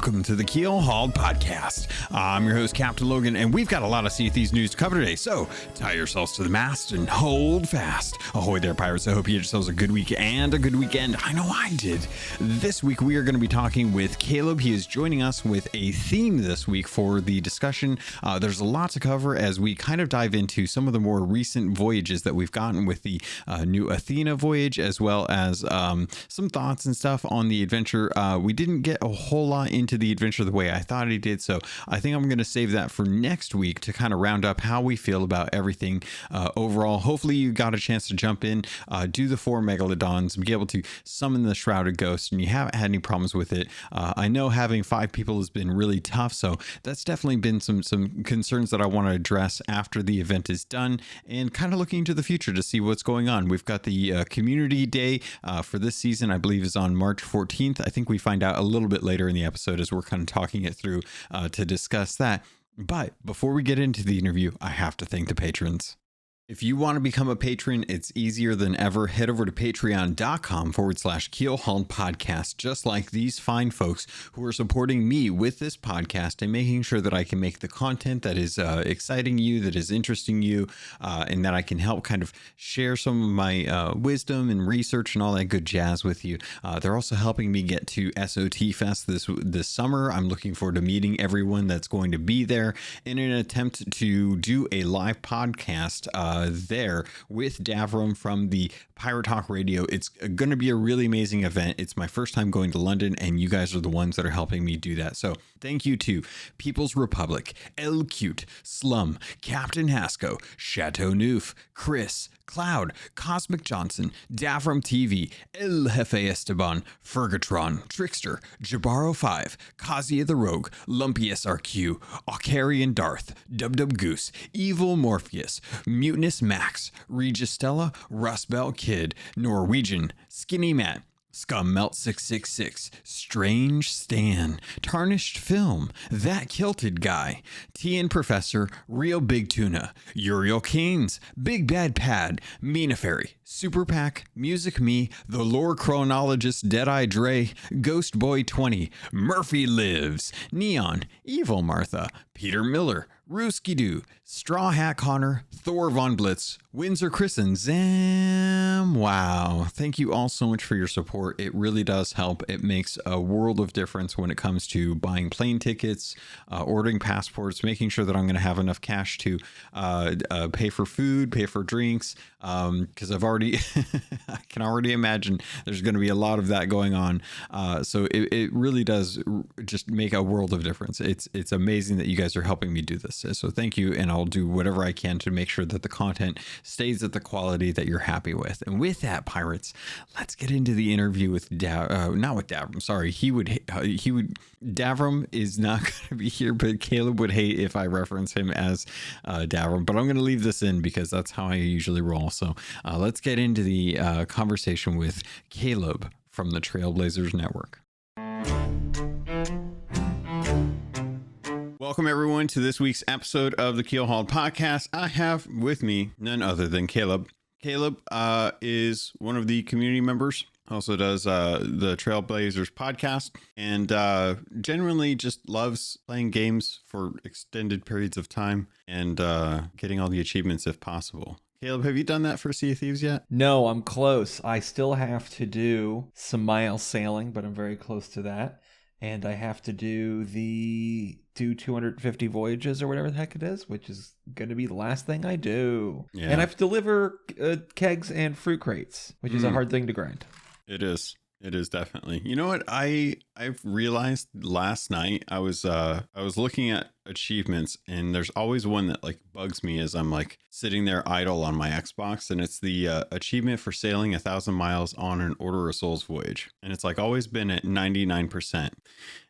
Welcome to the Keelhauled podcast. I'm your host, Captain Logan, and we've got a lot of Sea of Thieves news to cover today, so tie yourselves to the mast and hold fast. Ahoy there, pirates. I hope you had yourselves a good week and a good weekend. I know I did. This week, we are going to be talking with Caleb. He is joining us with a theme this week for the discussion. There's a lot to cover as we kind of dive into some of the more recent voyages that we've gotten with the new Athena voyage, as well as some thoughts and stuff on the adventure. We didn't get a whole lot into the adventure the way I thought I did, so I think I'm going to save that for next week to kind of round up how we feel about everything overall. Hopefully you got a chance to jump in, do the 4 megalodons, be able to summon the shrouded ghost, and you haven't had any problems with it. I know having 5 people has been really tough, so that's definitely been some concerns that I want to address after the event is done, and kind of looking into the future to see what's going on. We've got the community day for this season, I believe, is on March 14th. I think we find out a little bit later in the episode as we're kind of talking it through to discuss that. But before we get into the interview, I have to thank the patrons. If you want to become a patron, it's easier than ever. Head over to patreon.com/Keelhauled podcast, just like these fine folks who are supporting me with this podcast and making sure that I can make the content that is exciting you, that is interesting you, and that I can help kind of share some of my wisdom and research and all that good jazz with you. They're also helping me get to SOT Fest this summer. I'm looking forward to meeting everyone that's going to be there in an attempt to do a live podcast there with Davram from the Pirate Talk Radio. It's going to be a really amazing event. It's my first time going to London, and you guys are the ones that are helping me do that. So thank you to People's Republic, El Cute, Slum, Captain Hasco, Chateau Noof, Chris, Cloud, Cosmic Johnson, Davram TV, El Jefe Esteban, Fergatron, Trickster, Jabaro5, Kazia the Rogue, Lumpy SRQ, Ocarian Darth, Dub Goose, Evil Morpheus, Mutinous Max, Registella, Rustbelt Kid, Norwegian, Skinny Matt, Scum Melt 666, Strange Stan, Tarnished Film, That Kilted Guy, TN Professor, Real Big Tuna, Uriel Keynes, Big Bad Pad, Mina Fairy, Super Pack, Music Me, The Lore Chronologist, Deadeye Dre, Ghost Boy 20, Murphy Lives, Neon, Evil Martha, Peter Miller, Rooski Doo, Straw Hat Connor, Thor Von Blitz, Windsor Chris, and Zam. Wow. Thank you all so much for your support. It really does help. It makes a world of difference when it comes to buying plane tickets, ordering passports, making sure that I'm going to have enough cash to pay for food, pay for drinks, because I've already, I can already imagine there's going to be a lot of that going on. So it really does just make a world of difference. It's amazing that you guys are helping me do this. So thank you, and I'll do whatever I can to make sure that the content stays at the quality that you're happy with. And with that, pirates, let's get into the interview with not with Davram. Sorry, Davram is not going to be here, but Caleb would hate if I reference him as Davram. But I'm going to leave this in because that's how I usually roll. So let's get into the conversation with Caleb from the Trailblazers Network. Welcome, everyone, to this week's episode of the Keelhauled podcast. I have with me none other than Caleb. Caleb is one of the community members, also does the Trailblazers podcast, and genuinely just loves playing games for extended periods of time and getting all the achievements if possible. Caleb, have you done that for Sea of Thieves yet? No, I'm close. I still have to do some mile sailing, but I'm very close to that. And I have to do 250 voyages or whatever the heck it is, which is going to be the last thing I do. Yeah. And I have to deliver kegs and fruit crates, which is a hard thing to grind. It is. It is definitely. You know what? I've realized last night I was looking at achievements, and there's always one that like bugs me as I'm like sitting there idle on my Xbox, and it's the achievement for sailing 1,000 miles on an Order of Souls voyage, and it's like always been at 99%.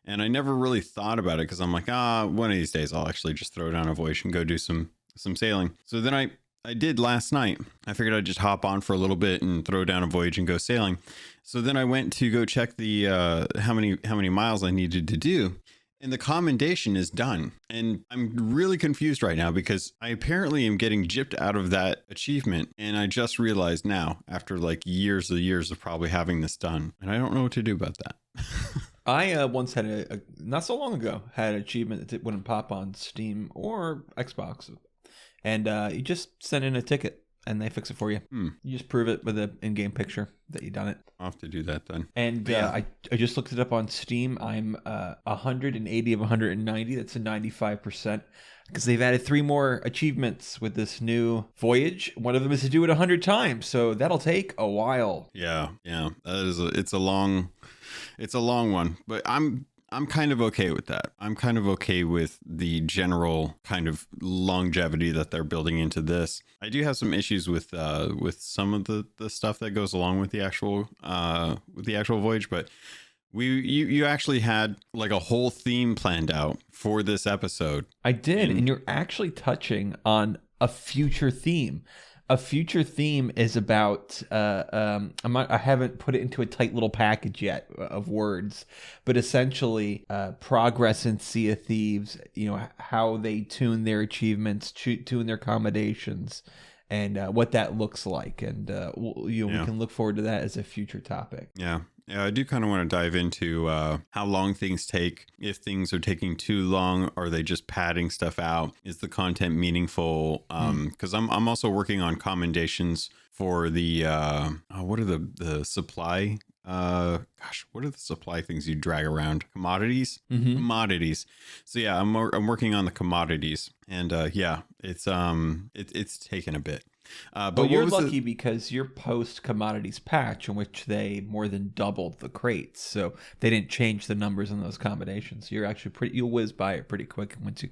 And I never really thought about it because I'm like, one of these days I'll actually just throw down a voyage and go do some sailing. So then I did last night. I figured I'd just hop on for a little bit and throw down a voyage and go sailing. So then I went to go check the how many miles I needed to do, and the commendation is done. And I'm really confused right now because I apparently am getting gypped out of that achievement, and I just realized now, after like years of probably having this done, and I don't know what to do about that. I once had not so long ago, had an achievement that wouldn't pop on Steam or Xbox. And you just send in a ticket and they fix it for you. You just prove it with an in-game picture that you've done it. I'll have to do that then. And I just looked it up on Steam. I'm 180 of 190. That's a 95%. Because they've added 3 more achievements with this new Voyage. One of them is to do it 100 times. So that'll take a while. Yeah. It's a long one. But I'm kind of okay with that. I'm kind of okay with the general kind of longevity that they're building into this. I do have some issues with some of the stuff that goes along with the actual Voyage, but you actually had like a whole theme planned out for this episode. I did, and you're actually touching on a future theme. A future theme is about I haven't put it into a tight little package yet of words, but essentially progress in Sea of Thieves, how they tune their achievements, tune their accommodations, and what that looks like. And we can look forward to that as a future topic. Yeah, I do kind of want to dive into how long things take. If things are taking too long, are they just padding stuff out? Is the content meaningful? Because I'm also working on commendations for the what are the supply? What are the supply things you drag around? Commodities. Commodities. So yeah, I'm working on the commodities, and it's taken a bit. But you're lucky because your post commodities patch, in which they more than doubled the crates, so they didn't change the numbers in those combinations. You're actually you'll whiz by it pretty quick once you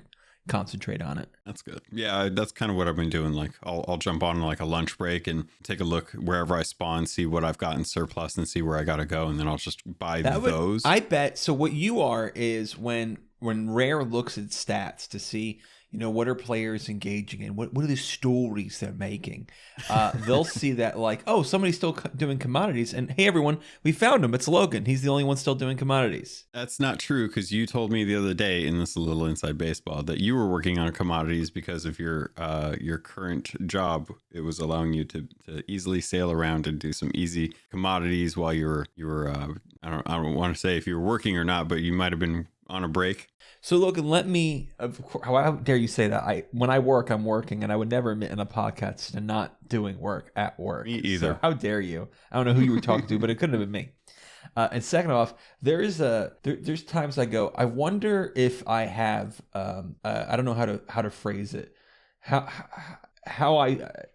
concentrate on it. That's good. Yeah, that's kind of what I've been doing. Like I'll jump on like a lunch break and take a look wherever I spawn, see what I've got in surplus, and see where I gotta go, and then I'll just buy those. I bet. So what you are is when Rare looks at stats to see, what are players engaging in? What are the stories they're making? They'll see that like, oh, somebody's still doing commodities. And hey, everyone, we found him. It's Logan. He's the only one still doing commodities. That's not true, because you told me the other day, in this little inside baseball, that you were working on commodities because of your current job. It was allowing you to easily sail around and do some easy commodities while you were I don't want to say if you were working or not, but you might have been on a break. So Logan, how dare you say that? When I work, I'm working, and I would never admit in a podcast to not doing work at work. Me either. So how dare you? I don't know who you were talking to, but it couldn't have been me. And second off, there's times I go, I wonder if I have I don't know how to phrase it. How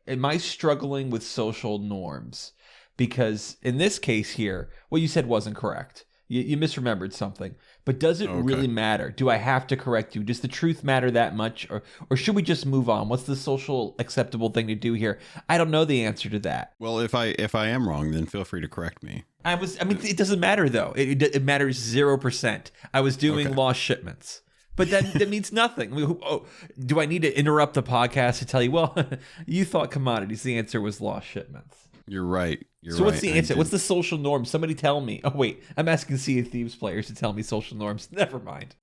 am I struggling with social norms? Because in this case here, what you said wasn't correct. You misremembered something. But does it really matter? Do I have to correct you? Does the truth matter that much? Or should we just move on? What's the social acceptable thing to do here? I don't know the answer to that. Well, if I am wrong, then feel free to correct me. It doesn't matter, though. It matters 0%. I was doing lost shipments. But that means nothing. Do I need to interrupt the podcast to tell you, well, you thought commodities. The answer was lost shipments. You're right. So what's the answer? What's the social norm? Somebody tell me. Oh, wait. I'm asking Sea of Thieves players to tell me social norms. Never mind.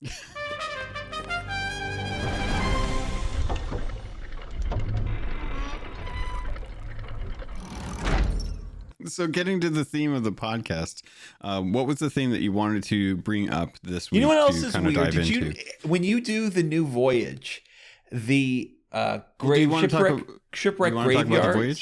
So getting to the theme of the podcast, what was the theme that you wanted to bring up this week? You know what else is weird? When you do the new Voyage, the shipwreck graveyard.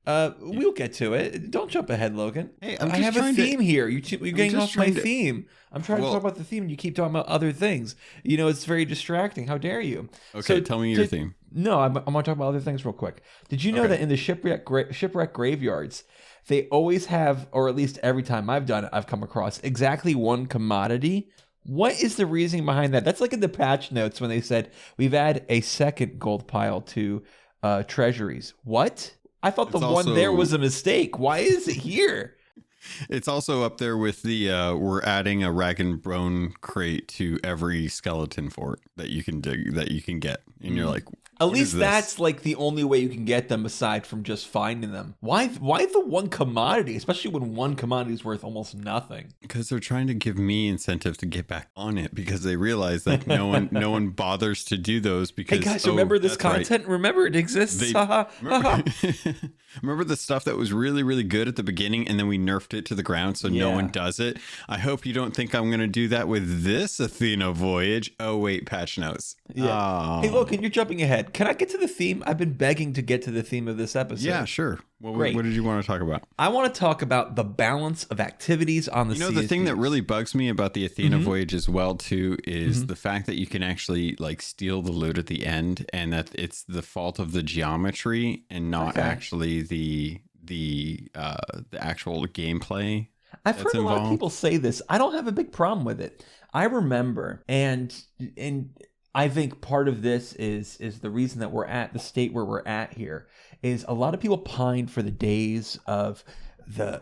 We'll get to it. Don't jump ahead, Logan. Hey, I have a theme here. You're getting off my theme. I'm trying to talk about the theme, and you keep talking about other things. It's very distracting. How dare you? Okay, tell me your theme. No, I'm going to talk about other things real quick. Did you know that in the shipwreck graveyards, they always have, or at least every time I've done it, I've come across exactly one commodity? What is the reasoning behind that? That's like in the patch notes when they said, we've added a second gold pile to treasuries. What? I thought one there was a mistake. Why is it here? It's also up there with the we're adding a rag and bone crate to every skeleton fort that you can dig, that you can get. And you're like, At What is least this? that's like the only way you can get them aside from just finding them. Why the one commodity, especially when one commodity is worth almost nothing? Because they're trying to give me incentive to get back on it because they realize that no one bothers to do those because Hey guys, remember this that's right. content? Remember it exists? Remember the stuff that was really, really good at the beginning and then we nerfed it to the ground so no Yeah. one does it? I hope you don't think I'm going to do that with this Athena Voyage. Oh, wait, patch notes. Yeah. Oh. Hey, Logan, you're jumping ahead. Can I get to the theme? I've been begging to get to the theme of this episode. Yeah, sure. What Great. did you want to talk about? I want to talk about the balance of activities on the You know, Sea the of thing that Thieves. really bugs me about the Athena Voyage as well, too, is the fact that you can actually like steal the loot at the end and that it's the fault of the geometry and not actually the actual gameplay. I've heard that's a lot of involved. people say this. I don't have a big problem with it. I remember, and I think part of this is the reason that we're at the state where we're at here is a lot of people pine for the days of the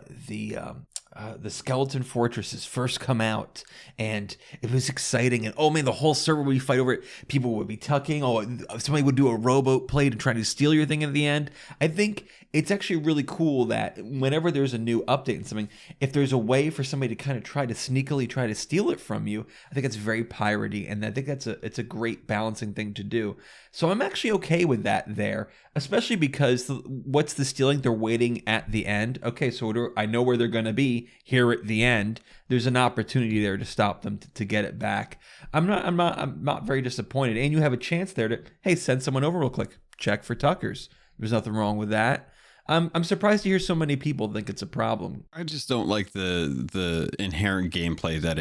skeleton fortresses first come out, and it was exciting, and oh man, the whole server would fight over it. People would be tucking. Oh, somebody would do a rowboat play to try to steal your thing at the end. I think it's actually really cool that whenever there's a new update and something, if there's a way for somebody to kind of try to sneakily try to steal it from you, I think it's very piratey, and I think it's a great balancing thing to do. So I'm actually okay with that there, especially because what's the stealing? They're waiting at the end. Okay, so I know where they're going to be here at the end. There's an opportunity there to stop them to get it back. I'm not very disappointed, and you have a chance there to send someone over real quick, check for Tuckers. There's nothing wrong with that. I'm surprised to hear so many people think it's a problem. I just don't like the inherent gameplay that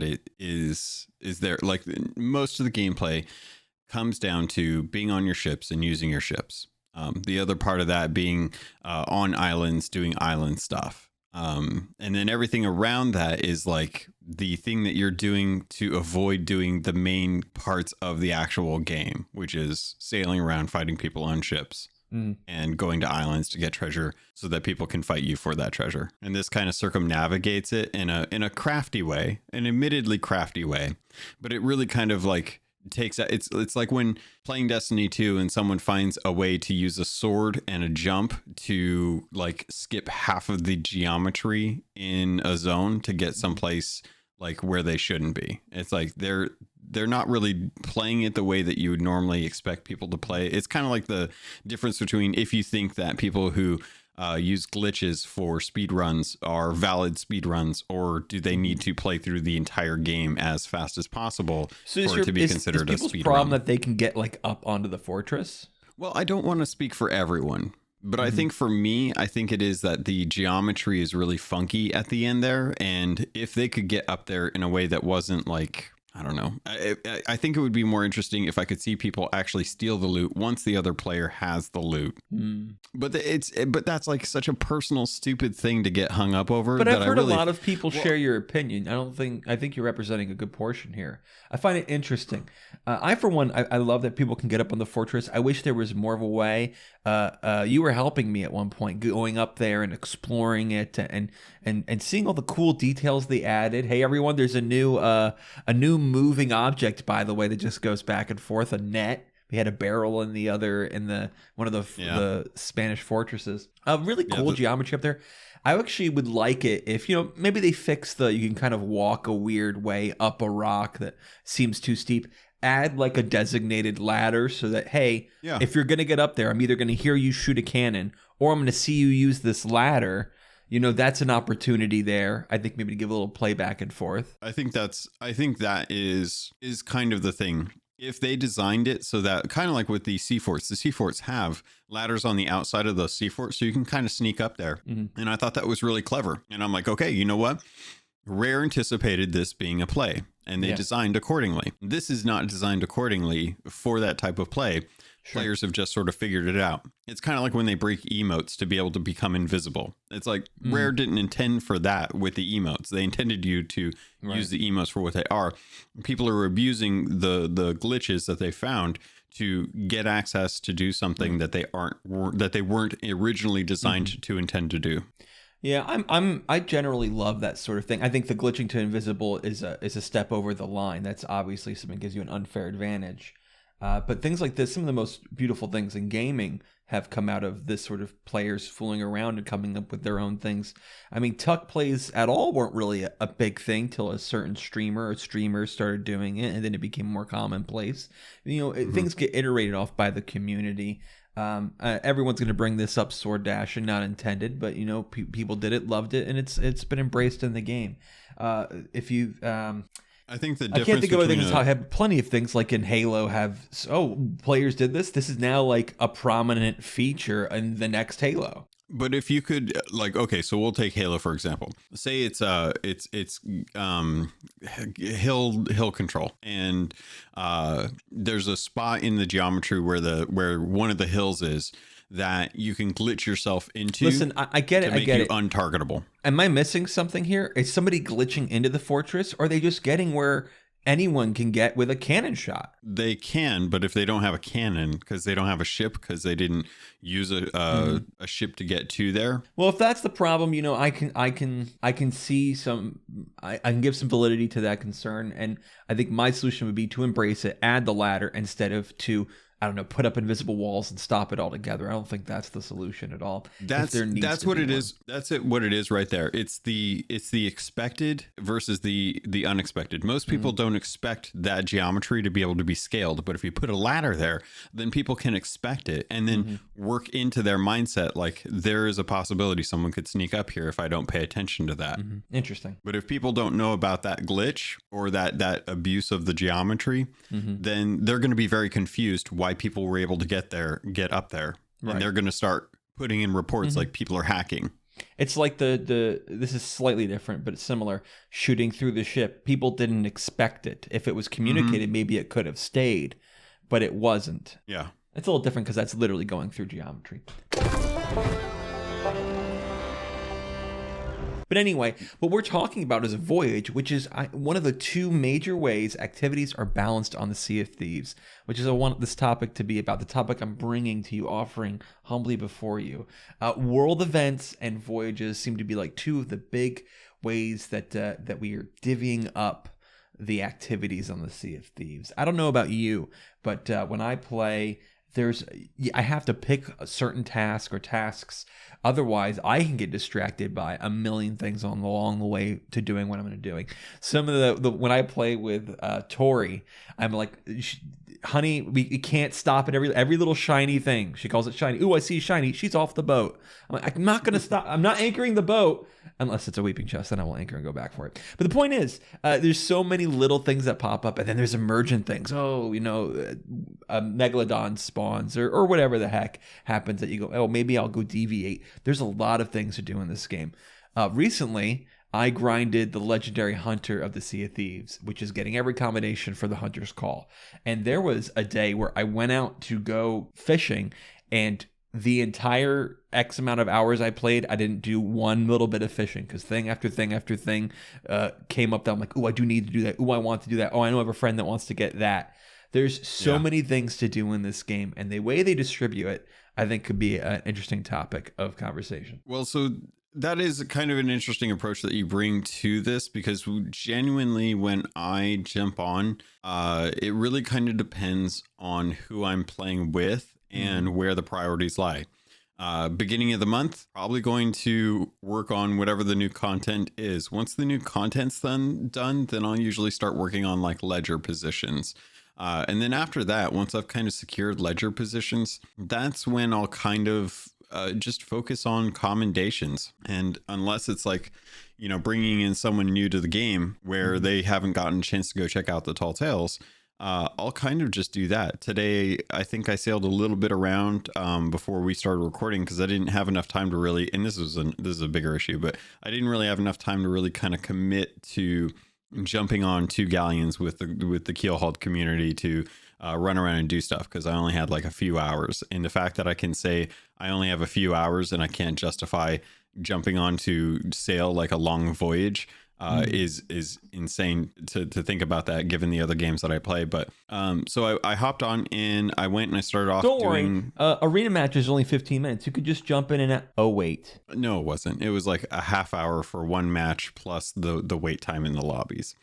it is there. Like most of the gameplay comes down to being on your ships and using your ships. The other part of that being on islands, doing island stuff. And then everything around that is like the thing that you're doing to avoid doing the main parts of the actual game, which is sailing around, fighting people on ships. And going to islands to get treasure so that people can fight you for that treasure. And this kind of circumnavigates it in a crafty way, an admittedly crafty way, but it really kind of like takes it's like when playing Destiny 2 and someone finds a way to use a sword and a jump to like skip half of the geometry in a zone to get someplace like where they shouldn't be. It's like they're not really playing it the way that you would normally expect people to play. It's kind of like the difference between if you think that people who use glitches for speed runs are valid speed runs, or do they need to play through the entire game as fast as possible for it to be considered a speed problem run. that they can get like up onto the fortress? Well, I don't want to speak for everyone, but I think for me, I think it is that the geometry is really funky at the end there. And if they could get up there in a way that wasn't like, I don't know. I think it would be more interesting if I could see people actually steal the loot once the other player has the loot. But that's like such a personal, stupid thing to get hung up over. But I've heard a lot of people share your opinion. I think you're representing a good portion here. I find it interesting. For one, I love that people can get up on the fortress. I wish there was more of a way. You were helping me at one point, going up there and exploring it and seeing all the cool details they added. Hey everyone, there's a new moving object, by the way, that just goes back and forth, a net. We had a barrel in one of the Spanish fortresses. Really cool geometry up there. I actually would like it if, maybe they fix you can kind of walk a weird way up a rock that seems too steep. Add like a designated ladder so that, if you're going to get up there, I'm either going to hear you shoot a cannon or I'm going to see you use this ladder. That's an opportunity there. I think maybe to give a little play back and forth. I think that is kind of the thing. If they designed it so that kind of like with the sea forts have ladders on the outside of those sea forts, so you can kind of sneak up there. And I thought that was really clever. And I'm like, okay, you know what? Rare anticipated this being a play, and they designed accordingly. This is not designed accordingly for that type of play. Sure. Players have just sort of figured it out. It's kind of like when they break emotes to be able to become invisible. It's like Rare didn't intend for that with the emotes. They intended you to use the emotes for what they are. People are abusing the glitches that they found to get access to do something that they weren't originally designed to intend to do. Yeah, I generally love that sort of thing. I think the glitching to invisible is a step over the line. That's obviously something that gives you an unfair advantage. But things like this, some of the most beautiful things in gaming have come out of this sort of players fooling around and coming up with their own things. I mean, tuck plays at all weren't really a big thing till a certain streamer or streamers started doing it, and then it became more commonplace. Things get iterated off by the community. Everyone's going to bring this up, sword dashing, not intended, but people did it, loved it, and it's been embraced in the game. If you I think the I difference can't think of other things. between I have plenty of things like in Halo have, players did this. This is now like a prominent feature in the next Halo. But if you could, like, okay, so we'll take Halo for example. Say it's hill control, and there's a spot in the geometry where one of the hills is that you can glitch yourself into. Listen, I get it. To make I get you it. Untargetable. Am I missing something here? Is somebody glitching into the fortress, or are they just getting where anyone can get with a cannon shot? They can, but if they don't have a cannon, because they don't have a ship, because they didn't use a ship to get to there. Well, if that's the problem, I can see some. I can give some validity to that concern, and I think my solution would be to embrace it, add the ladder instead of to, I don't know, put up invisible walls and stop it altogether. I don't think that's the solution at all. That's what it is. That's what it is right there. It's the expected versus the unexpected. Most people don't expect that geometry to be able to be scaled, but if you put a ladder there, then people can expect it and then work into their mindset like there is a possibility someone could sneak up here if I don't pay attention to that. Interesting. But if people don't know about that glitch or that abuse of the geometry, then they're going to be very confused why people were able to get up there. Right. And they're going to start putting in reports like people are hacking. It's like this is slightly different, but it's similar. Shooting through the ship. People didn't expect it. If it was communicated, maybe it could have stayed, but it wasn't. Yeah. It's a little different because that's literally going through geometry. But anyway, what we're talking about is a Voyage, which is one of the two major ways activities are balanced on the Sea of Thieves, which is I want this topic to be about, the topic I'm bringing to you, offering humbly before you. World events and voyages seem to be like two of the big ways that we are divvying up the activities on the Sea of Thieves. I don't know about you, but when I play, I have to pick a certain task or tasks. Otherwise, I can get distracted by a million things along the way to doing what I'm going to doing. Some of the when I play with Tori, I'm like, honey, we can't stop at every little shiny thing. She calls it shiny. Ooh, I see shiny. She's off the boat. I'm like, I'm not going to stop. I'm not anchoring the boat unless it's a weeping chest. Then I will anchor and go back for it. But the point is, there's so many little things that pop up, and then there's emergent things. Oh, a megalodon spawns or whatever the heck happens that you go, oh, maybe I'll go deviate. There's a lot of things to do in this game. Recently, I grinded the legendary hunter of the Sea of Thieves, which is getting every combination for the hunter's call. And there was a day where I went out to go fishing, and the entire X amount of hours I played, I didn't do one little bit of fishing because thing after thing after thing came up that I'm like, oh, I do need to do that. Oh, I want to do that. Oh, I know I have a friend that wants to get that. There's so many things to do in this game, and the way they distribute it, I think, could be an interesting topic of conversation. Well, so that is kind of an interesting approach that you bring to this, because genuinely when I jump on, it really kind of depends on who I'm playing with and where the priorities lie. Beginning of the month, probably going to work on whatever the new content is. Once the new content's done, then I'll usually start working on like ledger positions. And then after that, once I've kind of secured ledger positions, that's when I'll kind of just focus on commendations. And unless it's like, bringing in someone new to the game where they haven't gotten a chance to go check out the Tall Tales, I'll kind of just do that. Today, I think I sailed a little bit around before we started recording because I didn't have enough time to really, and this is a bigger issue, but I didn't really have enough time to really kind of commit to jumping on 2 galleons with the Keelhauled community to run around and do stuff, because I only had like a few hours. And the fact that I can say I only have a few hours and I can't justify jumping on to sail like a long voyage is insane to think about that, given the other games that I play. But so I hopped on in, I went and I started off doing... arena match is only 15 minutes. You could just jump in and wait. No, it wasn't. It was like a half hour for one match plus the wait time in the lobbies.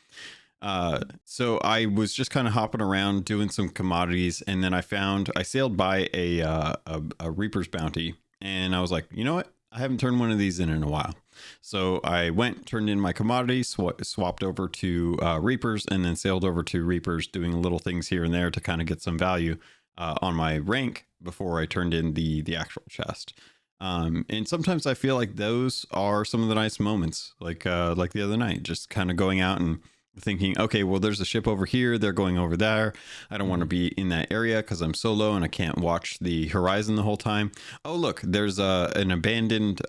So I was just kind of hopping around doing some commodities, and then I sailed by a Reaper's Bounty, and I was like, you know what? I haven't turned one of these in a while. So I went, turned in my commodities, swapped over to Reapers, and then sailed over to Reapers, doing little things here and there to kind of get some value on my rank before I turned in the actual chest. And sometimes I feel like those are some of the nice moments, like the other night, just kind of going out and thinking, okay, well, there's a ship over here, they're going over there. I don't want to be in that area because I'm solo and I can't watch the horizon the whole time. Oh, look, there's an abandoned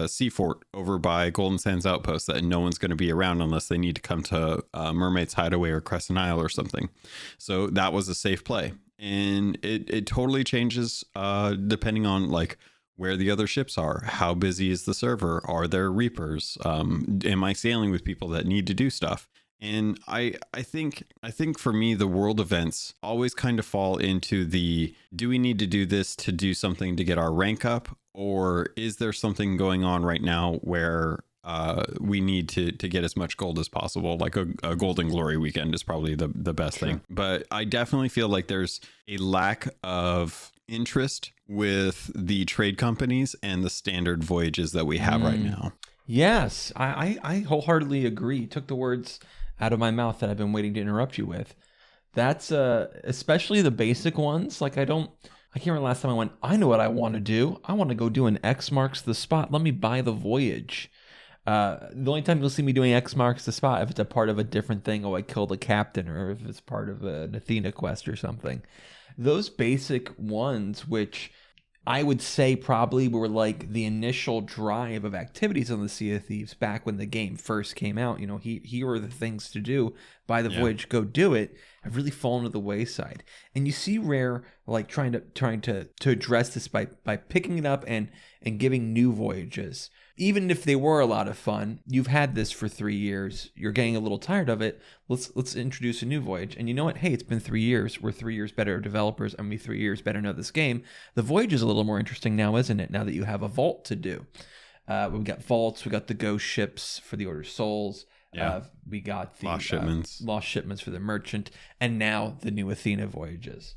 sea fort over by Golden Sands Outpost that no one's going to be around unless they need to come to Mermaid's Hideaway or Crescent Isle or something. So that was a safe play. And it totally changes depending on like where the other ships are, how busy is the server, are there Reapers, am I sailing with people that need to do stuff? And I think for me, the world events always kind of fall into the, do we need to do this to do something to get our rank up, or is there something going on right now where we need to get as much gold as possible? Like a Golden Glory weekend is probably the best thing. But I definitely feel like there's a lack of interest with the trade companies and the standard voyages that we have right now. Yes, I wholeheartly agree. You took the words out of my mouth that I've been waiting to interrupt you with. That's especially the basic ones. Like I can't remember the last time I went, I know what I want to do. I want to go do an X marks the spot. Let me buy the Voyage. The only time you'll see me doing X marks the spot if it's a part of a different thing. Oh, I killed a captain, or if it's part of an Athena quest or something. Those basic ones, which I would say probably were like the initial drive of activities on the Sea of Thieves back when the game first came out. You know, here are the things to do. Buy the Voyage, go do it. Have really fallen to the wayside. And you see Rare like trying to address this by picking it up and giving new voyages. Even if they were a lot of fun, you've had this for 3 years. You're getting a little tired of it. Let's introduce a new voyage. And you know what? Hey, it's been 3 years. We're 3 years better developers, and we 3 years better know this game. The voyage is a little more interesting now, isn't it? Now that you have a vault to do. We've got vaults. We got the ghost ships for the Order of Souls. We got the lost shipments for the merchant, and now the new Athena voyages.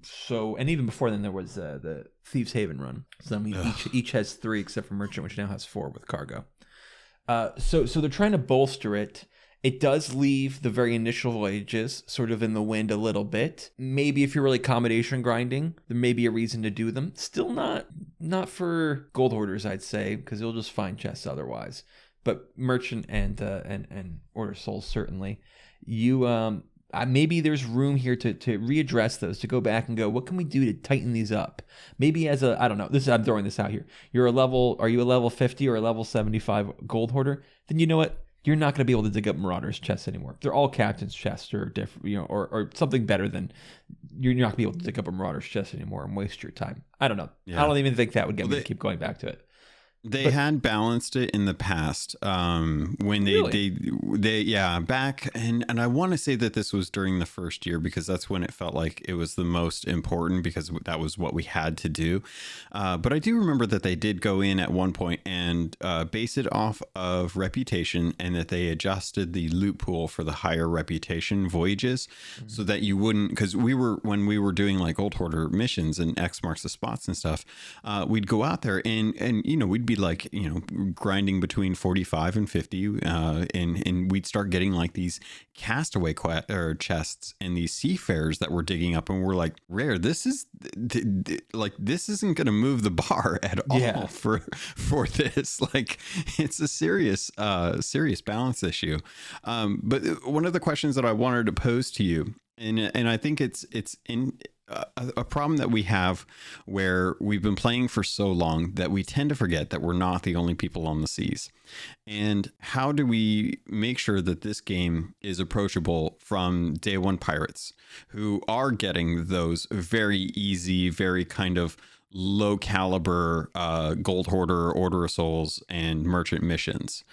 So and even before then there was the Thieves Haven run. So I mean, each has 3 except for merchant, which now has 4 with cargo. So they're trying to bolster it. It does leave the very initial voyages sort of in the wind a little bit. Maybe if you're really accommodation grinding, there may be a reason to do them. Still not for gold hoarders, I'd say, because you'll just find chests otherwise. But merchant and Order Souls, certainly. You maybe there's room here to readdress those, to go back and go, what can we do to tighten these up? Maybe I don't know. I'm throwing this out here. Are you a level 50 or a level 75 gold hoarder? Then you know what? You're not going to be able to dig up Marauders' chests anymore. They're all captain's chests or different, or something better than. You're not going to be able to dig up a Marauders' chest anymore and waste your time. I don't know. Yeah. I don't even think that would get me to keep going back to it. They had balanced it in the past when they back and I want to say that this was during the first year, because that's when it felt like it was the most important, because that was what we had to do. But I do remember that they did go in at one point and base it off of reputation, and that they adjusted the loot pool for the higher reputation voyages, so that you wouldn't, because when we were doing like Gold Hoarder missions and X marks the spots and stuff, we'd go out there and we'd be like, grinding between 45 and 50, and we'd start getting like these castaway chests and these seafarers that we're digging up, and we're like, Rare, this is like, this isn't going to move the bar at all for this. Like, it's a serious balance issue. But one of the questions that I wanted to pose to you, and I think it's in a problem that we have, where we've been playing for so long that we tend to forget that we're not the only people on the seas. And how do we make sure that this game is approachable from day one pirates who are getting those very easy, very kind of low caliber gold hoarder, Order of Souls, and merchant missions?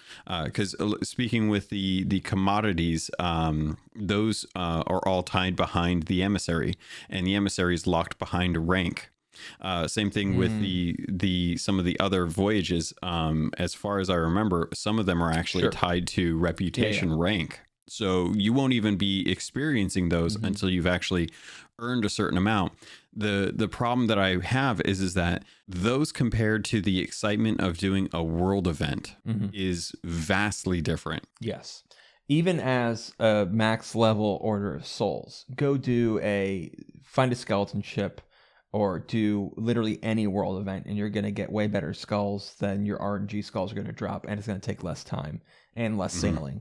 Because speaking with the commodities, those are all tied behind the emissary, and the emissary is locked behind a rank. Same thing with the some of the other voyages. As far as I remember, some of them are actually tied to reputation rank. So you won't even be experiencing those until you've actually earned a certain amount. The problem that I have is that those compared to the excitement of doing a world event is vastly different. Yes. Even as a max level Order of Souls, find a skeleton ship or do literally any world event, and you're going to get way better skulls than your RNG skulls are going to drop, and it's going to take less time and less sailing.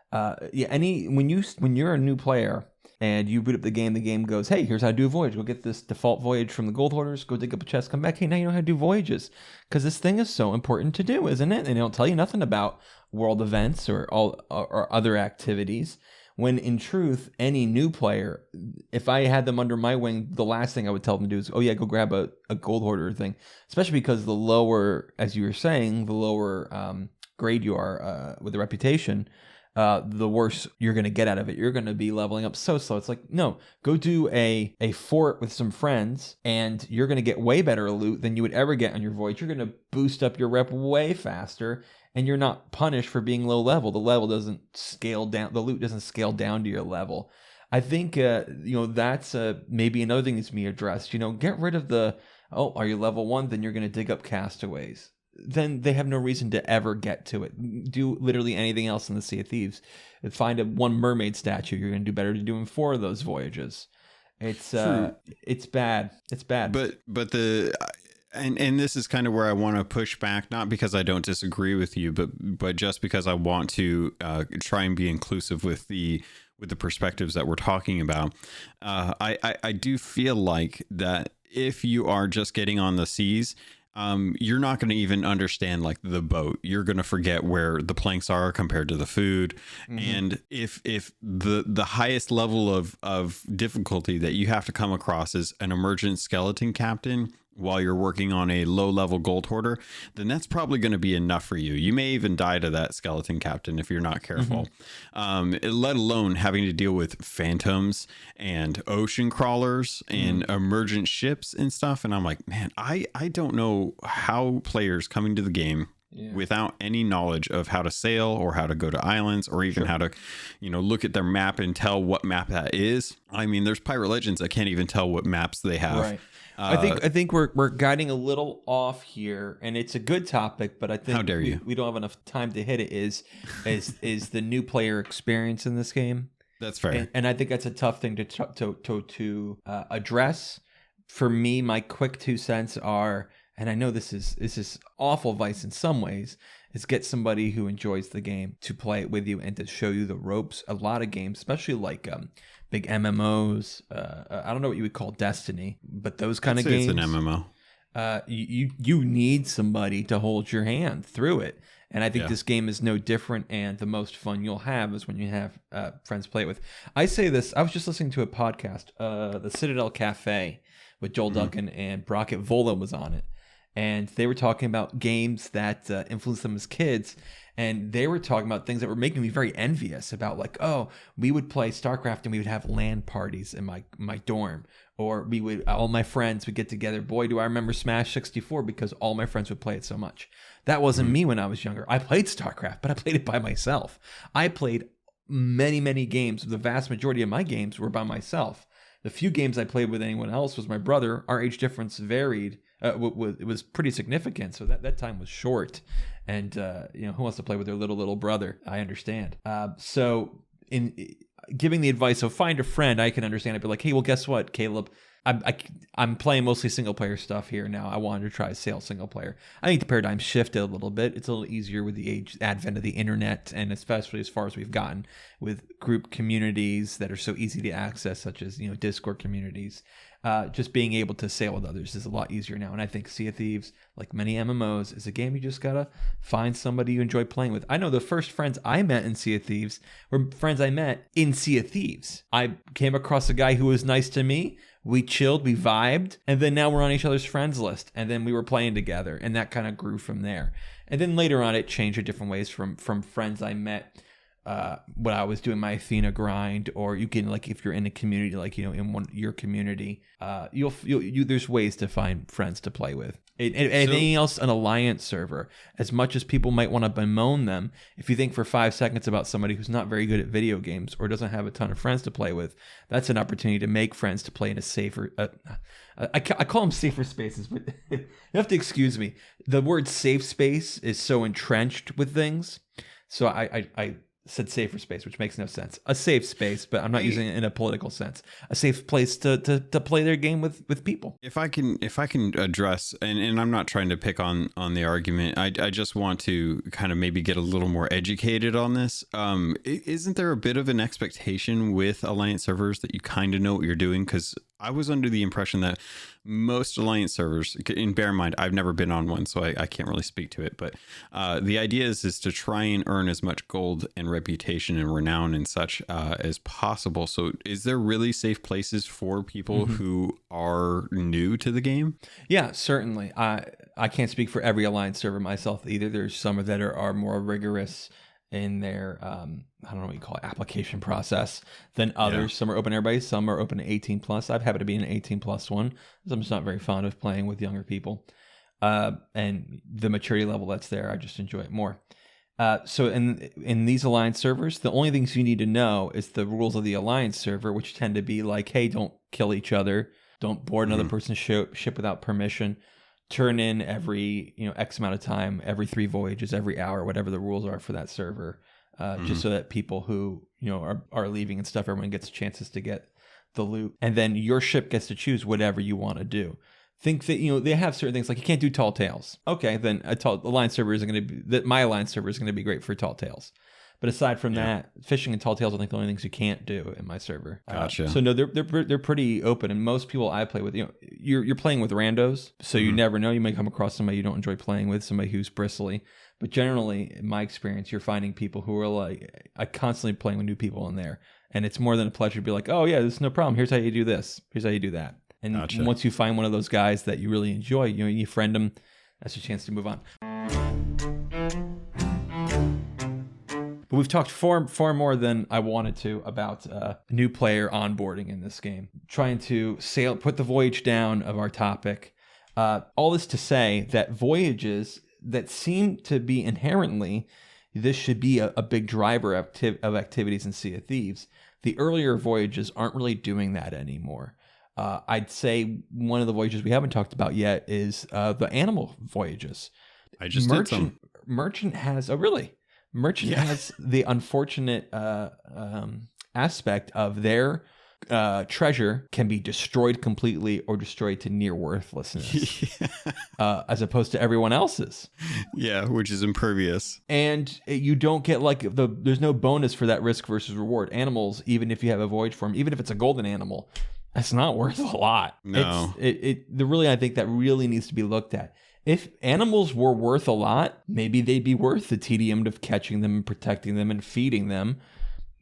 When you're a new player and you boot up the game goes, hey, here's how to do a voyage. Go get this default voyage from the gold hoarders, go dig up a chest, come back. Hey, now you know how to do voyages. Because this thing is so important to do, isn't it? And they don't tell you nothing about world events or other activities. When in truth, any new player, if I had them under my wing, the last thing I would tell them to do is, go grab a gold hoarder thing. Especially because the lower, as you were saying, the lower grade you are with the reputation, the worse you're going to get out of it. You're going to be leveling up so slow. It's like, no, go do a fort with some friends, and you're going to get way better loot than you would ever get on your voyage. You're going to boost up your rep way faster, and you're not punished for being low level. The level doesn't scale down. The loot doesn't scale down to your level. I think, that's maybe another thing that's to be addressed. Get rid of are you level 1? Then you're going to dig up castaways. Then they have no reason to ever get to it. Do literally anything else in the Sea of Thieves. Find one mermaid statue. You're going to do better to doing 4 of those voyages. It's bad. It's bad. But and this is kind of where I want to push back, not because I don't disagree with you, but just because I want to try and be inclusive with the perspectives that we're talking about. I do feel like that if you are just getting on the seas, you're not going to even understand like the boat. You're going to forget where the planks are compared to the food. And if the highest level of difficulty that you have to come across is an emergent skeleton captain while you're working on a low level gold hoarder, then that's probably going to be enough for you. You may even die to that skeleton captain if you're not careful. Let alone having to deal with phantoms and ocean crawlers and emergent ships and stuff. And I'm like, man, I don't know how players coming to the game without any knowledge of how to sail or how to go to islands or even how to, look at their map and tell what map that is. I mean, there's Pirate Legends that can't even tell what maps they have. Right. I think we're guiding a little off here, and it's a good topic, but I think how dare you? We don't have enough time to hit it. Is the new player experience in this game? That's fair, and I think that's a tough thing to address. For me, my quick 2 cents are, and I know this is awful advice in some ways, is get somebody who enjoys the game to play it with you and to show you the ropes. A lot of games, especially like big MMOs. I don't know what you would call Destiny, but those kind of games. It's an MMO. You need somebody to hold your hand through it. And I think this game is no different. And the most fun you'll have is when you have friends to play it with. I say this. I was just listening to a podcast, the Citadel Cafe with Joel Duncan, and Brockett Vola was on it. And they were talking about games that influenced them as kids. And they were talking about things that were making me very envious about, like, we would play StarCraft and we would have LAN parties in my dorm. Or all my friends would get together. Boy, do I remember Smash 64 because all my friends would play it so much. That wasn't me when I was younger. I played StarCraft, but I played it by myself. I played many, many games. The vast majority of my games were by myself. The few games I played with anyone else was my brother. Our age difference varied. It was pretty significant, so that time was short. And who wants to play with their little brother? I understand. So in giving the advice, so find a friend, I can understand it. But like, hey, well, guess what, Caleb? I'm playing mostly single player stuff here now. I wanted to try sail single player. I think the paradigm shifted a little bit. It's a little easier with the advent of the internet, and especially as far as we've gotten with group communities that are so easy to access, such as Discord communities. Just being able to sail with others is a lot easier now. And I think Sea of Thieves, like many MMOs, is a game you just gotta find somebody you enjoy playing with. I know the first friends I met in Sea of Thieves were friends I met in Sea of Thieves. I came across a guy who was nice to me. We chilled, we vibed, and then now we're on each other's friends list. And then we were playing together, and that kind of grew from there. And then later on, it changed in different ways from friends I met when I was doing my Athena grind, or you can, like, if you're in a community, like, in your community, you'll there's ways to find friends to play with. Anything else, an alliance server, as much as people might want to bemoan them, if you think for 5 seconds about somebody who's not very good at video games or doesn't have a ton of friends to play with, that's an opportunity to make friends to play in a safer, I call them safer spaces, but you have to excuse me. The word safe space is so entrenched with things. So I said safer space, which makes no sense. A safe space, but I'm not using it in a political sense. A safe place to play their game with people. If I can address, and I'm not trying to pick on the argument, I just want to kind of maybe get a little more educated on this. Isn't there a bit of an expectation with Alliance servers that you kind of know what you're doing? Because I was under the impression that most Alliance servers, and bear in mind, I've never been on one, so I can't really speak to it, but the idea is to try and earn as much gold and reputation and renown and such as possible. So is there really safe places for people who are new to the game? Yeah, certainly. I can't speak for every Alliance server myself either. There's some that are more rigorous in their I don't know what you call it, application process than others. Some are open to everybody, some are open to 18 plus. I've happened to be an 18 plus one, because I'm just not very fond of playing with younger people, and the maturity level that's there, I just enjoy it more. So in these Alliance servers, the only things you need to know is the rules of the Alliance server, which tend to be like, hey, don't kill each other, don't board another person's ship without permission, turn in every X amount of time, every 3 voyages, every hour, whatever the rules are for that server, just so that people who are leaving and stuff, everyone gets chances to get the loot, and then your ship gets to choose whatever you want to do. Think that they have certain things like you can't do tall tales. Okay, then Alliance server isn't going to be that. My Alliance server is going to be great for tall tales. But aside from that, fishing and tall tales are like the only things you can't do in my server. Gotcha. So no, they're pretty open, and most people I play with, you're playing with randos, so you never know. You may come across somebody you don't enjoy playing with, somebody who's bristly. But generally, in my experience, you're finding people who are like, I constantly playing with new people in there, and it's more than a pleasure to be like, oh yeah, this is no problem. Here's how you do this. Here's how you do that. And once you find one of those guys that you really enjoy, you friend them. That's your chance to move on. But we've talked far more than I wanted to about new player onboarding in this game. Trying to put the voyage down of our topic. All this to say that voyages that seem to be inherently, this should be a big driver of activities in Sea of Thieves. The earlier voyages aren't really doing that anymore. I'd say one of the voyages we haven't talked about yet is the animal voyages. I just did some. Merchant has, Merchant has the unfortunate aspect of their treasure can be destroyed completely or destroyed to near worthlessness, as opposed to everyone else's. Yeah, which is impervious. And you don't get there's no bonus for that risk versus reward. Animals, even if you have a voyage form, even if it's a golden animal, that's not worth a lot. No. I think that really needs to be looked at. If animals were worth a lot, maybe they'd be worth the tedium of catching them and protecting them and feeding them.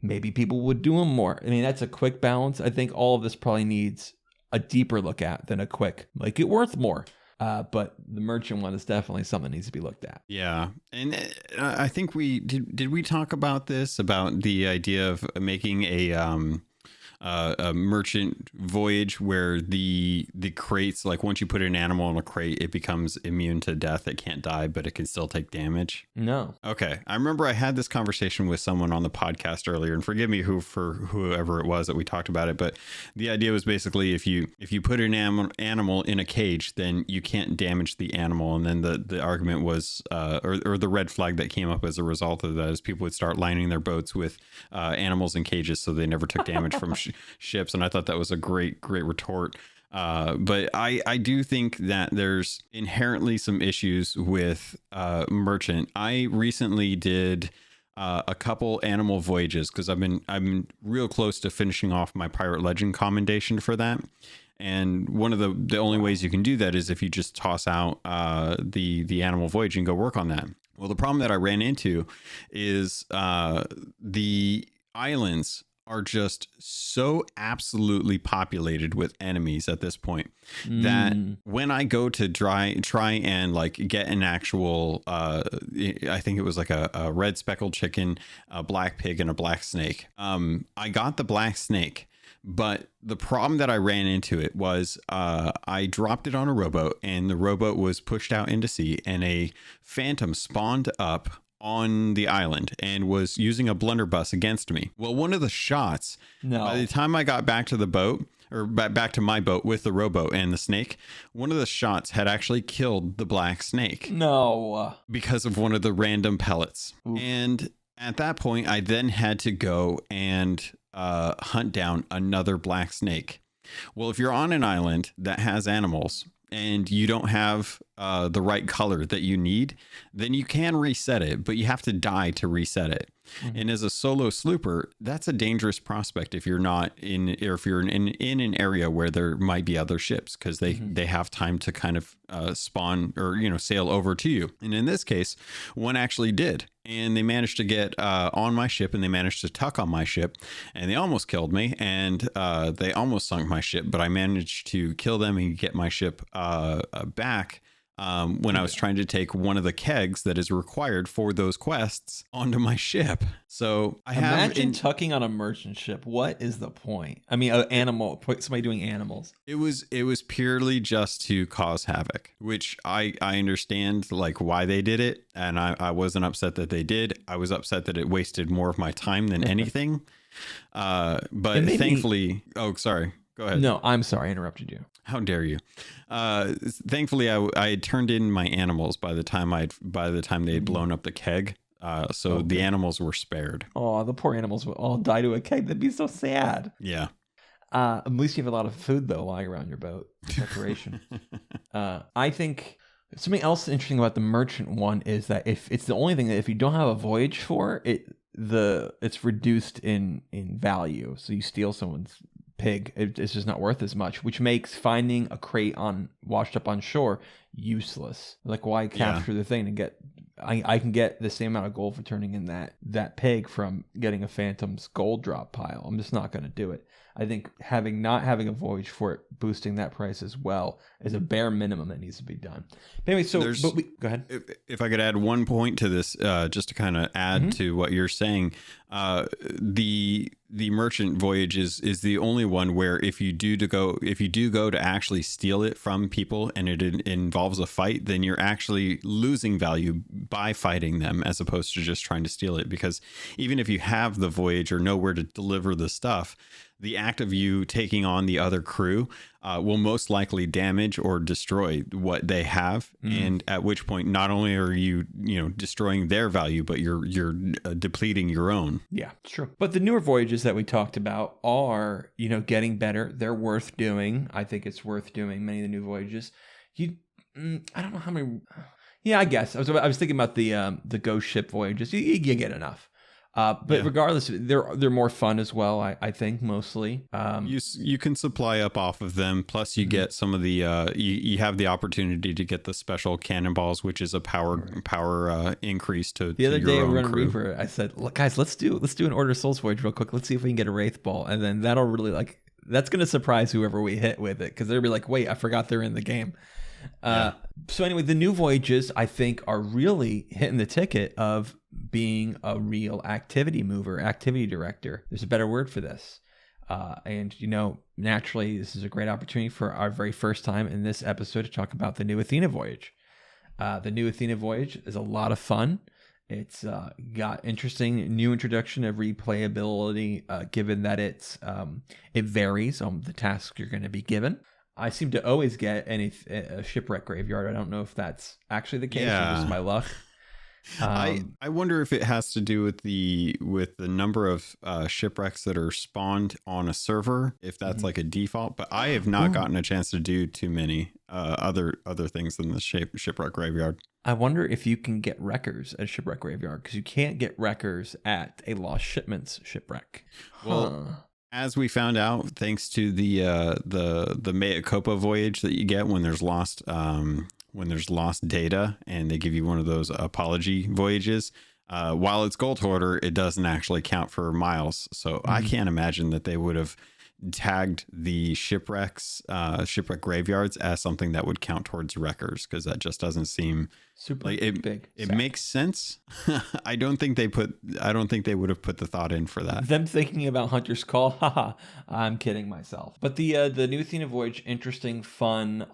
Maybe people would do them more. I mean, that's a quick balance. I think all of this probably needs a deeper look at than a quick, make it worth more. But the merchant one is definitely something that needs to be looked at. Yeah. And I think did we talk about this, about the idea of making a merchant voyage where the crates, like once you put an animal in a crate, it becomes immune to death. It can't die, but it can still take damage. No. Okay. I remember I had this conversation with someone on the podcast earlier, and forgive me for whoever it was that we talked about it, but the idea was basically if you put an animal in a cage, then you can't damage the animal. And then the argument was or the red flag that came up as a result of that is people would start lining their boats with animals in cages so they never took damage from ships. And I thought that was a great retort. But I do think that there's inherently some issues with merchant. I recently did a couple animal voyages because I've been real close to finishing off my Pirate Legend commendation for that. And one of the only ways you can do that is if you just toss out the animal voyage and go work on that. Well, the problem that I ran into is the islands are just so absolutely populated with enemies at this point that when I go to try and like get an actual, I think it was like a red speckled chicken, a black pig, and a black snake. I got the black snake. But the problem that I ran into it was I dropped it on a rowboat, and the rowboat was pushed out into sea, and a phantom spawned up on the island and was using a blunderbuss against me. Well, one of the shots, by the time I got back to the boat, or back to my boat with the rowboat and the snake, one of the shots had actually killed the black snake. No. Because of one of the random pellets. Oof. And at that point, I then had to go and hunt down another black snake. Well, if you're on an island that has animals and you don't have the right color that you need, then you can reset it, but you have to die to reset it. Mm-hmm. And as a solo slooper, that's a dangerous prospect if you're not in, or if you're in an area where there might be other ships, because they have time to kind of spawn or, sail over to you. And in this case, one actually did. And they managed to get on my ship, and they managed to tuck on my ship, and they almost killed me, and they almost sunk my ship, but I managed to kill them and get my ship back when I was trying to take one of the kegs that is required for those quests onto my ship. So imagine tucking on a merchant ship. What is the point? I mean, somebody doing animals. It was purely just to cause havoc, which I understand like why they did it. And I wasn't upset that they did. I was upset that it wasted more of my time than anything. But thankfully, sorry. Go ahead. No, I'm sorry. I interrupted you. How dare you? Thankfully, I had turned in my animals by the time they had blown up the keg. So the animals were spared. Oh, the poor animals would all die to a keg. That'd be so sad. Yeah. At least you have a lot of food, though, lying around your boat. Decoration. I think something else interesting about the merchant one is that if it's the only thing that if you don't have a voyage for it, it's reduced in value. So you steal someone's pig, it's just not worth as much, which makes finding a crate washed up on shore useless. Like, why capture the thing and get I can get the same amount of gold for turning in that pig from getting a phantom's gold drop pile. I'm just not going to do it. I think not having a voyage for it, boosting that price as well, is a bare minimum that needs to be done. But anyway, go ahead. If I could add one point to this, just to kind of add to what you're saying, the merchant voyage is the only one where if you do go to actually steal it from people and it involves a fight, then you're actually losing value by fighting them as opposed to just trying to steal it. Because even if you have the voyage or know where to deliver the stuff, the act of you taking on the other crew will most likely damage or destroy what they have. And at which point, not only are you destroying their value, but you're depleting your own. Yeah, it's true. But the newer voyages that we talked about are, getting better. They're worth doing. I think it's worth doing many of the new voyages. I don't know how many. Yeah, I guess I was thinking about the ghost ship voyages. You get enough. But regardless, they're more fun as well. I think mostly. You can supply up off of them. Plus, you get some of the you have the opportunity to get the special cannonballs, which is a power increase to the other your day. own We're on crew. Reaper. I said, look, guys, let's do an Order of Souls voyage real quick. Let's see if we can get a Wraith Ball, and then that'll really that's gonna surprise whoever we hit with it, because they'll be like, wait, I forgot they're in the game. So anyway, the new voyages I think are really hitting the ticket of being a real activity mover, activity director. There's a better word for this. And naturally, this is a great opportunity for our very first time in this episode to talk about the new Athena Voyage. The new Athena Voyage is a lot of fun. It's got interesting new introduction of replayability, given that it varies on the tasks you're going to be given. I seem to always get a shipwreck graveyard. I don't know if that's actually the case or just my luck. I wonder if it has to do with the number of shipwrecks that are spawned on a server, if that's like a default. But I have not gotten a chance to do too many other things than the shipwreck graveyard. I wonder if you can get wreckers at shipwreck graveyard, because you can't get wreckers at a lost shipments shipwreck. Well, as we found out, thanks to the Mea Culpa voyage that you get when there's lost data, and they give you one of those apology voyages, While it's gold hoarder, it doesn't actually count for miles. So I can't imagine that they would have tagged the shipwreck graveyards as something that would count towards wreckers, because that just doesn't seem super like it. Big. It makes sense. I don't think they would have put the thought in for that. Them thinking about Hunter's Call, haha, I'm kidding myself. But the new Athena Voyage, interesting, fun.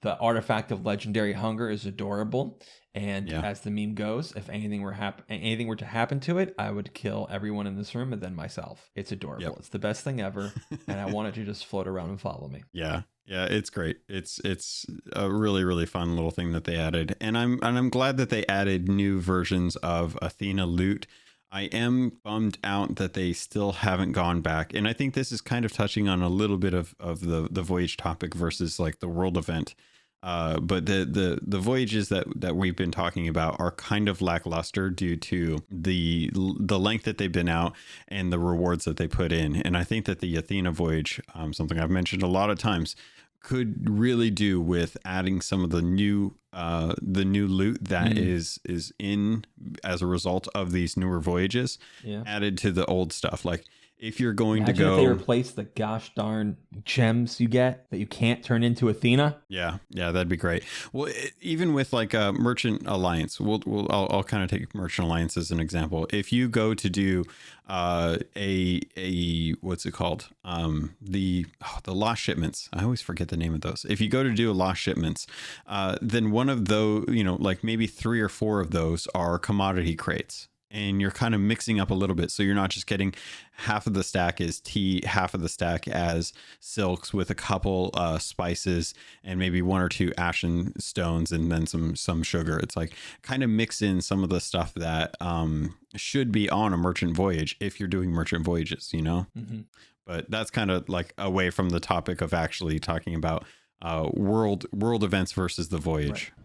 The artifact of legendary hunger is adorable. And as the meme goes, if anything were to happen to it, I would kill everyone in this room and then myself. It's adorable. Yep. It's the best thing ever, and I want it to just float around and follow me. Yeah, it's great. It's a really, really fun little thing that they added, and I'm glad that they added new versions of Athena loot. I am bummed out that they still haven't gone back, and I think this is kind of touching on a little bit of the voyage topic versus like the world event. But the voyages that we've been talking about are kind of lackluster due to the length that they've been out and the rewards that they put in. And I think that the Athena voyage, something I've mentioned a lot of times, could really do with adding some of the new loot that is in as a result of these newer voyages added to the old stuff. Like, if you're going to go, if they replace the gosh darn gems you get that you can't turn into Athena. Yeah, that'd be great. Well, even with like a Merchant Alliance, I'll kind of take Merchant Alliance as an example. If you go to do a what's it called? The lost shipments. I always forget the name of those. If you go to do a lost shipments, then one of those, like maybe 3 or 4 of those are commodity crates. And you're kind of mixing up a little bit. So you're not just getting half of the stack as tea, half of the stack as silks with a couple spices and maybe 1 or 2 ashen stones and then some sugar. It's like kind of mix in some of the stuff that should be on a merchant voyage if you're doing merchant voyages, But that's kind of like away from the topic of actually talking about world events versus the voyage. Right.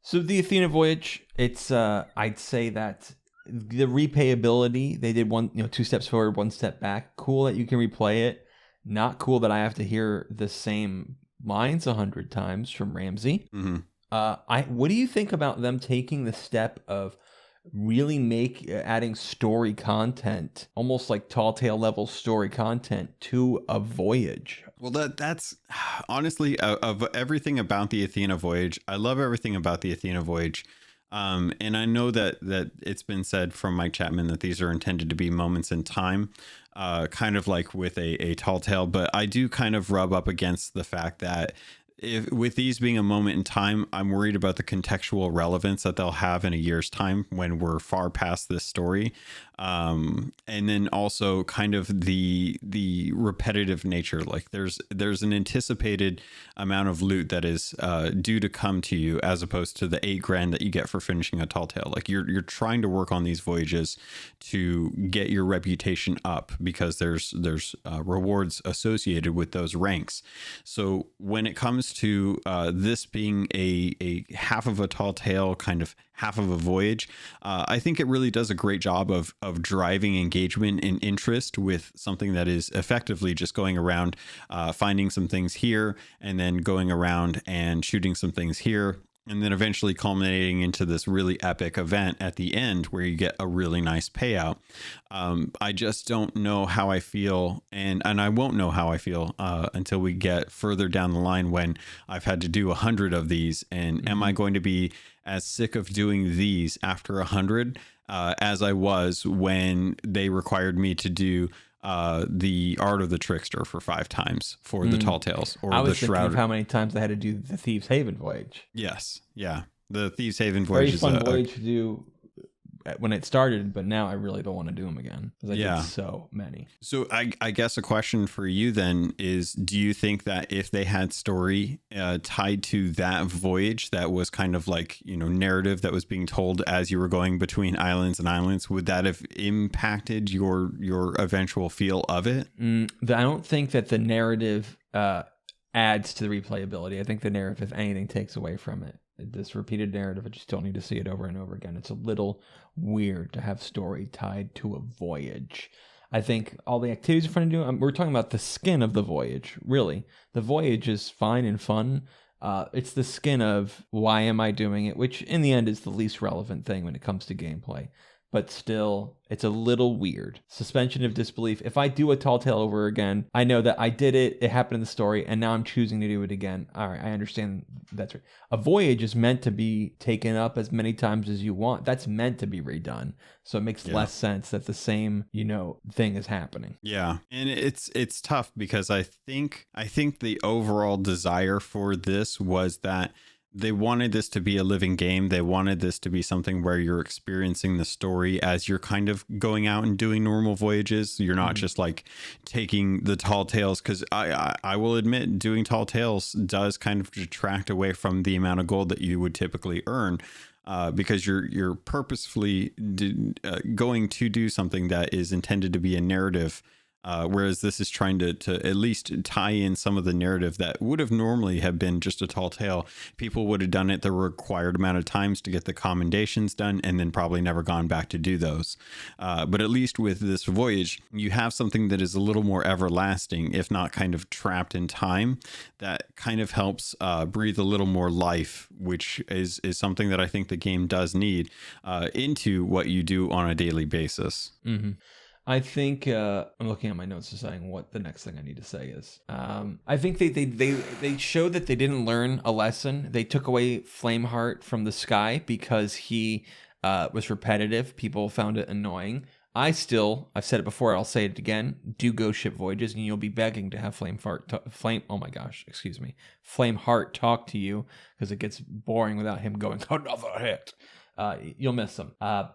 So the Athena Voyage, it's I'd say that the replayability, they did 2 steps forward, 1 step back. Cool that you can replay it. Not cool that I have to hear the same lines 100 times from Ramsey. What do you think about them taking the step of really adding story content, almost like Tall Tale level story content to a voyage? Well, that's honestly of everything about the Athena Voyage. I love everything about the Athena Voyage. And I know that it's been said from Mike Chapman that these are intended to be moments in time, kind of like with a Tall Tale. But I do kind of rub up against the fact that with these being a moment in time, I'm worried about the contextual relevance that they'll have in a year's time when we're far past this story. And then also kind of the repetitive nature. Like there's an anticipated amount of loot that is due to come to you, as opposed to the $8,000 that you get for finishing a Tall Tale. Like you're trying to work on these voyages to get your reputation up, because there's rewards associated with those ranks. So when it comes to this being a half of a Tall Tale, kind of half of a voyage, I think it really does a great job of driving engagement and interest with something that is effectively just going around finding some things here and then going around and shooting some things here, and then eventually culminating into this really epic event at the end where you get a really nice payout. I just don't know how I feel, and I won't know how I feel until we get further down the line when I've had to do 100 of these. And am I going to be as sick of doing these after 100 as I was when they required me to do the Art of the Trickster for 5 times for the Tall Tales, or I was the thinking Shroud. of how many times I had to do the Thieves Haven voyage. Yes, yeah, the Thieves Haven voyage is very fun voyage to do when it started, but now I really don't want to do them again because I did so many. So I guess a question for you then is, do you think that if they had story tied to that voyage that was kind of like, narrative that was being told as you were going between islands and islands, would that have impacted your eventual feel of it? I don't think that the narrative adds to the replayability. I think the narrative, if anything, takes away from it. This repeated narrative, I just don't need to see it over and over again. It's a little weird to have story tied to a voyage. I think all the activities are fun to do. We're talking about the skin of the voyage, really. The voyage is fine and fun. It's the skin of why am I doing it, which in the end is the least relevant thing when it comes to gameplay. But still, it's a little weird. Suspension of disbelief. If I do a tall tale over again, I know that I did it, it happened in the story, and now I'm choosing to do it again. All right, I understand that's right. A voyage is meant to be taken up as many times as you want. That's meant to be redone. So it makes less sense that the same, thing is happening. Yeah. And it's tough because I think the overall desire for this was that they wanted this to be a living game. They wanted this to be something where you're experiencing the story as you're kind of going out and doing normal voyages. You're not just like taking the tall tales, because I will admit doing tall tales does kind of detract away from the amount of gold that you would typically earn. Because you're purposefully going to do something that is intended to be a narrative. Whereas this is trying to at least tie in some of the narrative that would have normally have been just a tall tale. People would have done it the required amount of times to get the commendations done and then probably never gone back to do those. But at least with this voyage, you have something that is a little more everlasting, if not kind of trapped in time, that kind of helps breathe a little more life, which is something that I think the game does need into what you do on a daily basis. Mm-hmm. I think I'm looking at my notes deciding what the next thing I need to say is. I think they showed that they didn't learn a lesson. They took away Flameheart from the sky because he was repetitive. People found it annoying. I've said it before, I'll say it again, do ghost ship voyages and you'll be begging to have Flameheart talk to you because it gets boring without him going, another hit. You'll miss them.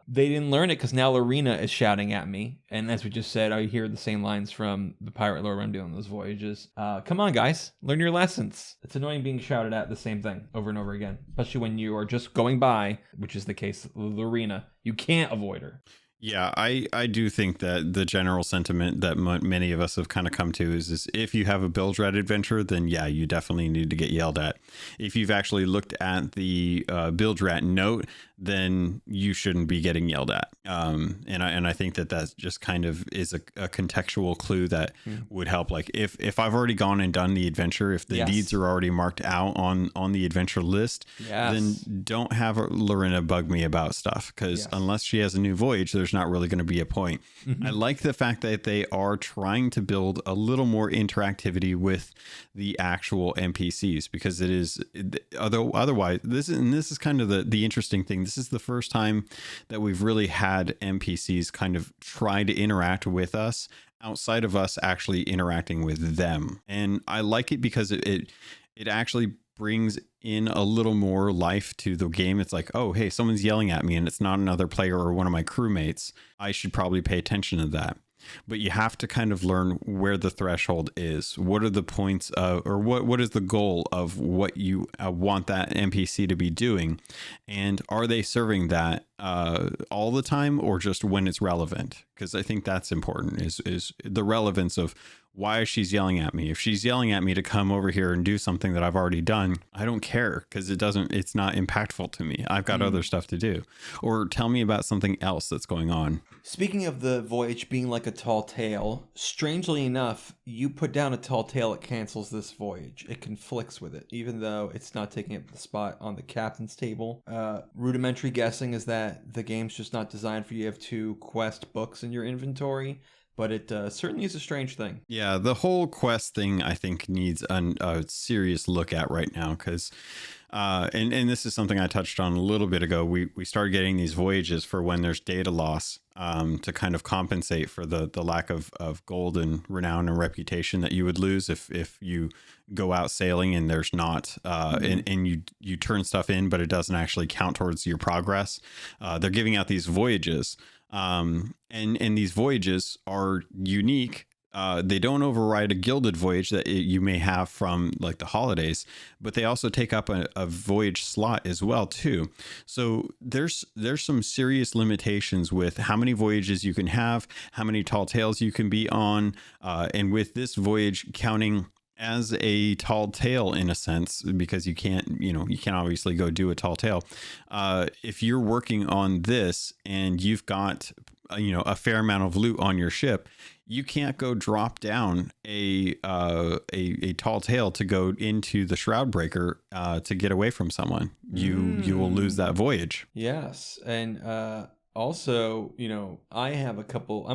They didn't learn it because now Lorena is shouting at me. And as we just said, I hear the same lines from the pirate lore when doing those voyages. Come on, guys. Learn your lessons. It's annoying being shouted at the same thing over and over again, especially when you are just going by, which is the case with Lorena. You can't avoid her. Yeah, I do think that the general sentiment that many of us have kind of come to is if you have a bilge rat adventure, then yeah, you definitely need to get yelled at. If you've actually looked at the bilge rat note, then you shouldn't be getting yelled at. And I think that just kind of is a contextual clue that would help. Like if I've already gone and done the adventure, if the deeds are already marked out on the adventure list, then don't have Lorena bug me about stuff, because unless she has a new voyage, there's not really going to be a point. I like the fact that they are trying to build a little more interactivity with the actual NPCs, because it is, otherwise this is kind of the interesting thing. This is the first time that we've really had NPCs kind of try to interact with us outside of us actually interacting with them. And I like it because it actually brings in a little more life to the game. It's like, oh, hey, someone's yelling at me and it's not another player or one of my crewmates. I should probably pay attention to that. But you have to kind of learn where the threshold is. What are the points of, or what is the goal of what you want that NPC to be doing? And are they serving that all the time or just when it's relevant? Because I think that's important, is the relevance of why she's yelling at me. If she's yelling at me to come over here and do something that I've already done, I don't care, because it's not impactful to me. I've got other stuff to do. Or tell me about something else that's going on. Speaking of the voyage being like a tall tale, strangely enough, you put down a tall tale, it cancels this voyage. It conflicts with it, even though it's not taking up the spot on the captain's table. Rudimentary guessing is that the game's just not designed for you to have 2 quest books in your inventory. But it certainly is a strange thing. Yeah, the whole quest thing, I think, needs a serious look at right now, because and this is something I touched on a little bit ago. We started getting these voyages for when there's data loss, to kind of compensate for the lack of gold and renown and reputation that you would lose if you go out sailing and there's not and you turn stuff in, but it doesn't actually count towards your progress. They're giving out these voyages. And these voyages are unique. They don't override a Gilded voyage that you may have from like the holidays, but they also take up a voyage slot as well too. So there's some serious limitations with how many voyages you can have, how many tall tales you can be on, and with this voyage counting as a tall tale in a sense, because you can't obviously go do a tall tale. If you're working on this and you've got a fair amount of loot on your ship, you can't go drop down a tall tale to go into the shroud breaker to get away from someone. You will lose that voyage. Yes, and also, I have a couple.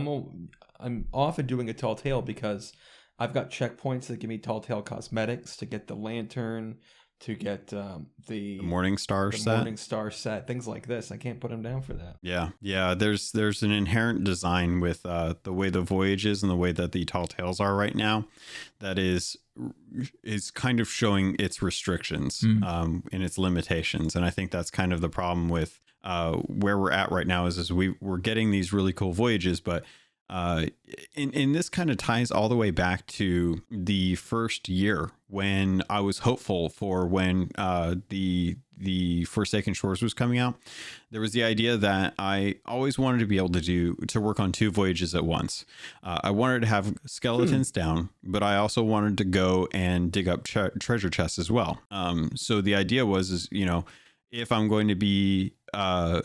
I'm often doing a tall tale because I've got checkpoints that give me tall tale cosmetics to get the lantern, to get the Morningstar set. Morningstar set, things like this. I can't put them down for that. Yeah. There's an inherent design with the way the voyages and the way that the tall tales are right now that is kind of showing its restrictions and its limitations. And I think that's kind of the problem with where we're at right now is we're getting these really cool voyages, but and this kind of ties all the way back to the first year when I was hopeful for when the Forsaken Shores was coming out. There was the idea that I always wanted to be able to work on 2 voyages at once. I wanted to have skeletons down, but I also wanted to go and dig up treasure chests as well. So the idea was if I'm going to be out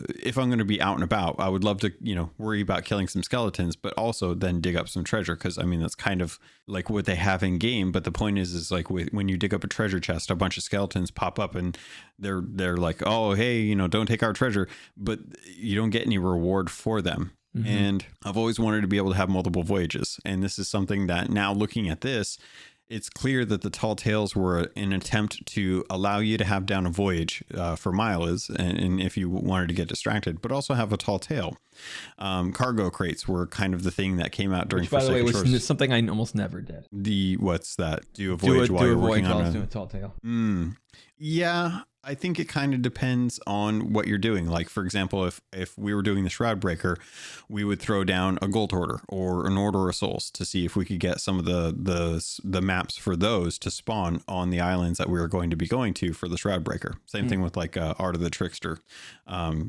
and about, I would love to, worry about killing some skeletons, but also then dig up some treasure. Cause that's kind of like what they have in game. But the point is like when you dig up a treasure chest, a bunch of skeletons pop up and they're like, oh, hey, don't take our treasure, but you don't get any reward for them. Mm-hmm. And I've always wanted to be able to have multiple voyages. And this is something that now looking at this, it's clear that the tall tales were an attempt to allow you to have down a voyage for mileage and if you wanted to get distracted, but also have a tall tale. Cargo crates were kind of the thing that came out during Forsaken Shores. By the way, was something I almost never did. What's that? Do a voyage while you're working on a tall tale. Yeah. I think it kind of depends on what you're doing. Like, for example, if we were doing the Shroud Breaker, we would throw down a Gold Hoarder or an Order of Souls to see if we could get some of the maps for those to spawn on the islands that we were going to be going to for the Shroud Breaker. Same thing with like Art of the Trickster.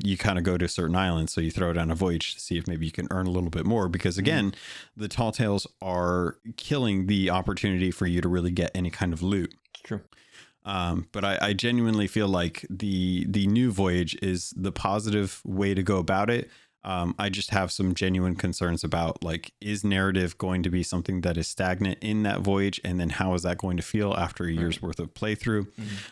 You kind of go to certain islands, so you throw down a voyage to see if maybe you can earn a little bit more. Because again, the Tall Tales are killing the opportunity for you to really get any kind of loot. It's true. But I genuinely feel like the new voyage is the positive way to go about it. I just have some genuine concerns about like, is narrative going to be something that is stagnant in that voyage? And then how is that going to feel after a year's worth of playthrough?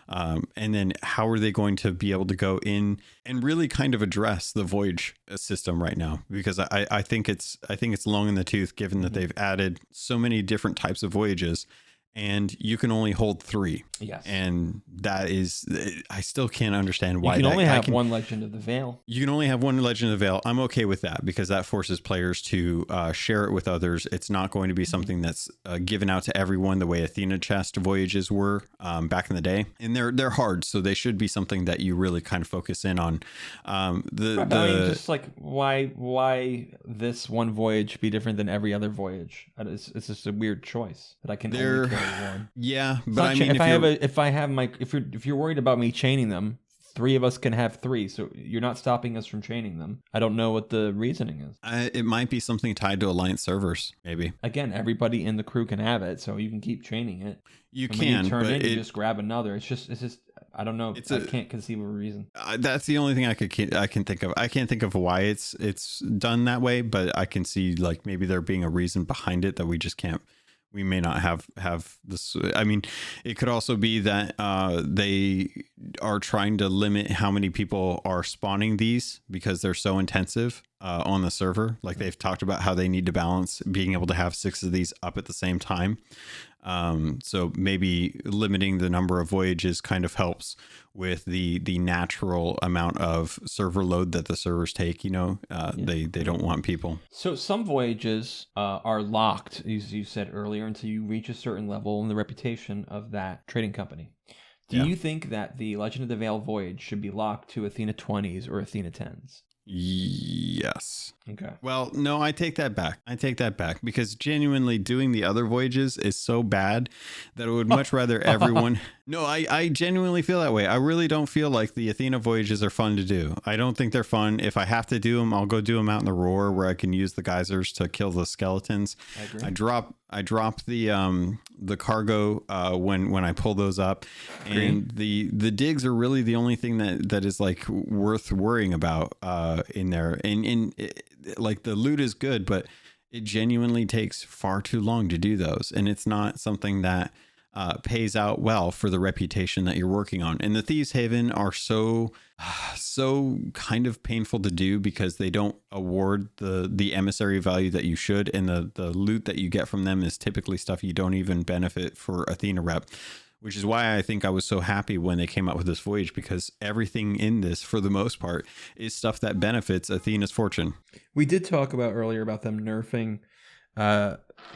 And then how are they going to be able to go in and really kind of address the voyage system right now? Because I think it's long in the tooth, given that they've added so many different types of voyages. And you can only hold 3. Yes. And that is, I still can't understand why. You can only have one Legend of the Veil. You can only have one Legend of the Veil. I'm okay with that because that forces players to share it with others. It's not going to be something that's given out to everyone the way Athena chest voyages were back in the day. And they're hard, so they should be something that you really kind of focus in on. Just like why this one voyage be different than every other voyage? It's just a weird choice that I can only carry one. Yeah, but I mean, if you're worried about me chaining them, 3 of us can have 3, so you're not stopping us from chaining them. I don't know what the reasoning is. It might be something tied to Alliance servers, maybe. Again, everybody in the crew can have it, so you can keep chaining it. You just grab another. It's just. I don't know. I can't conceive of a reason. That's the only thing I can think of. I can't think of why it's done that way, but I can see like maybe there being a reason behind it that we just can't. We may not have this. I mean, it could also be that they are trying to limit how many people are spawning these because they're so intensive on the server. Like they've talked about how they need to balance being able to have 6 of these up at the same time. So maybe limiting the number of voyages kind of helps with the natural amount of server load that the servers take. They don't want people. So some voyages are locked, as you said earlier, until you reach a certain level in the reputation of that trading company. Do you think that the Legend of the Veil voyage should be locked to Athena 20s or Athena 10s? Yes. Okay. Well, no, I take that back. Because genuinely doing the other voyages is so bad that I would much rather everyone. No, I genuinely feel that way. I really don't feel like the Athena voyages are fun to do. I don't think they're fun. If I have to do them, I'll go do them out in the roar where I can use the geysers to kill the skeletons. I agree. I drop the cargo when I pull those up, and the digs are really the only thing that is like worth worrying about in there. And and like the loot is good, but it genuinely takes far too long to do those. And it's not something that pays out well for the reputation that you're working on. And the Thieves Haven are so kind of painful to do because they don't award the emissary value that you should. And the loot that you get from them is typically stuff you don't even benefit for Athena rep, which is why I think I was so happy when they came out with this Voyage, because everything in this, for the most part, is stuff that benefits Athena's fortune. We did talk about earlier about them nerfing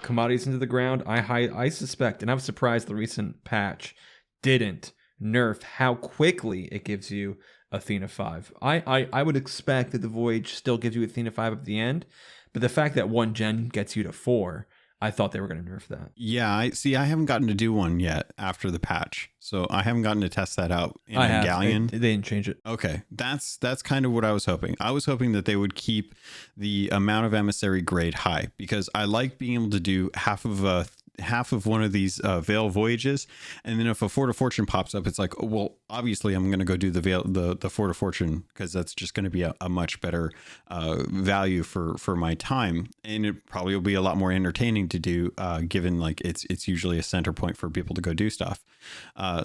commodities into the ground. I suspect, and I was surprised the recent patch didn't nerf how quickly it gives you Athena 5. I would expect that the Voyage still gives you Athena 5 at the end, but the fact that 1 gen gets you to 4, I thought they were going to nerf that. Yeah, I haven't gotten to do one yet after the patch, so I haven't gotten to test that out in a galleon. They didn't change it. Okay, that's kind of what I was hoping. I was hoping that they would keep the amount of emissary grade high, because I like being able to do half of one of these Veil voyages, and then if a Fort of Fortune pops up, it's like, oh, well, obviously I'm going to go do the Fort of Fortune, because that's just going to be a much better value for my time, and it probably will be a lot more entertaining to do, given like it's usually a center point for people to go do stuff.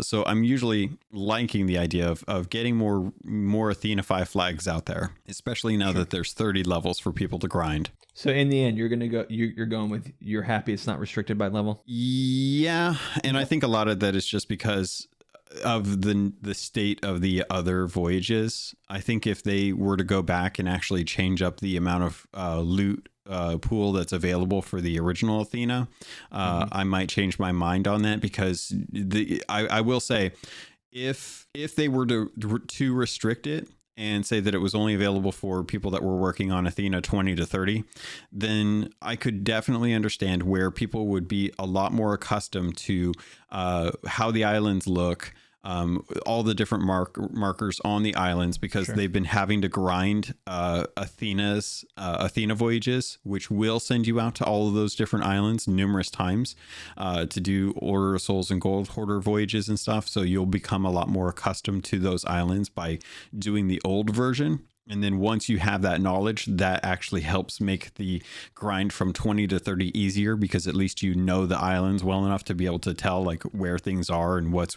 So I'm usually liking the idea of getting more Athena 5 flags out there, especially now that there's 30 levels for people to grind. So in the end, you're going with, you're happy it's not restricted by level? Yeah, and I think a lot of that is just because of the state of the other voyages. I think if they were to go back and actually change up the amount of loot pool that's available for the original Athena, I might change my mind on that, because I will say, if they were to restrict it and say that it was only available for people that were working on Athena 20 to 30, then I could definitely understand where people would be a lot more accustomed to how the islands look, all the different markers on the islands, because they've been having to grind Athena voyages, which will send you out to all of those different islands numerous times to do Order of Souls and Gold Hoarder voyages and stuff. So you'll become a lot more accustomed to those islands by doing the old version. And then once you have that knowledge, that actually helps make the grind from 20 to 30 easier, because at least you know the islands well enough to be able to tell like where things are and what's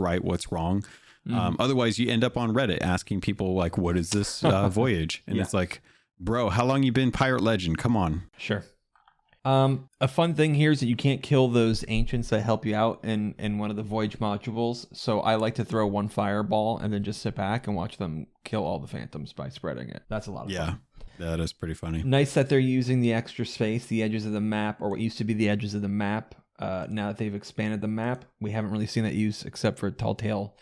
right, what's wrong. Otherwise, you end up on Reddit asking people like, what is this voyage? And it's like, bro, how long you been Pirate Legend? Come on. Sure. A fun thing here is that you can't kill those ancients that help you out in one of the Voyage modules. So I like to throw one fireball and then just sit back and watch them kill all the phantoms by spreading it. That's a lot of fun. Yeah, that is pretty funny. Nice that they're using the extra space, the edges of the map, or what used to be the edges of the map. Now that they've expanded the map, we haven't really seen that use except for Tall Tale,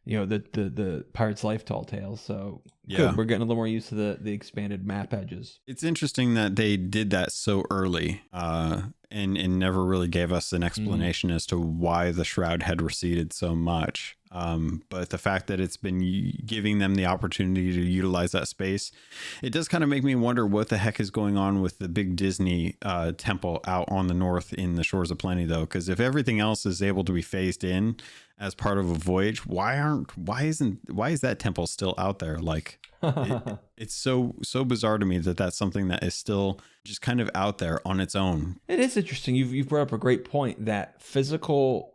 the Pirate's Life Tall Tales. So good. We're getting a little more used to the expanded map edges. It's interesting that they did that so early and never really gave us an explanation as to why the shroud had receded so much. But the fact that it's been giving them the opportunity to utilize that space, it does kind of make me wonder what the heck is going on with the big Disney temple out on the north in the Shores of Plenty, though. Because if everything else is able to be phased in as part of a voyage, why is that temple still out there? Like, it's so bizarre to me that that's something that is still just kind of out there on its own. It is interesting. You've brought up a great point that physical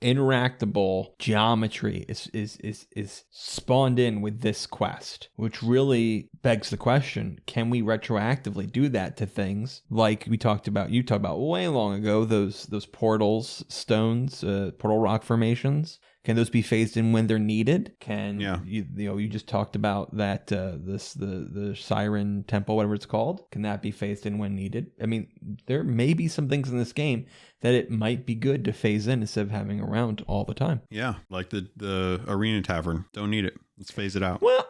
interactable geometry is spawned in with this quest, which really begs the question, can we retroactively do that to things like you talked about way long ago, those portals, stones, portal rock formations? Can those be phased in when they're needed? You just talked about that the Siren Temple, whatever it's called. Can that be phased in when needed? I mean, there may be some things in this game that it might be good to phase in instead of having around all the time. Yeah, like the Arena Tavern. Don't need it. Let's phase it out. Well,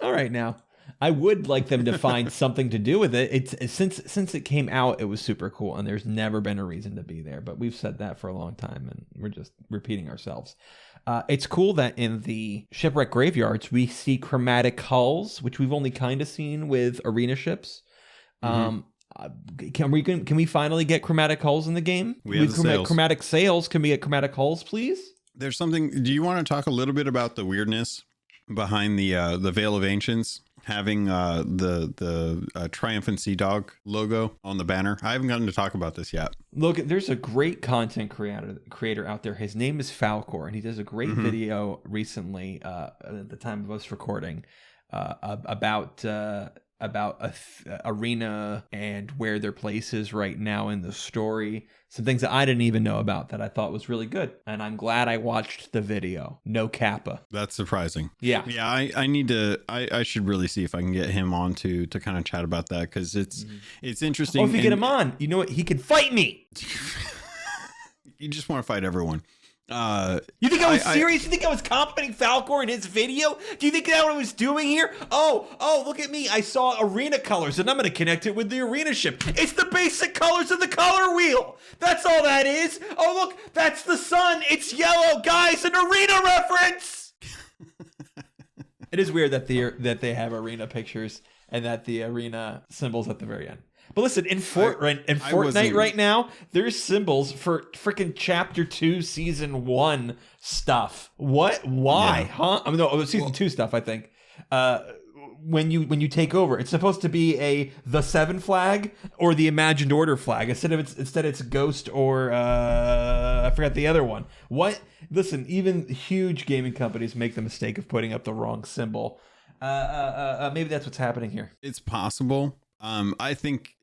all right now. I would like them to find something to do with it. It's since it came out, it was super cool, and there's never been a reason to be there. But we've said that for a long time, and we're just repeating ourselves. It's cool that in the shipwreck graveyards we see chromatic hulls, which we've only kind of seen with arena ships. Can we finally get chromatic hulls in the game? We have the sails. Chromatic sails. Can we get chromatic hulls, please? There's something. Do you want to talk a little bit about the weirdness behind the Veil of Ancients having the Triumphant Sea Dog logo on the banner. I haven't gotten to talk about this yet. Look, there's a great content creator out there. His name is Falcor, and he does a great video recently at the time of us recording about Arena and where their place is right now in the story. Some things that I didn't even know about that I thought was really good. And I'm glad I watched the video. No Kappa. That's surprising. Yeah. Yeah, I need to, I should really see if I can get him on to kind of chat about that, because it's interesting. Oh, if you get him on, you know what? He can fight me. You just want to fight everyone. You think I was serious? You think I was complimenting Falcor in his video? Do you think that's what I was doing here? Oh, look at me. I saw arena colors, and I'm going to connect it with the arena ship. It's the basic colors of the color wheel. That's all that is. Oh, look, that's the sun. It's yellow. Guys, an arena reference. It is weird that they have arena pictures and that the arena symbols at the very end. But listen, in Fortnite right now, there's symbols for freaking Chapter 2, Season 1 stuff. What? Why? Yeah. Huh? I mean, no, Season 2 stuff, I think. When you take over, it's supposed to be the 7 flag or the Imagined Order flag. Instead it's Ghost or I forgot the other one. What? Listen, even huge gaming companies make the mistake of putting up the wrong symbol. Maybe that's what's happening here. It's possible. I think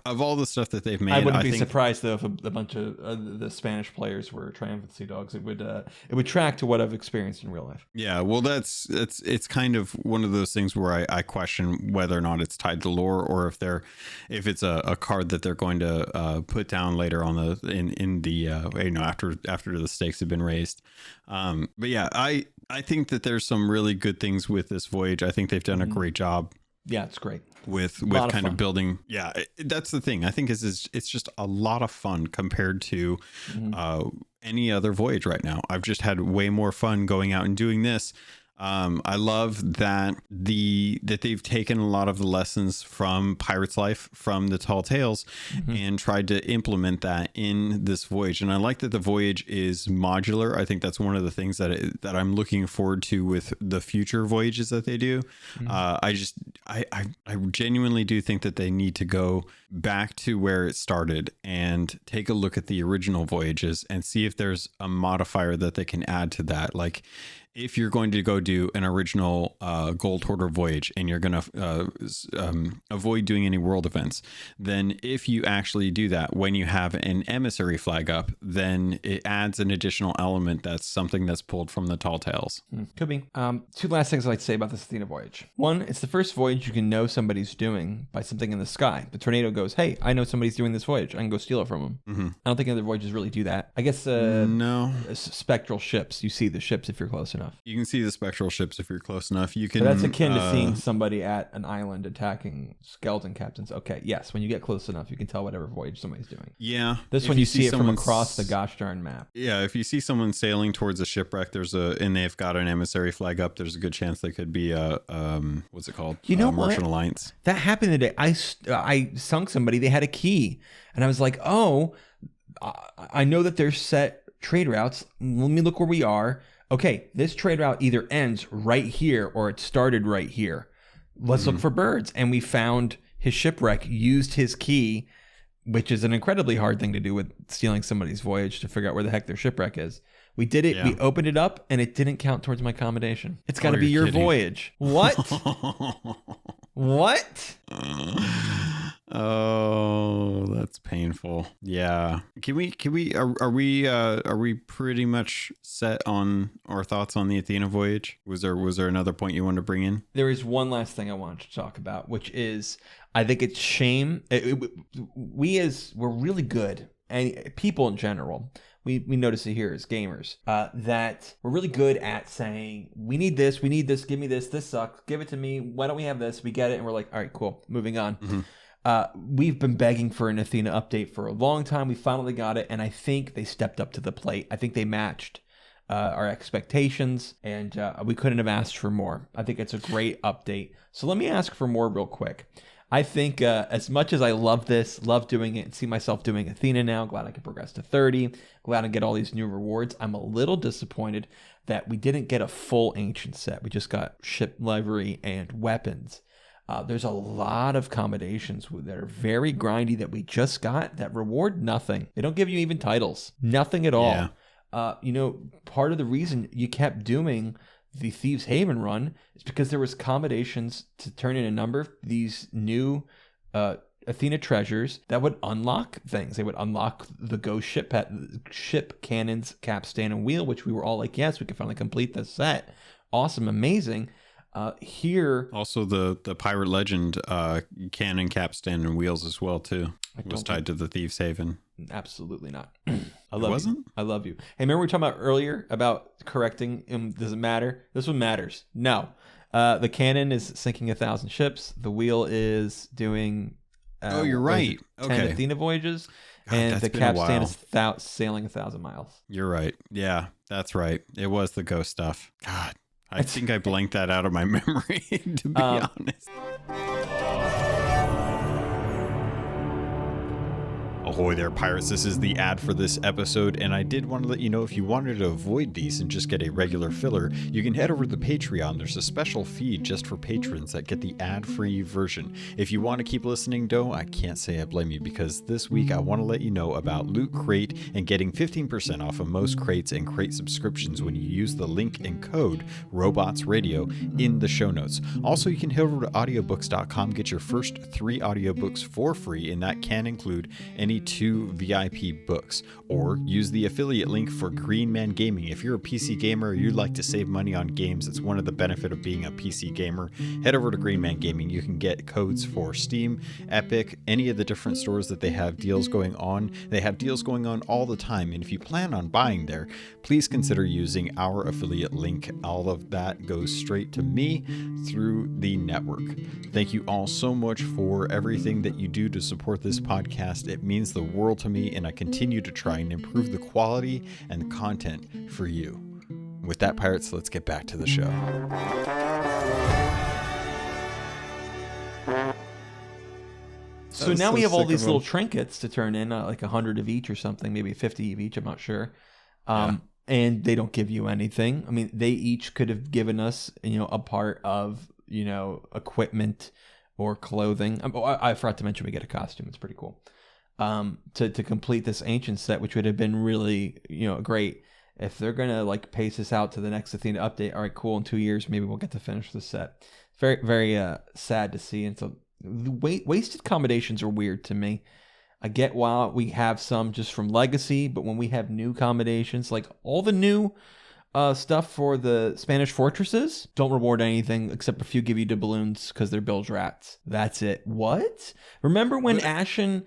of all the stuff that they've made, I wouldn't be surprised though if a bunch of the Spanish players were Triumphant Sea Dogs. It would track to what I've experienced in real life. Yeah, well, it's kind of one of those things where I question whether or not it's tied to lore, or if it's a card that they're going to put down later on after the stakes have been raised. But yeah, I think that there's some really good things with this voyage. I think they've done a great job. Yeah, it's great. With kind of building. Yeah, that's the thing. I think it's just a lot of fun compared to any other voyage right now. I've just had way more fun going out and doing this. I love that they've taken a lot of the lessons from Pirate's Life, from the Tall Tales, and tried to implement that in this voyage. And I like that the voyage is modular. I think that's one of the things that I'm looking forward to with the future voyages that they do. I genuinely do think that they need to go back to where it started and take a look at the original voyages and see if there's a modifier that they can add to that. Like, if you're going to go do an original Gold Hoarder voyage and you're going to avoid doing any world events, then if you actually do that when you have an emissary flag up, then it adds an additional element that's something that's pulled from the Tall Tales. Could be. Two last things I'd like to say about this Athena voyage. One, it's the first voyage you can know somebody's doing by something in the sky. The tornado goes, hey, I know somebody's doing this voyage. I can go steal it from them. I don't think other voyages really do that. I guess no. Spectral ships. You see the ships if you're close enough. You can see the spectral ships if you're close enough. You can. But that's akin to seeing somebody at an island attacking skeleton captains. Okay, yes, when you get close enough, you can tell whatever voyage somebody's doing. Yeah. This one you see it from across the gosh darn map. Yeah, if you see someone sailing towards a shipwreck, and they've got an emissary flag up, there's a good chance they could be what's it called? Martian Alliance. That happened today. I sunk somebody. They had a key, and I was like, oh, I know that there's set trade routes. Let me look where we are. Okay, this trade route either ends right here or it started right here. Let's look for birds. And we found his shipwreck, used his key, which is an incredibly hard thing to do with stealing somebody's voyage, to figure out where the heck their shipwreck is. We did it. Yeah. We opened it up and it didn't count towards my accommodation. It's got to be your kidding. Voyage. What? What? Oh, that's painful. Yeah. Are we pretty much set on our thoughts on the Athena voyage? Was there another point you wanted to bring in? There is one last thing I wanted to talk about, which is I think it's shame. We're really good, and people in general, we notice it here as gamers, that we're really good at saying, we need this, give me this sucks, give it to me, why don't we have this? We get it, and we're like, all right, cool, moving on. We've been begging for an Athena update for a long time. We finally got it, and I think they stepped up to the plate. I think they matched our expectations, and we couldn't have asked for more. I think it's a great update. So let me ask for more real quick. I think as much as I love this, love doing it, and see myself doing Athena now, glad I can progress to 30, glad I get all these new rewards. I'm a little disappointed that we didn't get a full ancient set. We just got ship livery and weapons. There's a lot of accommodations that are very grindy that we just got that reward nothing. They don't give you even titles. Nothing at all. Yeah. Part of the reason you kept doing the Thieves Haven run is because there was accommodations to turn in a number of these new Athena treasures that would unlock things. They would unlock the ghost ship cannons, capstan, and wheel, which we were all like, yes, we can finally complete this set. Awesome, amazing. Here also the pirate legend cannon, capstan, and wheels as well too. It was tied to the Thieves Haven. Absolutely not. Wasn't? I love you. Hey, remember we were talking about earlier about correcting? Does it matter? This one matters. No. The cannon is sinking 1,000 ships. The wheel is doing. Oh, you're right. 10 okay. Athena voyages, God, and the capstan is sailing 1,000 miles. You're right. Yeah, that's right. It was the ghost stuff. God. I think I blanked that out of my memory, to be honest. Ahoy there, pirates. This is the ad for this episode, and I did want to let you know if you wanted to avoid these and just get a regular filler, you can head over to the Patreon. There's a special feed just for patrons that get the ad-free version. If you want to keep listening, though, I can't say I blame you, because this week I want to let you know about Loot Crate and getting 15% off of most crates and crate subscriptions when you use the link and code RobotsRadio in the show notes. Also, you can head over to audiobooks.com, get your first 3 audiobooks for free, and that can include any 2 VIP books, or use the affiliate link for Green Man Gaming. If you're a PC gamer or you'd like to save money on games, it's one of the benefits of being a PC gamer. Head over to Green Man Gaming. You can get codes for Steam, Epic, any of the different stores that they have deals going on. They have deals going on all the time, and if you plan on buying there, please consider using our affiliate link. All of that goes straight to me through the network. Thank you all so much for everything that you do to support this podcast. It means the world to me, and I continue to try and improve the quality and content for you. With that, pirates, let's get back to the show. So now we have all these little trinkets to turn in, like 100 of each or something, maybe 50 of each, I'm not sure. And they don't give you anything. I mean, they each could have given us, a part of, equipment or clothing. I forgot to mention we get a costume. It's pretty cool. To complete this ancient set, which would have been really, great. If they're going to pace us out to the next Athena update, all right, cool. In 2 years, maybe we'll get to finish the set. Very, very sad to see. And so the wasted accommodations are weird to me. I get why we have some just from Legacy, but when we have new accommodations, like all the new stuff for the Spanish fortresses, don't reward anything except a few give you doubloons because they're bilge rats. That's it. What? Remember when Ashen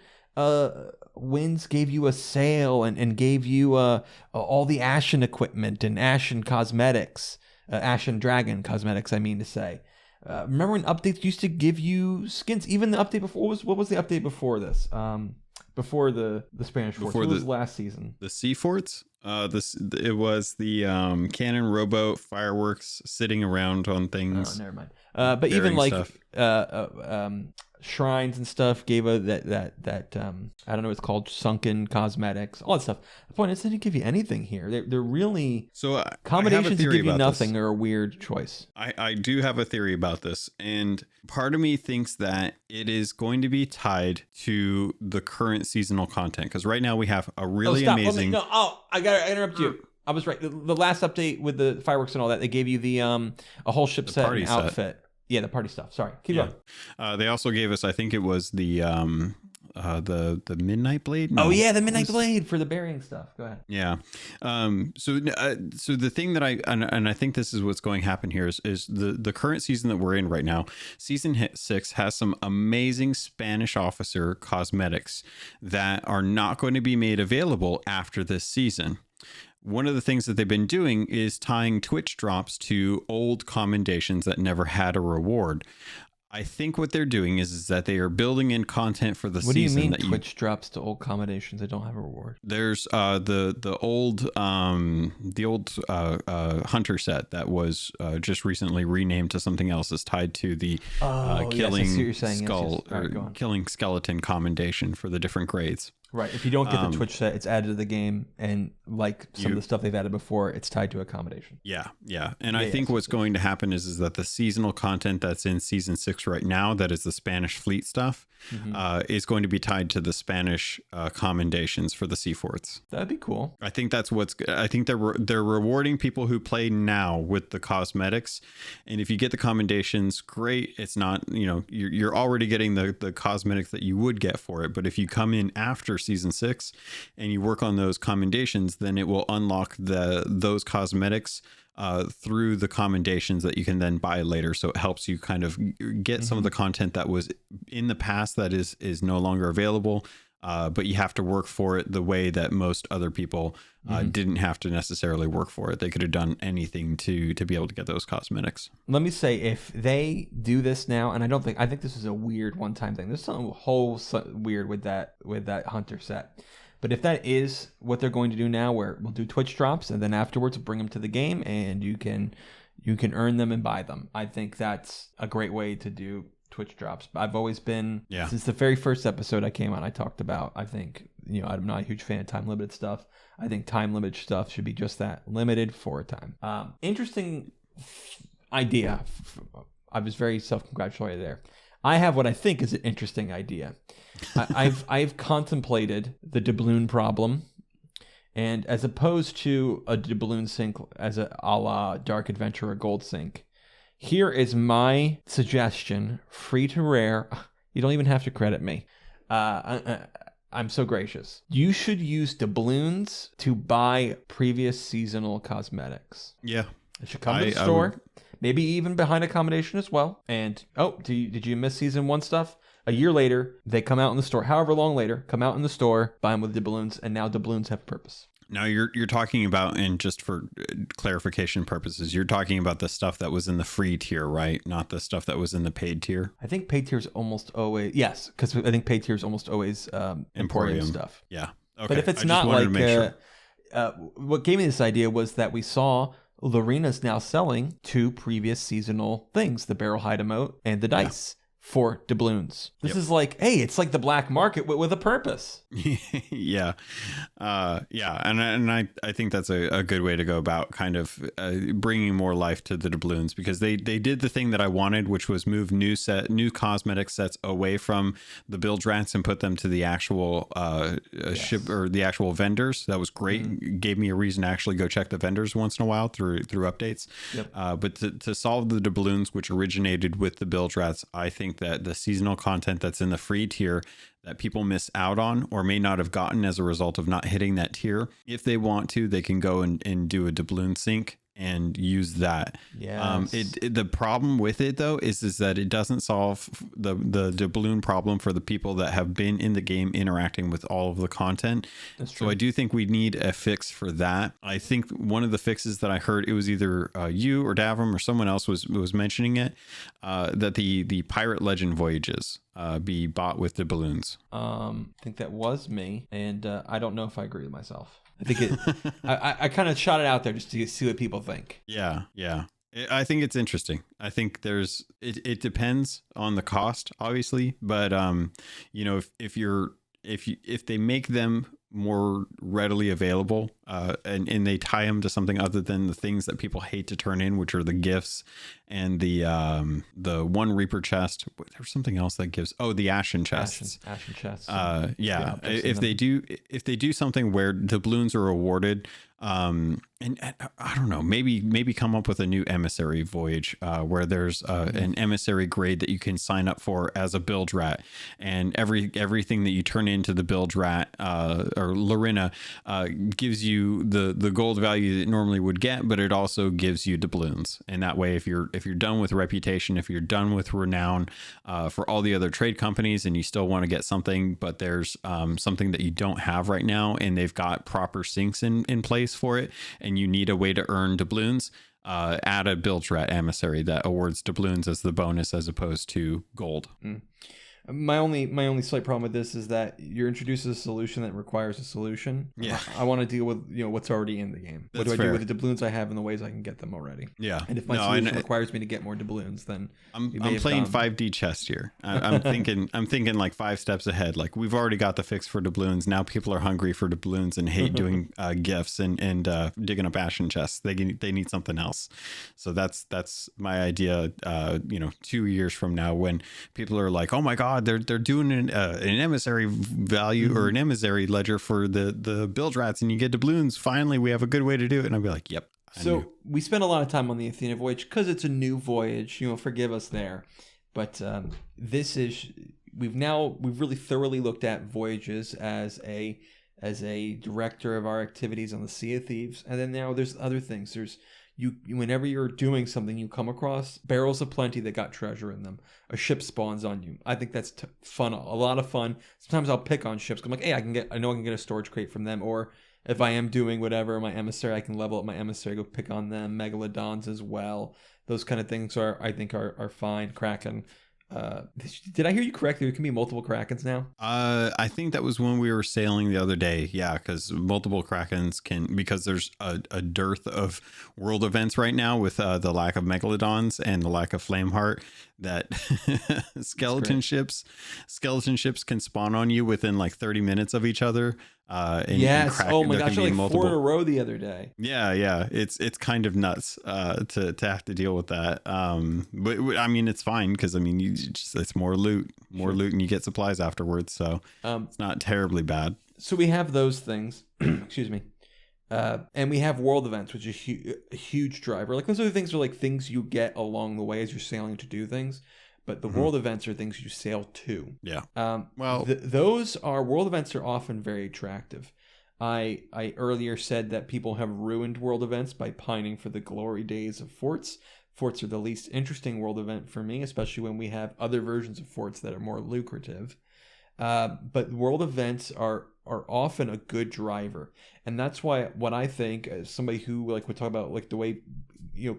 Winds gave you a sail and gave you all the Ashen equipment and Ashen cosmetics, Ashen Dragon cosmetics, I mean to say. Remember when updates used to give you skins? Even the update before, what was the update before this? Before the Spanish forts. What was last season? The sea forts? It was the cannon, rowboat, fireworks sitting around on things. Oh, never mind. But even shrines and stuff gave that I don't know what it's called, sunken cosmetics, all that stuff. The point is they didn't give you anything here. They're really combinations that give you nothing are a weird choice. I do have a theory about this, and part of me thinks that it is going to be tied to the current seasonal content, because right now we have a really amazing. I gotta interrupt you. I was right. The last update with the fireworks and all that, they gave you the a whole ship set and outfit. Yeah, the party stuff. Sorry, keep going. They also gave us, I think it was the Midnight Blade. No, oh yeah, the Midnight Blade for the burying stuff. Go ahead. Yeah. So the thing that I think this is what's going to happen here is the current season that we're in right now. Season 6 has some amazing Spanish officer cosmetics that are not going to be made available after this season. One of the things that they've been doing is tying Twitch drops to old commendations that never had a reward. I think what they're doing is that they are building in content for the What do you season. mean that Twitch drops to old accommodations that don't have a reward? There's the old hunter set that was just recently renamed to something else, is tied to the killing skull or killing skeleton commendation for the different grades. Right. If you don't get the Twitch set, it's added to the game, and like some of the stuff they've added before, it's tied to accommodation. Yeah. And I think what's going to happen is that the seasonal content that's in season 6 right now, that is the Spanish fleet stuff, is going to be tied to the Spanish commendations for the Seaforths. That'd be cool. I think that's I think they're rewarding people who play now with the cosmetics, and if you get the commendations, great. It's not, you're already getting the cosmetics that you would get for it, but if you come in after season 6 and you work on those commendations, then it will unlock those cosmetics through the commendations that you can then buy later. So it helps you kind of get some of the content that was in the past that is no longer available, but you have to work for it the way that most other people didn't have to necessarily work for it. They could have done anything to be able to get those cosmetics. Let me say, if they do this now, and I think this is a weird one-time thing. There's something weird with that hunter set. But if that is what they're going to do now, where we'll do Twitch drops and then afterwards bring them to the game and you can earn them and buy them, I think that's a great way to do Twitch drops. I've always been, since the very first episode I came on, I talked about, I think, I'm not a huge fan of time limited stuff. I think time limited stuff should be just that, limited for a time. Interesting idea. I was very self-congratulatory there. I have what I think is an interesting idea. I've contemplated the doubloon problem, and as opposed to a doubloon sink as a la Dark Adventure or Gold Sink, here is my suggestion, free to rare. You don't even have to credit me. I'm so gracious. You should use doubloons to buy previous seasonal cosmetics. Yeah. It should come to the store. Maybe even behind accommodation as well. And, did you miss season 1 stuff? A year later, they come out in the store, however long later, come out in the store, buy them with doubloons, and now doubloons have purpose. Now you're talking about, and just for clarification purposes, you're talking about the stuff that was in the free tier, right? Not the stuff that was in the paid tier. I think paid tier is almost always, yes, because I think paid tier is almost always Emporium stuff. Yeah. Okay. But if it's not like, what gave me this idea was that we saw Lorena's now selling 2 previous seasonal things, the Barrel Hide emote and the dice. For doubloons. This is like, hey, it's like the black market with a purpose. Yeah. And I think that's a good way to go about kind of bringing more life to the doubloons, because they did the thing that I wanted, which was move new cosmetic sets away from the bilge rats and put them to the actual ship or the actual vendors. That was great. Gave me a reason to actually go check the vendors once in a while through updates. But to solve the doubloons, which originated with the bilge rats, I think that the seasonal content that's in the free tier that people miss out on or may not have gotten as a result of not hitting that tier, if they want to, they can go and do a doubloon sync and use that. The problem with it though is that it doesn't solve the doubloon problem for the people that have been in the game interacting with all of the content. That's true. So I do think we need a fix for that. I think one of the fixes that I heard, it was either you or Davram or someone else was mentioning it, that the Pirate Legend voyages be bought with the balloons. I think that was me, and I don't know if I agree with myself. I think I kind of shot it out there just to see what people think. Yeah. I think it's interesting. I think it depends on the cost, obviously, but if they make them more readily available and they tie them to something other than the things that people hate to turn in, which are the gifts and the one Reaper chest. There's something else that gives the Ashen chests. Ashen chests. If they do something where doubloons are awarded, and I don't know, maybe come up with a new emissary voyage where there's an emissary grade that you can sign up for as a bilge rat, and everything that you turn into the bilge rat or Lorena gives you the gold value that it normally would get, but it also gives you doubloons. And that way, if you're done with reputation, if you're done with renown for all the other trade companies, and you still want to get something, but there's something that you don't have right now, and they've got proper sinks in place for it, and you need a way to earn doubloons, add a bilge rat emissary that awards doubloons as the bonus as opposed to gold. My only slight problem with this is that you're introduced a solution that requires a solution. Yeah. I want to deal with what's already in the game. What do I do with the doubloons I have and the ways I can get them already? Yeah. And if my solution requires me to get more doubloons, then I'm playing 5D chess here. I'm thinking like 5 steps ahead. Like we've already got the fix for doubloons. Now people are hungry for doubloons and hate doing gifts and digging up ashen chests. They need something else. So that's my idea. 2 years from now, when people are like, oh my God, they're doing an emissary value or an emissary ledger for the bilge rats and you get doubloons. Finally, we have a good way to do it. And I'll be like, yep. So we spent a lot of time on the Athena Voyage because it's a new voyage. Forgive us there. But we've really thoroughly looked at Voyages as a director of our activities on the Sea of Thieves. And then now there's other things. Whenever you're doing something, you come across barrels of plenty that got treasure in them. A ship spawns on you. I think that's fun, a lot of fun. Sometimes I'll pick on ships. I'm like, hey, I know I can get a storage crate from them. Or if I am doing whatever, my emissary, I can level up my emissary, go pick on them. Megalodons as well. Those kind of things I think are fine. Kraken. Did I hear you correctly? There can be multiple Krakens now. I think that was when we were sailing the other day. Yeah, because multiple Krakens because there's a dearth of world events right now with the lack of Megalodons and the lack of Flameheart. That skeleton ships can spawn on you within like 30 minutes of each other. Yes. Oh my gosh, like multiple. 4 in a row the other day. Yeah. It's kind of nuts to have to deal with that. But I mean, it's fine because it's more loot, loot, and you get supplies afterwards. So it's not terribly bad. So we have those things. Excuse me. And we have world events, which is a huge driver. Like those other things are like things you get along the way as you're sailing to do things. But the world events are things you sail to. Yeah. Those world events are often very attractive. I earlier said that people have ruined world events by pining for the glory days of forts. Forts are the least interesting world event for me, especially when we have other versions of forts that are more lucrative. But world events are often a good driver. And that's why what I think, as somebody who would talk about like the way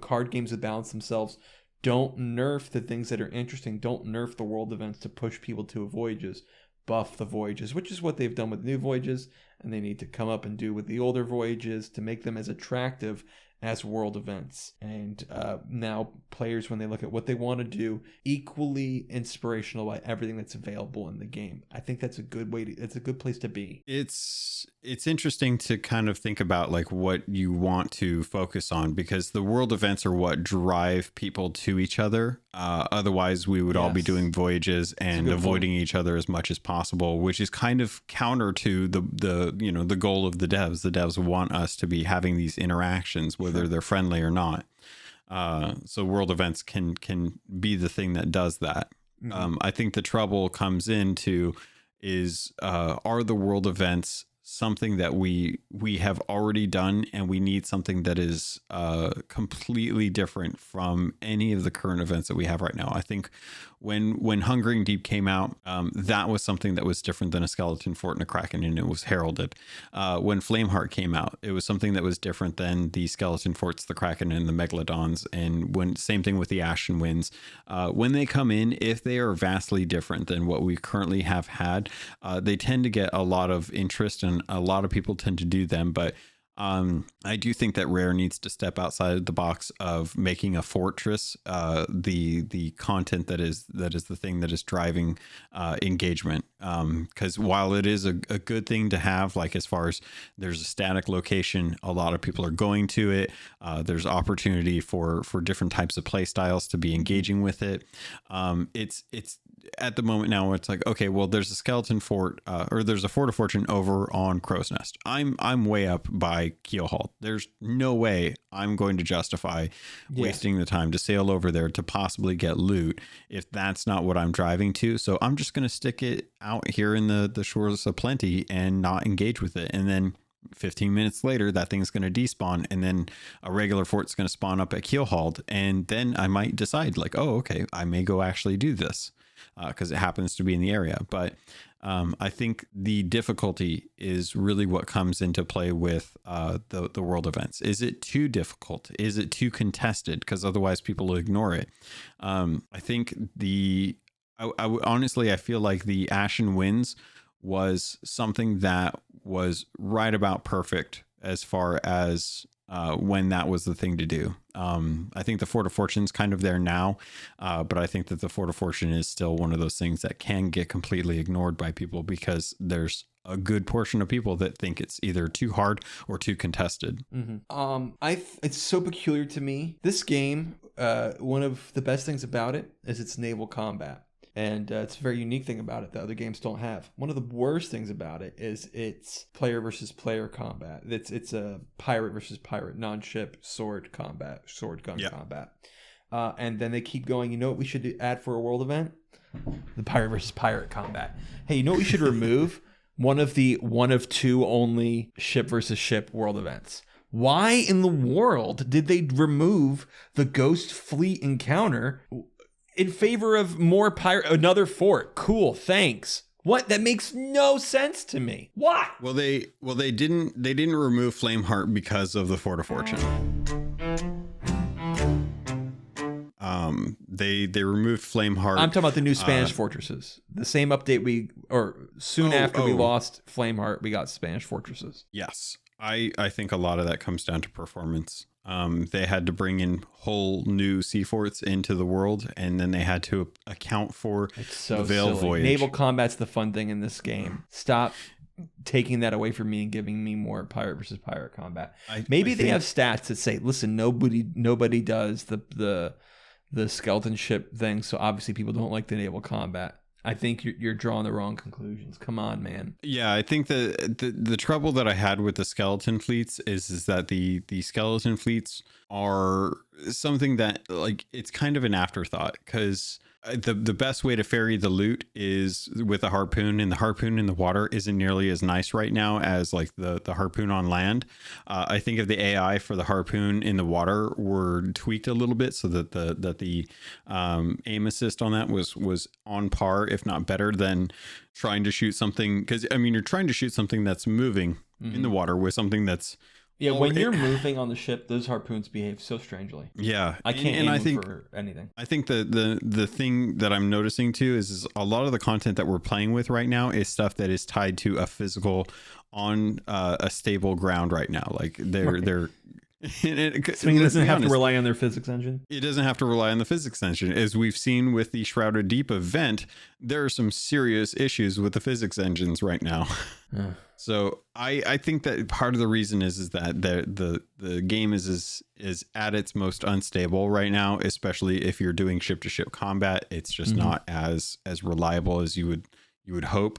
card games that balance themselves, don't nerf the things that are interesting. Don't nerf the world events to push people to Voyages. Buff the Voyages, which is what they've done with new Voyages, and they need to come up and do with the older Voyages to make them as attractive as world events. And now players, when they look at what they want to do, equally inspirational by everything that's available in the game. I think that's a good way it's a good place to be. It's interesting to kind of think about like what you want to focus on, because the world events are what drive people to each other. Otherwise we would all be doing voyages and avoiding each other as much as possible, which is kind of counter to the goal of the devs. The devs want us to be having these interactions, whether they're friendly or not. So world events can be the thing that does that. I think the trouble comes into are the world events something that we have already done, and we need something that is completely different from any of the current events that we have right now. I think when Hungering Deep came out, that was something that was different than a skeleton fort and a kraken, and it was heralded. When Flameheart came out, it was something that was different than the skeleton forts, the kraken, and the megalodons. And same thing with the ashen winds. When they come in, if they are vastly different than what we currently have had, they tend to get a lot of interest, and a lot of people tend to do them. But I do think that Rare needs to step outside the box of making a fortress the content that is the thing that is driving engagement. Because while it is a good thing to have, like as far as there's a static location, a lot of people are going to it. There's opportunity for different types of play styles to be engaging with it. It's at the moment now it's like, okay, well, there's a skeleton fort or there's a fort of fortune over on Crow's Nest. I'm way up by Keelhauled. There's no way I'm going to justify wasting the time to sail over there to possibly get loot if that's not what I'm driving to. So I'm just going to stick it out here in the shores of plenty and not engage with it. And then 15 minutes later, that thing's going to despawn, and then a regular fort's going to spawn up at Keelhauled. And then I might decide like, oh, okay, I may go actually do this because it happens to be in the area. But I think the difficulty is really what comes into play with the world events. Is it too difficult? Is it too contested? Because otherwise people will ignore it. I think honestly, I feel like the Ashen Winds was something that was right about perfect as far as when that was the thing to do. I think the Fort of Fortune's kind of there now, but I think that the Fort of Fortune is still one of those things that can get completely ignored by people because there's a good portion of people that think it's either too hard or too contested. It's so peculiar to me. This game, one of the best things about it is its naval combat. And it's a very unique thing about it that other games don't have. One of the worst things about it is its player versus player combat. It's a pirate versus pirate, non-ship, sword combat, sword gun combat. And then they keep going, you know what we should add for a world event? The pirate versus pirate combat. Hey, you know what we should remove? One of two only ship versus ship world events. Why in the world did they remove the Ghost Fleet encounter in favor of another fort? Cool, thanks. What? That makes no sense to me. What? Well, they didn't remove Flameheart because of the Fort of Fortune. They removed Flameheart. I'm talking about the new Spanish fortresses. The same update after we lost Flameheart, we got Spanish fortresses. Yes. I think a lot of that comes down to performance. They had to bring in whole new sea forts into the world, and then they had to account for the Veil Voyage. Naval combat's the fun thing in this game. Stop taking that away from me and giving me more pirate versus pirate combat. Maybe they have stats that say, listen, nobody does the skeleton ship thing, so obviously people don't like the naval combat. I think you're drawing the wrong conclusions. Come on, man. Yeah, I think the trouble that I had with the skeleton fleets is that the skeleton fleets are something that, like, it's kind of an afterthought, because the best way to ferry the loot is with a harpoon, and the harpoon in the water isn't nearly as nice right now as like the harpoon on land. I think if the AI for the harpoon in the water were tweaked a little bit so that the aim assist on that was on par, if not better, than trying to shoot something, because I mean, you're trying to shoot something that's moving in the water with something that's when you're moving on the ship, those harpoons behave so strangely. Yeah, I can't aim for anything. I think the thing that I'm noticing too is a lot of the content that we're playing with right now is stuff that is tied to a physical on a stable ground right now. Like they're So it doesn't have to rely on their physics engine? It doesn't have to rely on the physics engine. As we've seen with the Shrouded Deep event, there are some serious issues with the physics engines right now. So I think that part of the reason is that the game is at its most unstable right now, especially if you're doing ship to ship combat. It's just not as reliable as you would hope.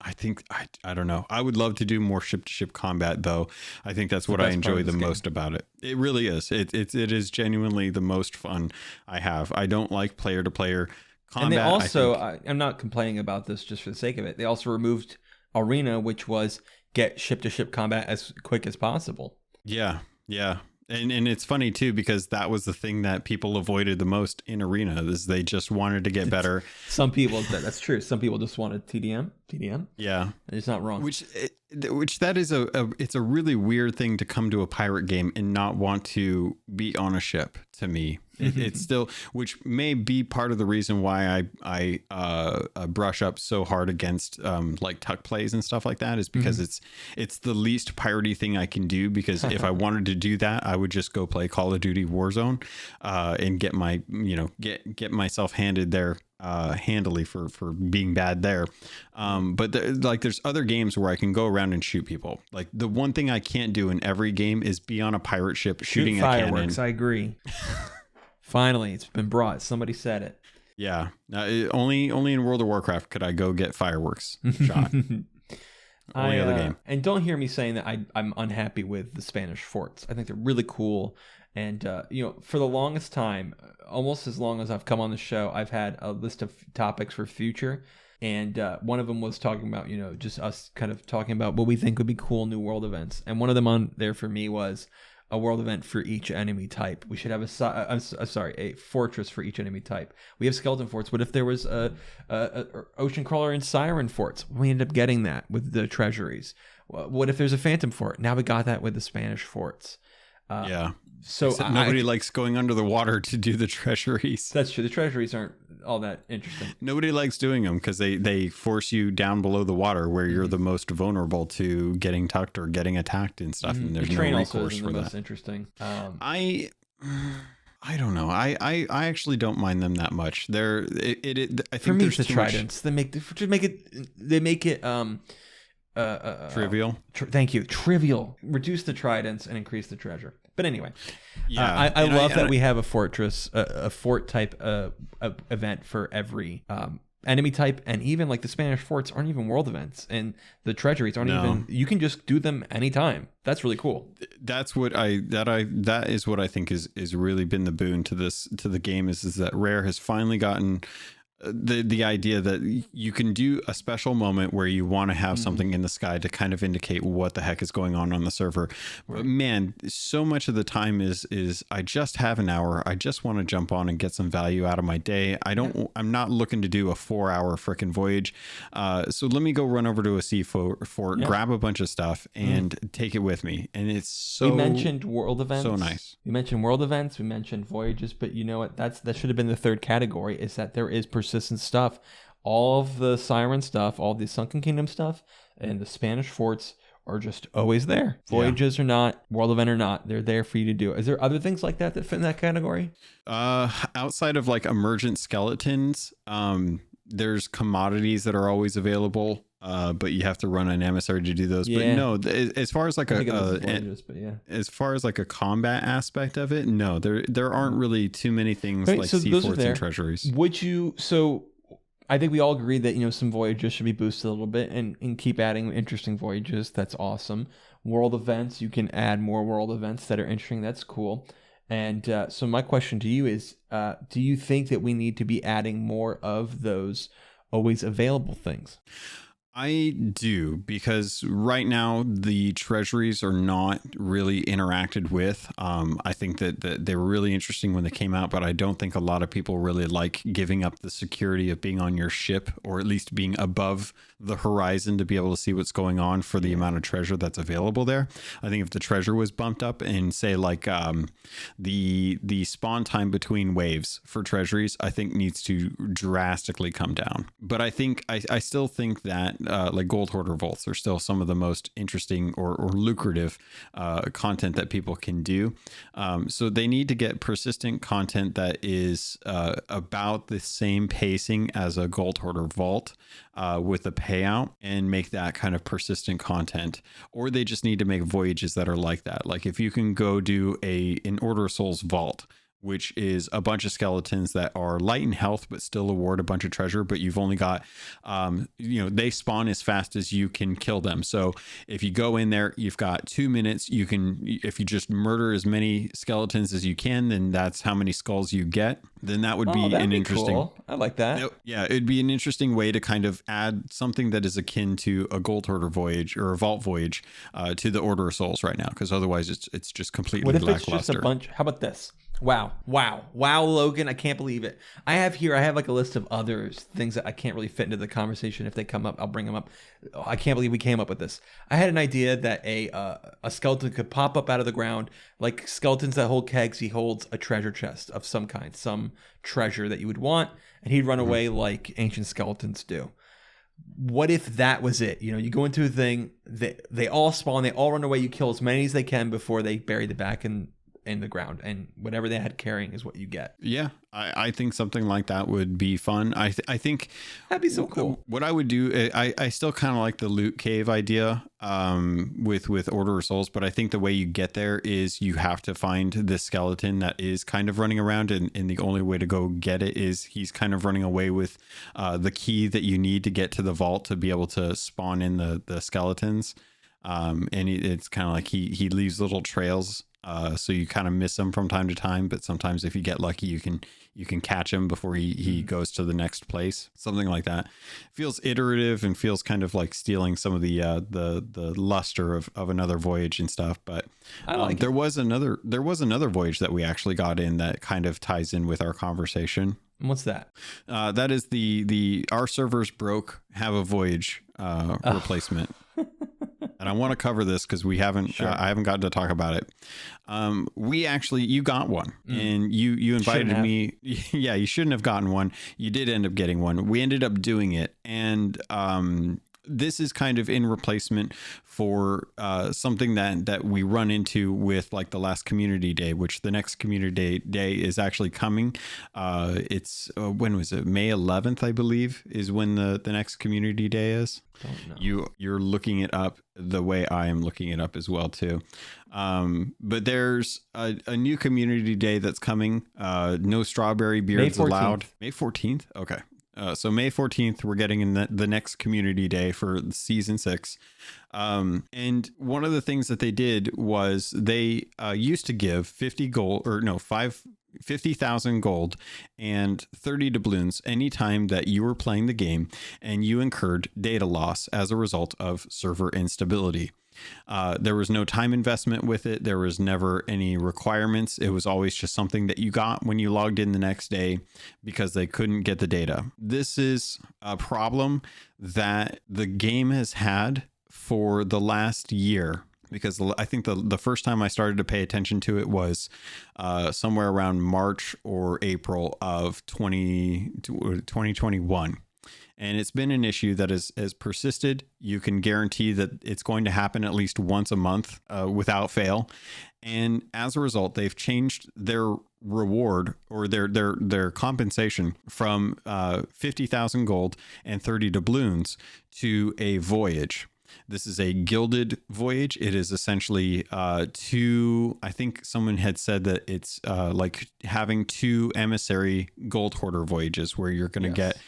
I think I don't know. I would love to do more ship to ship combat, though. I think that's what I enjoy the most about it. It really is. It is genuinely the most fun I have. I don't like player to player combat. And they also, I'm not complaining about this just for the sake of it. They also removed Arena, which was get ship to ship combat as quick as possible. Yeah. And it's funny too, because that was the thing that people avoided the most in Arena, is they just wanted to get better. Some people, that's true. Some people just wanted TDM. Yeah. It's not wrong. Which that is it's a really weird thing to come to a pirate game and not want to be on a ship, to me. It's still, which may be part of the reason why I brush up so hard against like tuck plays and stuff like that, is because it's the least piratey thing I can do, because if I wanted to do that, I would just go play Call of Duty Warzone and get my, get myself handed there handily for being bad there. But there's other games where I can go around and shoot people. Like, the one thing I can't do in every game is be on a pirate ship shooting a fireworks. cannon. I agree. Finally, it's been brought. Somebody said it. Yeah. Only in World of Warcraft could I go get fireworks shot. Only other game. And don't hear me saying that I'm unhappy with the Spanish forts. I think they're really cool. And, for the longest time, almost as long as I've come on the show, I've had a list of topics for future. And one of them was talking about, just us kind of talking about what we think would be cool new world events. And one of them on there for me was a world event for each enemy type. We should have a fortress for each enemy type. We have skeleton forts. What if there was a ocean crawler and siren forts? We ended up getting that with the treasuries. What if there's a phantom fort? Now we got that with the Spanish forts. Yeah. So nobody likes going under the water to do the treasuries. That's true. The treasuries aren't all that interesting. Nobody likes doing them because they force you down below the water where you're the most vulnerable to getting tucked or getting attacked and stuff. And there's the train no also recourse isn't for the that. most interesting. I don't know. I actually don't mind them that much. I think for me, there's the too much tridents. They make it trivial. Thank you. Trivial. Reduce the tridents and increase the treasure. But anyway, Yeah, I love that we have a fortress, a fort type event for every enemy type, and even like the Spanish forts aren't even world events, and the treasuries aren't even. You can just do them anytime. That's really cool. That's what that is what I think is really been the boon to the game is that Rare has finally gotten the idea that you can do a special moment where you want to have something in the sky to kind of indicate what the heck is going on the server. But man, so much of the time is I just have an hour. I just want to jump on and get some value out of my day. I'm not looking to do a 4-hour freaking voyage. So let me go run over to a sea fort, grab a bunch of stuff and take it with me. And it's so, we mentioned world events. So nice. We mentioned world events. We mentioned voyages, but you know what? That should have been the third category, is that there is persistent stuff. All of the siren stuff, all the Sunken Kingdom stuff, and the Spanish forts are just always there. Voyages or not, world event or not, they're there for you to do. Is there other things like that fit in that category? Outside of like emergent skeletons, there's commodities that are always available. But you have to run an emissary to do those. Yeah. But no, as far as like as far as like a combat aspect of it, no, there aren't really too many things like sea forts and treasuries. I think we all agree that some voyages should be boosted a little bit and keep adding interesting voyages. That's awesome. World events, you can add more world events that are interesting. That's cool. And so my question to you is, do you think that we need to be adding more of those always available things? I do, because right now the treasuries are not really interacted with. I think that they were really interesting when they came out, but I don't think a lot of people really like giving up the security of being on your ship, or at least being above the horizon to be able to see what's going on for the amount of treasure that's available there. I think if the treasure was bumped up and say like the spawn time between waves for treasuries, I think needs to drastically come down. But I think I still think that like gold hoarder vaults are still some of the most interesting or lucrative content that people can do. So they need to get persistent content that is about the same pacing as a gold hoarder vault with a payout, and make that kind of persistent content. Or they just need to make voyages that are like that. Like if you can go do an Order of Souls vault, which is a bunch of skeletons that are light in health but still award a bunch of treasure, but you've only got they spawn as fast as you can kill them. So if you go in there, you've got 2 minutes. You can, if you just murder as many skeletons as you can, then that's how many skulls you get. Then that would be an interesting, cool. I like that. Yeah, it'd be an interesting way to kind of add something that is akin to a gold hoarder voyage or a vault voyage to the Order of Souls right now, because otherwise it's just completely lackluster. What if it's just a bunch? How about this? Wow, Logan, I can't believe it. I have like a list of others, things that I can't really fit into the conversation. If they come up, I'll bring them up. I can't believe we came up with this. I had an idea that a skeleton could pop up out of the ground, like skeletons that hold kegs. He holds a treasure chest of some kind, some treasure that you would want, and he'd run away like ancient skeletons do. What if that was it? You go into a thing, they all spawn, they all run away, you kill as many as they can before they bury the back in the ground, and whatever they had carrying is what you get. Yeah, I think something like that would be fun. I think that'd be so cool. What I would do, I still kind of like the loot cave idea with Order of Souls, but I think the way you get there is you have to find the skeleton that is kind of running around, and the only way to go get it is he's kind of running away with the key that you need to get to the vault to be able to spawn in the skeletons. And it's kind of like he leaves little trails So you kind of miss him from time to time, but sometimes if you get lucky, you can catch him before he goes to the next place. Something like that. Feels iterative and feels kind of like stealing some of the luster of another voyage and stuff. But there was another voyage that we actually got in that kind of ties in with our conversation. What's that? That is our servers broke, have a voyage replacement. And I want to cover this because we haven't, I haven't gotten to talk about it. You got one and you invited me. Yeah, you shouldn't have gotten one. You did end up getting one. We ended up doing it. And, this is kind of in replacement for something that we run into with like the last community day, which the next community day is actually coming. It's when was it? May 11th, I believe, is when the next community day is. Don't know. You're looking it up the way I am looking it up as well too. But there's a new community day that's coming. No strawberry beards allowed. May 14th. Okay. So May 14th, we're getting in the next community day for season 6. And one of the things that they did was they used to give 50,000 gold and 30 doubloons anytime that you were playing the game and you incurred data loss as a result of server instability. There was no time investment with it. There was never any requirements. It was always just something that you got when you logged in the next day because they couldn't get the data. This is a problem that the game has had for the last year, because I think the first time I started to pay attention to it was somewhere around March or April of 2021. And it's been an issue that has persisted. You can guarantee that it's going to happen at least once a month without fail. And as a result, they've changed their reward or their compensation from 50,000 gold and 30 doubloons to a voyage. This is a gilded voyage. It is essentially I think someone had said that it's like having 2 emissary gold hoarder voyages where you're going to get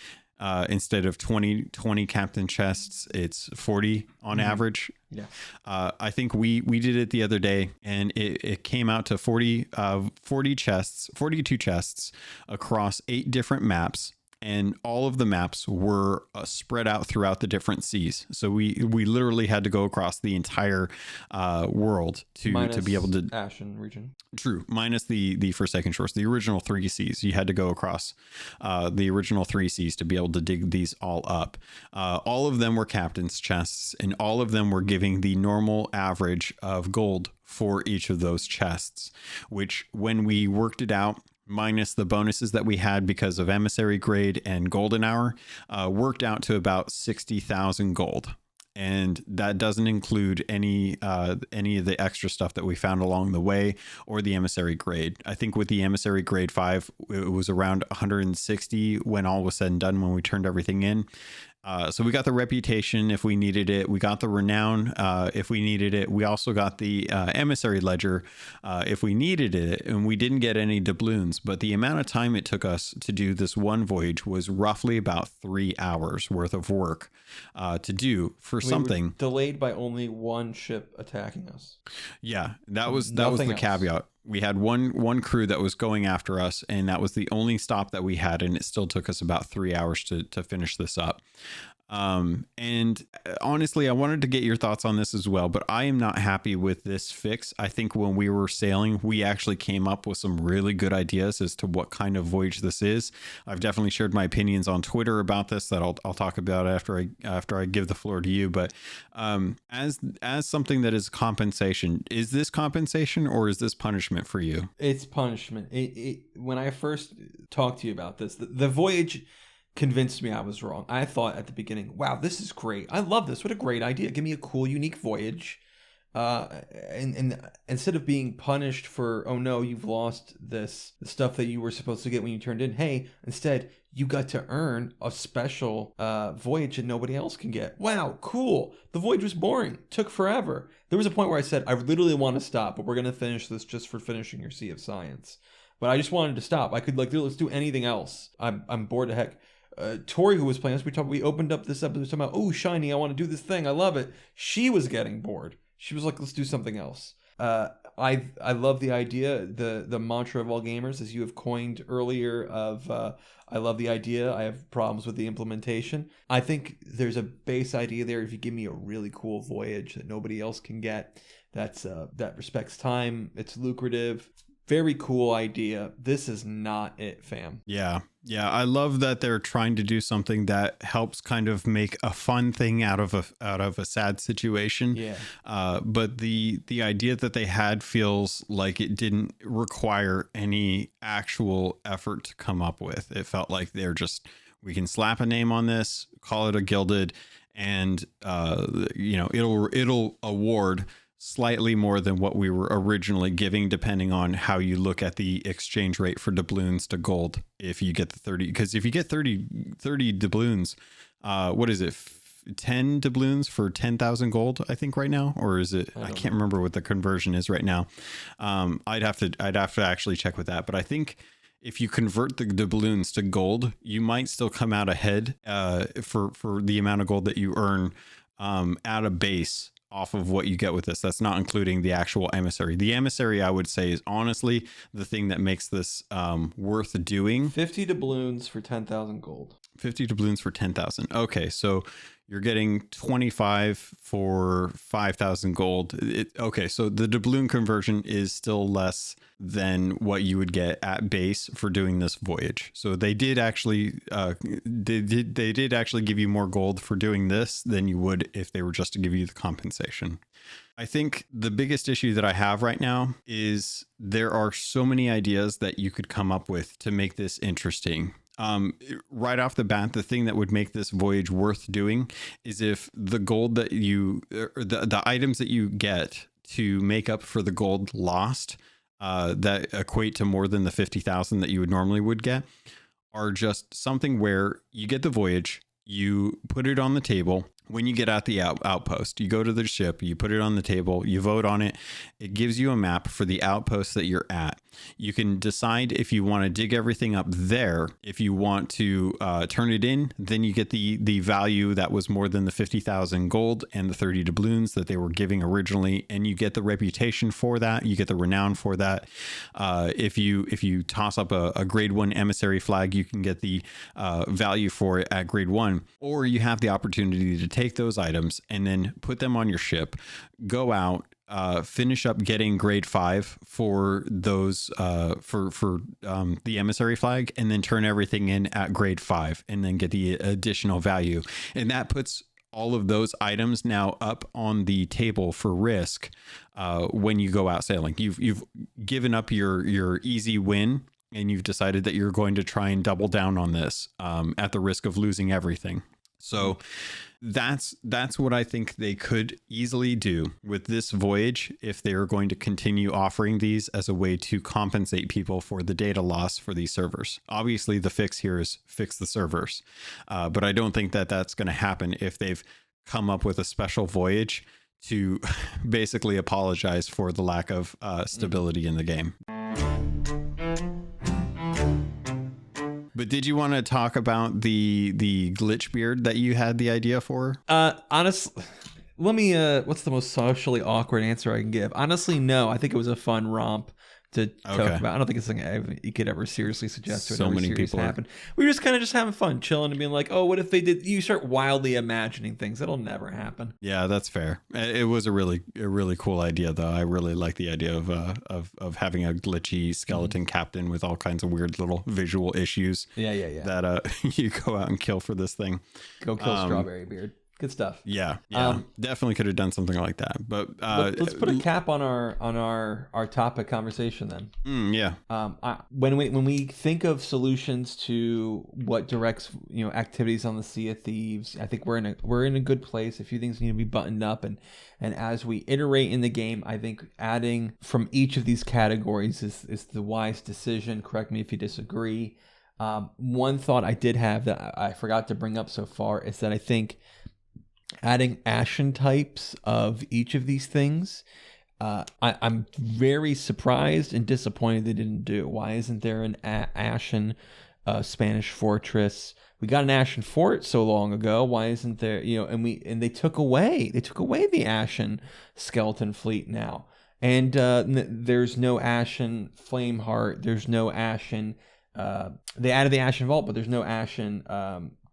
instead of 20 captain chests, it's 40 on average. Yeah. I think we did it the other day and it came out to 42 chests across 8 different maps. And all of the maps were spread out throughout the different seas. So we literally had to go across the entire world to be able to Ashen region. True, minus the Forsaken Shores, the original 3 seas. You had to go across the original 3 seas to be able to dig these all up. All of them were captain's chests, and all of them were giving the normal average of gold for each of those chests, which when we worked it out, minus the bonuses that we had because of emissary grade and golden hour, worked out to about 60,000 gold. And that doesn't include any of the extra stuff that we found along the way or the emissary grade. I think with the emissary grade 5, it was around 160 when all was said and done, when we turned everything in. So we got the reputation if we needed it. We got the renown if we needed it. We also got the emissary ledger if we needed it. And we didn't get any doubloons. But the amount of time it took us to do this one voyage was roughly about 3 hours worth of work to do for something. Were delayed by only one ship attacking us. Yeah, that was the caveat. We had one crew that was going after us, and that was the only stop that we had, and it still took us about 3 hours to finish this up. And honestly, I wanted to get your thoughts on this as well, but I am not happy with this fix. I think when we were sailing, we actually came up with some really good ideas as to what kind of voyage this is. I've definitely shared my opinions on Twitter about this that I'll talk about after I give the floor to you. But as something that is compensation, is this compensation or is this punishment for you? It's punishment. When I first talked to you about this, the voyage convinced me I was wrong. I thought at the beginning, wow, this is great. I love this. What a great idea. Give me a cool, unique voyage. And instead of being punished for, oh no, you've lost the stuff that you were supposed to get when you turned in. Hey, instead, you got to earn a special voyage that nobody else can get. Wow, cool. The voyage was boring. Took forever. There was a point where I said, I literally want to stop, but we're going to finish this just for finishing your Sea of Science. But I just wanted to stop. I could let's do anything else. I'm bored to heck. Tori, who was playing us, we opened up this episode talking about, oh, shiny, I want to do this thing. I love it. She was getting bored. She was like, let's do something else. I love the idea. The mantra of all gamers, as you have coined earlier, of I love the idea. I have problems with the implementation. I think there's a base idea there. If you give me a really cool voyage that nobody else can get, that respects time, it's lucrative. Very cool idea. This is not it, fam. Yeah. Yeah. I love that they're trying to do something that helps kind of make a fun thing out of a sad situation. Yeah. But the idea that they had feels like it didn't require any actual effort to come up with. It felt like we can slap a name on this, call it a Gilded, and it'll award slightly more than what we were originally giving, depending on how you look at the exchange rate for doubloons to gold. If you get the 30, because if you get 30 doubloons, what is it? 10 doubloons for 10,000 gold, I think right now, or is it? I can't remember what the conversion is right now. I'd have to actually check with that, but I think if you convert the doubloons to gold, you might still come out ahead for the amount of gold that you earn at a base off of what you get with this. That's not including the actual emissary. The emissary, I would say, is honestly the thing that makes this worth doing. 50 doubloons for 10,000 gold. 50 doubloons for 10,000. Okay, so you're getting 25 for 5,000 gold. Okay, so the doubloon conversion is still less than what you would get at base for doing this voyage. So they did actually they did actually give you more gold for doing this than you would if they were just to give you the compensation. I think the biggest issue that I have right now is there are so many ideas that you could come up with to make this interesting. Right off the bat, the thing that would make this voyage worth doing is if the gold that the items that you get to make up for the gold lost, that equate to more than the 50,000 that you would get, are just something where you get the voyage, you put it on the table. When you get out the outpost, you go to the ship, you put it on the table, you vote on it. It gives you a map for the outpost that you're at. You can decide if you want to dig everything up there. If you want to turn it in, then you get the value that was more than the 50,000 gold and the 30 doubloons that they were giving originally, and you get the reputation for that. You get the renown for that. If you toss up a grade 1 emissary flag, you can get the value for it at grade 1, or you have the opportunity to take those items and then put them on your ship, go out, finish up getting grade 5 for those for the emissary flag, and then turn everything in at grade 5 and then get the additional value. And that puts all of those items now up on the table for risk when you go out sailing. You've given up your easy win, and you've decided that you're going to try and double down on this at the risk of losing everything. So that's what I think they could easily do with this voyage if they are going to continue offering these as a way to compensate people for the data loss for these servers. Obviously, the fix here is fix the servers, but I don't think that that's going to happen if they've come up with a special voyage to basically apologize for the lack of stability in the game. But did you want to talk about the glitch beard that you had the idea for? Honestly, let me, what's the most socially awkward answer I can give? Honestly, no. I think it was a fun romp to talk about. I don't think it's something you could ever seriously suggest to. So many people happen. We were just kind of just having fun, chilling, and being like, "Oh, what if they did?" You start wildly imagining things that'll never happen. Yeah, that's fair. It was a really cool idea, though. I really like the idea of having a glitchy skeleton captain with all kinds of weird little visual issues. Yeah. That you go out and kill for this thing. Go kill Strawberry Beard. Good stuff. Yeah. Definitely could have done something like that. But let's put a cap on our topic conversation then. Yeah. When we think of solutions to what directs activities on the Sea of Thieves, I think we're in a good place. A few things need to be buttoned up, and as we iterate in the game, I think adding from each of these categories is the wise decision. Correct me if you disagree. One thought I did have that I forgot to bring up so far is that I think adding ashen types of each of these things, I'm very surprised and disappointed they didn't do. Why isn't there an ashen Spanish fortress? We got an ashen fort so long ago. Why isn't there? And they took away the ashen skeleton fleet now. And there's no Ashen Flameheart. There's no Ashen. They added the Ashen Vault, but there's no Ashen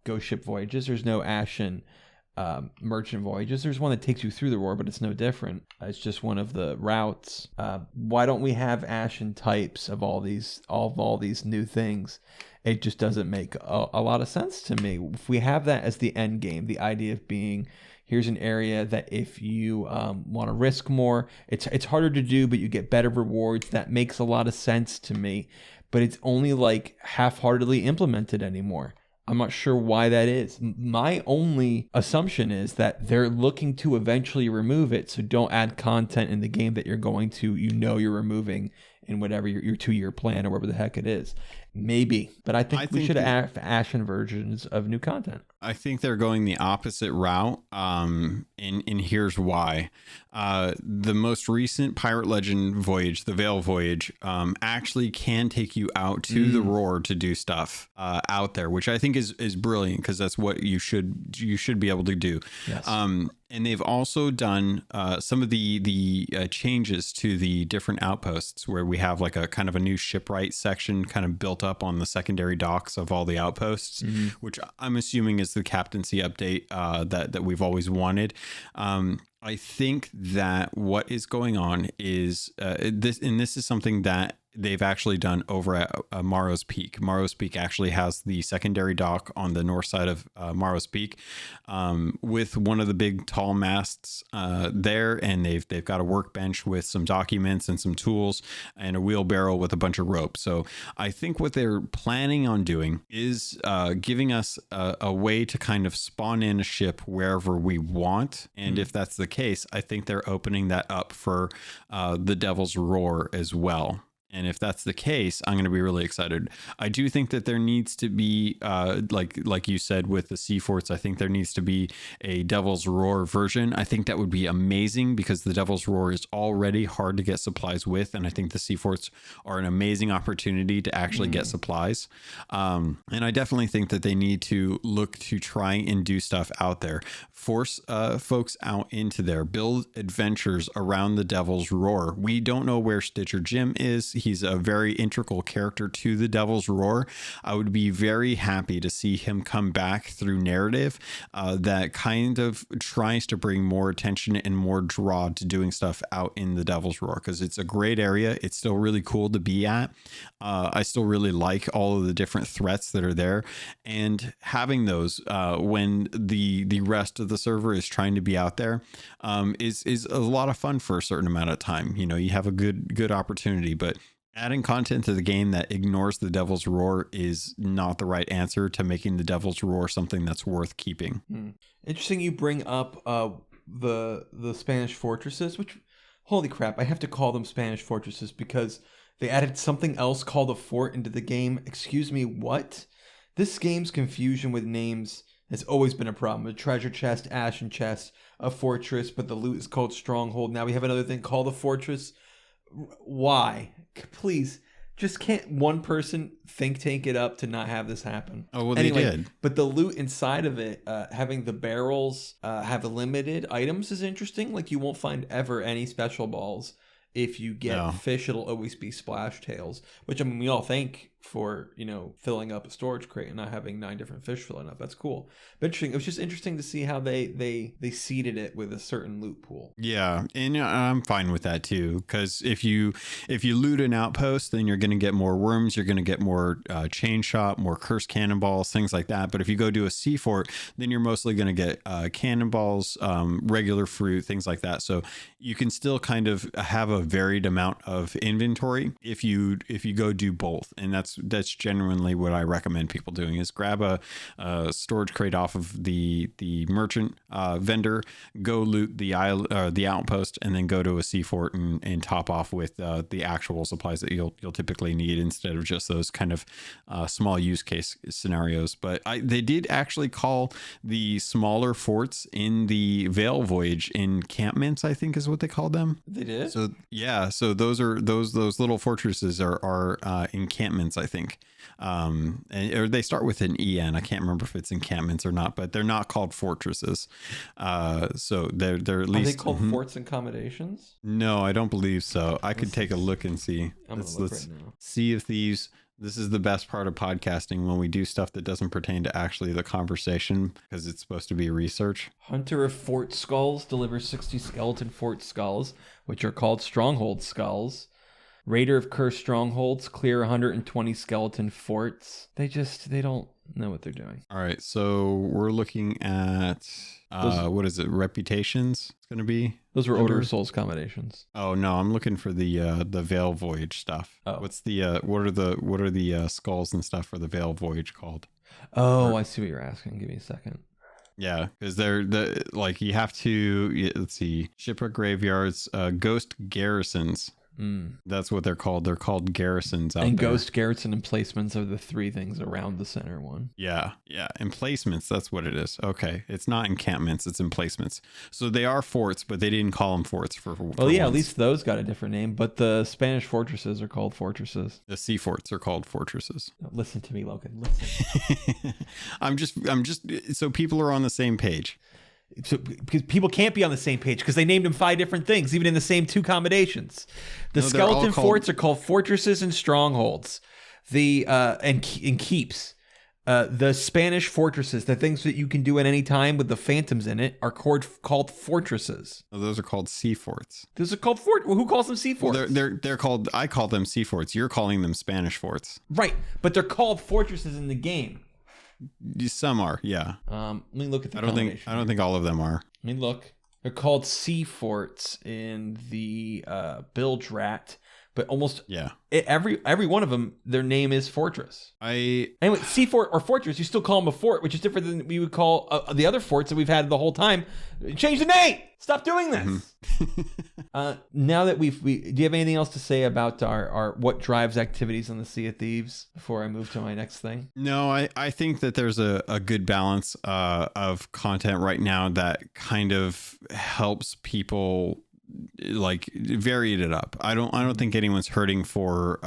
Ghost Ship Voyages. There's no Ashen Merchant Voyages. There's one that takes you through the roar, but it's no different. It's just one of the routes. Why don't we have Ashen types of all these new things? It just doesn't make a lot of sense to me. If we have that as the end game, the idea of being, here's an area that if you want to risk more, it's harder to do, but you get better rewards. That makes a lot of sense to me, but it's only like half-heartedly implemented anymore. I'm not sure why that is. My only assumption is that they're looking to eventually remove it, so don't add content in the game that you're going to, you're removing in whatever your 2-year plan or whatever the heck it is. Maybe, but I think we should have Ashen versions of new content. I think they're going the opposite route, and here's why. The most recent Pirate Legend voyage, the Veil voyage, actually can take you out to the roar to do stuff out there, which I think is brilliant, because that's what you should be able to do. Yes. And they've also done some of the changes to the different outposts, where we have like a kind of a new shipwright section kind of built up on the secondary docks of all the outposts, which I'm assuming is the captaincy update that we've always wanted. I think that what is going on is this is something that they've actually done over at Morrow's Peak. Morrow's Peak actually has the secondary dock on the north side of Morrow's Peak, with one of the big tall masts there, and they've got a workbench with some documents and some tools and a wheelbarrow with a bunch of rope. So I think what they're planning on doing is giving us a way to kind of spawn in a ship wherever we want. And if that's the case, I think they're opening that up for the Devil's Roar as well. And if that's the case, I'm going to be really excited. I do think that there needs to be, like you said with the Sea Forts, I think there needs to be a Devil's Roar version. I think that would be amazing, because the Devil's Roar is already hard to get supplies with. And I think the Sea Forts are an amazing opportunity to actually get supplies. And I definitely think that they need to look to try and do stuff out there. Force folks out into there. Build adventures around the Devil's Roar. We don't know where Stitcher Jim is. He's a very integral character to the Devil's Roar. I would be very happy to see him come back through narrative that kind of tries to bring more attention and more draw to doing stuff out in the Devil's Roar, because it's a great area. It's still really cool to be at. I still really like all of the different threats that are there, and having those when the rest of the server is trying to be out there is a lot of fun for a certain amount of time. You have a good opportunity, but adding content to the game that ignores the Devil's Roar is not the right answer to making the Devil's Roar something that's worth keeping. Interesting you bring up the Spanish fortresses, which, holy crap, I have to call them Spanish fortresses because they added something else called a fort into the game. Excuse me, what? This game's confusion with names has always been a problem. A treasure chest, ashen chest, a fortress, but the loot is called Stronghold. Now we have another thing called a fortress. Why? Please, just can't one person think tank it up to not have this happen? Oh, well, anyway, they did. But the loot inside of it, having the barrels have limited items is interesting. Like, you won't find ever any special balls. If you get fish, it'll always be splash tails, which, I mean, we all thank for, filling up a storage crate and not having 9 different fish filling up. That's cool. But interesting. It was just interesting to see how they seeded it with a certain loot pool. Yeah, and I'm fine with that too, because if you loot an outpost, then you're going to get more worms, you're going to get more chain shot, more curse cannonballs, things like that. But if you go do a sea fort, then you're mostly going to get cannonballs, regular fruit, things like that. So you can still kind of have a varied amount of inventory if you go do both. And that's genuinely what I recommend people doing, is grab a storage crate off of the merchant vendor, go loot the outpost, and then go to a sea fort and top off with the actual supplies that you'll typically need, instead of just those kind of small use case scenarios. But they did actually call the smaller forts in the Veil voyage encampments, I think is what they called them. They did? So yeah, so those little fortresses are encampments, I think. Or they start with an EN. I can't remember if it's encampments or not, but they're not called fortresses. So they're at least... Are they called forts and accommodations? No, I don't believe so. I could take a look and see. I'm going to look right now. Sea of Thieves. This is the best part of podcasting, when we do stuff that doesn't pertain to actually the conversation, because it's supposed to be research. Hunter of Fort Skulls delivers 60 skeleton fort skulls, which are called stronghold skulls. Raider of Cursed Strongholds, clear 120 skeleton forts. They don't know what they're doing. All right, so we're looking at what is it? Reputations. It's going to be. Those were Order of Souls accommodations. Oh no, I'm looking for the Veil Voyage stuff. Oh. What's the what are the skulls and stuff for the Veil Voyage called? Oh, I see what you're asking. Give me a second. Yeah, because they're you have to, let's see, shipwreck graveyards, ghost garrisons. That's what they're called. They're called garrisons out there. And ghost garrison emplacements are the three things around the center one. Yeah. Emplacements, that's what it is. Okay. It's not encampments, it's emplacements. So they are forts, but they didn't call them forts for Well, yeah, once. at least those got a different name, but the Spanish fortresses are called fortresses. The sea forts are called fortresses. No, listen to me, Logan. Listen. I'm just so people are on the same page. So, because people can't be on the same page because they named them 5 different things, even in the same 2 combinations. The skeleton forts are called fortresses and strongholds. The and keeps. The Spanish fortresses, the things that you can do at any time with the phantoms in it, are called fortresses. Oh, those are called sea forts. Those are called fort. Well, who calls them sea forts? Well, they're called. I call them sea forts. You're calling them Spanish forts. Right, but they're called fortresses in the game. Some are, yeah. Let me look at the I don't think all of them are. Let me look. They're called sea forts in the Bilge Rat, but almost every one of them, their name is fortress. Anyway, sea fort or fortress, you still call them a fort, which is different than we would call the other forts that we've had the whole time. Change the name. Stop doing this. Mm-hmm. Now that do you have anything else to say about our what drives activities on the Sea of Thieves before I move to my next thing? No, I think that there's a good balance of content right now that kind of helps people like varied it up. I don't think anyone's hurting for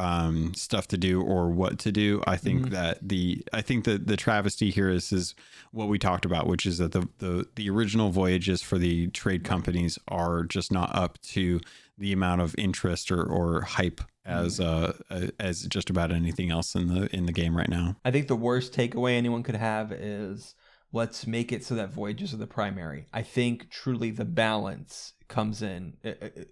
stuff to do or what to do. I think that the travesty here is what we talked about, which is that the original voyages for the trade companies are just not up to the amount of interest or hype as just about anything else in the game right now. I think the worst takeaway anyone could have is let's make it so that voyages are the primary. I think truly the balance comes in.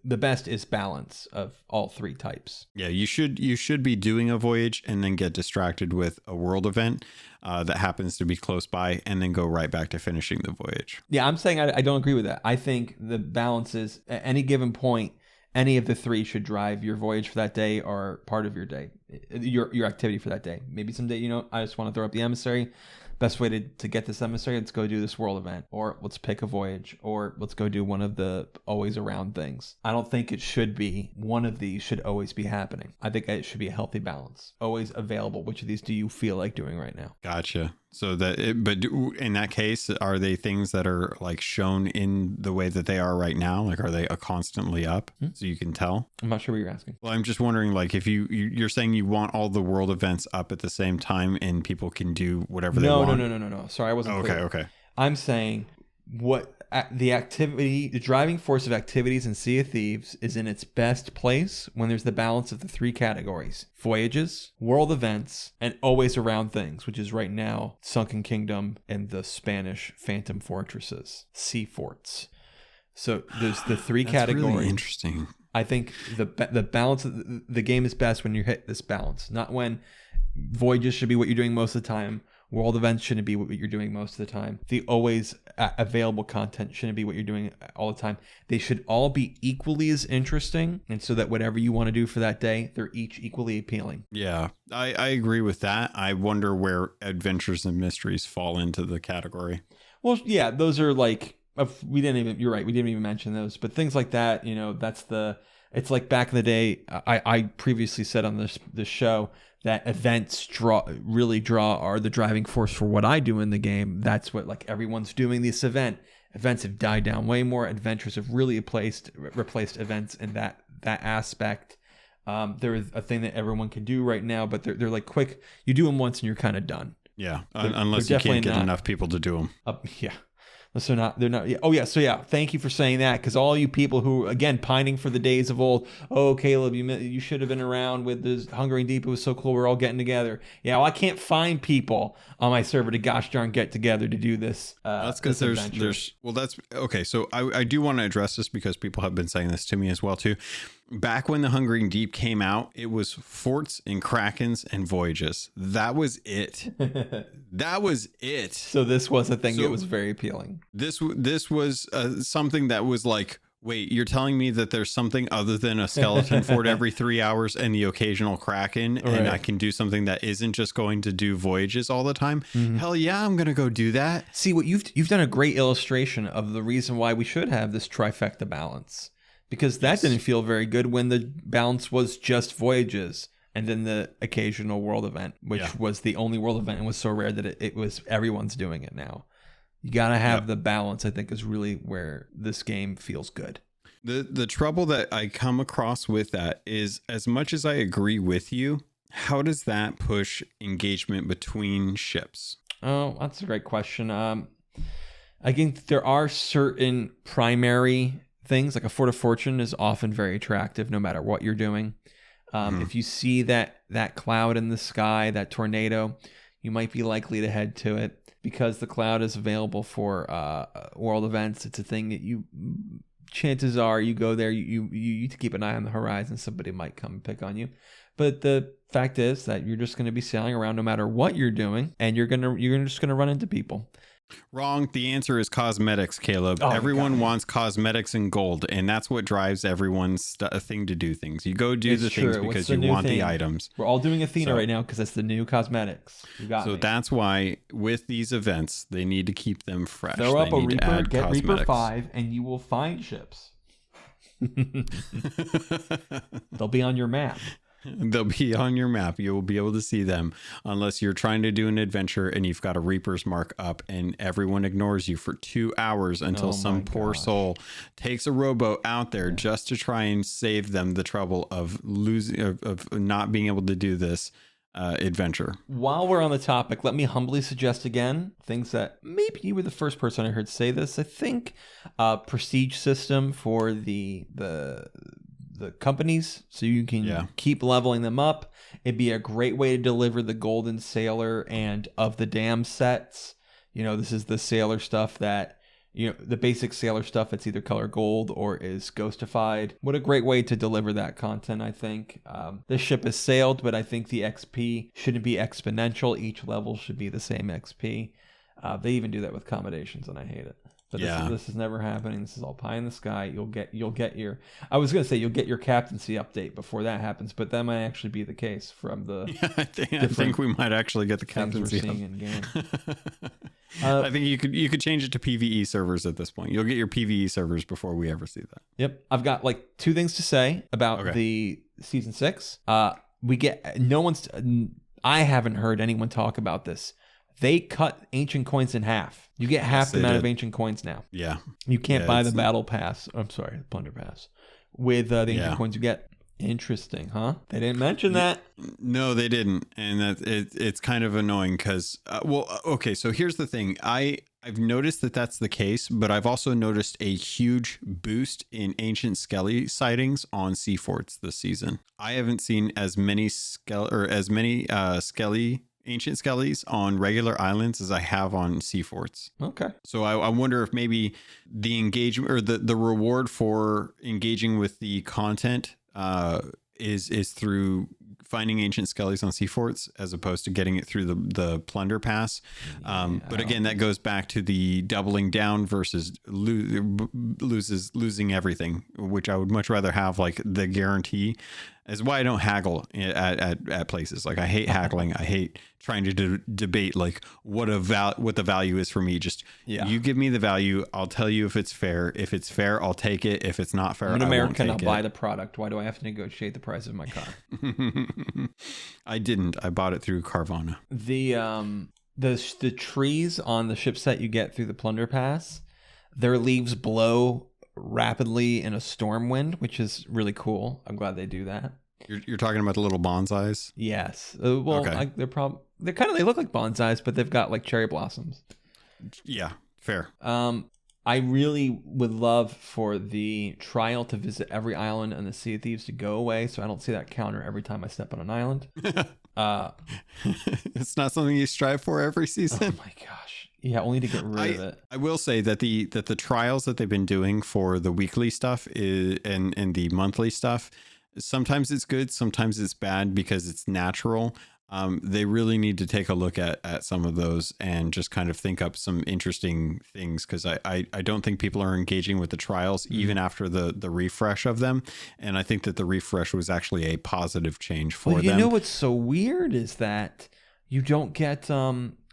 The best is balance of all 3 types. Yeah, you should be doing a voyage and then get distracted with a world event that happens to be close by, and then go right back to finishing the voyage. Yeah, I'm saying I don't agree with that. I think the balance is at any given point, any of the 3 should drive your voyage for that day or part of your day, your activity for that day. Maybe someday, I just want to throw up the emissary. Best way to get this emissary, let's go do this world event, or let's pick a voyage, or let's go do one of the always around things. I don't think it should be one of these should always be happening. I think it should be a healthy balance, always available. Which of these do you feel like doing right now? Gotcha. So but in that case, are they things that are like shown in the way that they are right now? Like, are they constantly up so you can tell? I'm not sure what you're asking. Well, I'm just wondering, like, if you're saying you want all the world events up at the same time and people can do whatever they want. No. Sorry, I wasn't clear. Okay. I'm saying the driving force of activities in Sea of Thieves is in its best place when there's the balance of the 3 categories: voyages, world events, and always around things, which is right now Sunken Kingdom and the Spanish Phantom Fortresses, sea forts. So there's the 3 categories. Really interesting. I think the balance of the game is best when you hit this balance, not when voyages should be what you're doing most of the time. World events shouldn't be what you're doing most of the time. The always available content shouldn't be what you're doing all the time. They should all be equally as interesting, and so that whatever you want to do for that day, they're each equally appealing. Yeah, I agree with that. I wonder where adventures and mysteries fall into the category. Well, yeah, those are like you're right. We didn't even mention those, but things like that. It's like back in the day. I previously said on this show that events really are the driving force for what I do in the game. That's what, like, everyone's doing this event. Events have died down way more. Adventures have really replaced events in that aspect. There is a thing that everyone can do right now, but they're like quick. You do them once and you're kind of done. Yeah, unless you can't get enough people to do them. Yeah. So they're not. Yeah. Oh yeah. So yeah. Thank you for saying that, because all you people who again pining for the days of old. Oh, Caleb, you should have been around with this Hungering Deep. It was so cool. We're all getting together. Yeah. Well, I can't find people on my server to gosh darn get together to do this. That's because there's well, that's okay. So I do want to address this because people have been saying this to me as well too. Back when the Hungering Deep came out, it was forts and krakens and voyages. That was it. That was it. So this was a thing that was very appealing. This was something that was like, wait, you're telling me that there's something other than a skeleton fort every 3 hours and the occasional kraken, and I can do something that isn't just going to do voyages all the time? Mm-hmm. Hell yeah, I'm gonna go do that. See, what you've done a great illustration of the reason why we should have this trifecta balance. Because that didn't feel very good when the balance was just voyages and then the occasional world event, which was the only world event and was so rare that it was everyone's doing it now. You got to have the balance, I think, is really where this game feels good. The trouble that I come across with that is, as much as I agree with you, how does that push engagement between ships? Oh, that's a great question. I think there are certain primary things, like a Fort of Fortune is often very attractive no matter what you're doing. If you see that cloud in the sky, that tornado, you might be likely to head to it because the cloud is available for world events. It's a thing that chances are you go there, you need to keep an eye on the horizon. Somebody might come and pick on you. But the fact is that you're just going to be sailing around no matter what you're doing, and you're just going to run into people. Wrong. The answer is cosmetics, Caleb. Everyone wants cosmetics and gold, and that's what drives everyone's thing to do things. You go do things because you want the items. We're all doing Athena right now because that's the new cosmetics. You got me. That's why with these events, they need to keep them fresh. Throw up a Reaper, get Reaper 5, and you will find ships. They'll be on your map. They'll be on your map. You will be able to see them unless you're trying to do an adventure and you've got a Reaper's mark up and everyone ignores you for 2 hours until some poor soul takes a rowboat out there just to try and save them the trouble of not being able to do this adventure. While we're on the topic, let me humbly suggest again things that maybe you were the first person I heard say this. I think prestige system for the companies, so you can keep leveling them up. It'd be a great way to deliver the Golden Sailor and Of the Dam sets. This is the sailor stuff that, the basic sailor stuff that's either color gold or is ghostified. What a great way to deliver that content, I think. This ship has sailed, but I think the XP shouldn't be exponential. Each level should be the same XP. They even do that with accommodations, and I hate it. But this is never happening. This is all pie in the sky. You'll get your. I was gonna say you'll get your captaincy update before that happens, but that might actually be the case from the. Yeah, I think we might actually get the captaincy. We're seeing in game. I think you could change it to PVE servers at this point. You'll get your PVE servers before we ever see that. Yep, I've got like 2 things to say about the season 6. We get no one's. I haven't heard anyone talk about this. They cut ancient coins in half. You get half the amount of ancient coins now. Yeah. You can't buy the battle pass. I'm sorry, the plunder pass. With the ancient coins you get. Interesting, huh? They didn't mention that. No, they didn't. And it's kind of annoying because, okay, so here's the thing. I've noticed that that's the case, but I've also noticed a huge boost in ancient skelly sightings on sea forts this season. I haven't seen as many ancient skellies on regular islands as I have on sea forts. Okay. So I wonder if maybe the engagement or the reward for engaging with the content is through finding ancient skellies on sea forts as opposed to getting it through the plunder pass. But again, that goes back to the doubling down versus losing everything, which I would much rather have like the guarantee. Is why I don't haggle at places. Like I hate haggling. I hate trying to debate like what the value is for me. Just you give me the value. I'll tell you if it's fair. If it's fair, I'll take it. If it's not fair, I'm an American. I'll buy the product. Why do I have to negotiate the price of my car? I didn't. I bought it through Carvana. The trees on the ship set you get through the plunder pass, their leaves blow rapidly in a storm wind, which is really cool. I'm glad they do that. You're talking about the little bonsais? Yes. Well, Okay. they look like bonsais, but they've got like cherry blossoms. Yeah, fair. I really would love for the trial to visit every island on the Sea of Thieves to go away, so I don't see that counter every time I step on an island. It's not something you strive for every season. Oh my gosh. Yeah, only to get rid of it. I will say that the trials that they've been doing for the weekly stuff and the monthly stuff, sometimes it's good, sometimes it's bad because it's natural. They really need to take a look at some of those and just kind of think up some interesting things, because I don't think people are engaging with the trials even after the refresh of them. And I think that the refresh was actually a positive change for them. You know what's so weird is that you don't get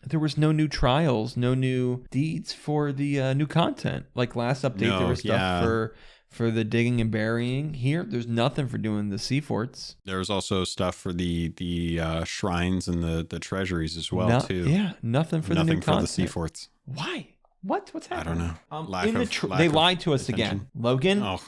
there was no new trials, no new deeds for the new content. Like last update, there was stuff for the digging and burying. Here, there's nothing for doing the sea forts. There's also stuff for the shrines and the treasuries as well, too. Yeah, nothing for the new content. The sea forts. Why? What's happening? I don't know. They lied to us again, Logan. Oh,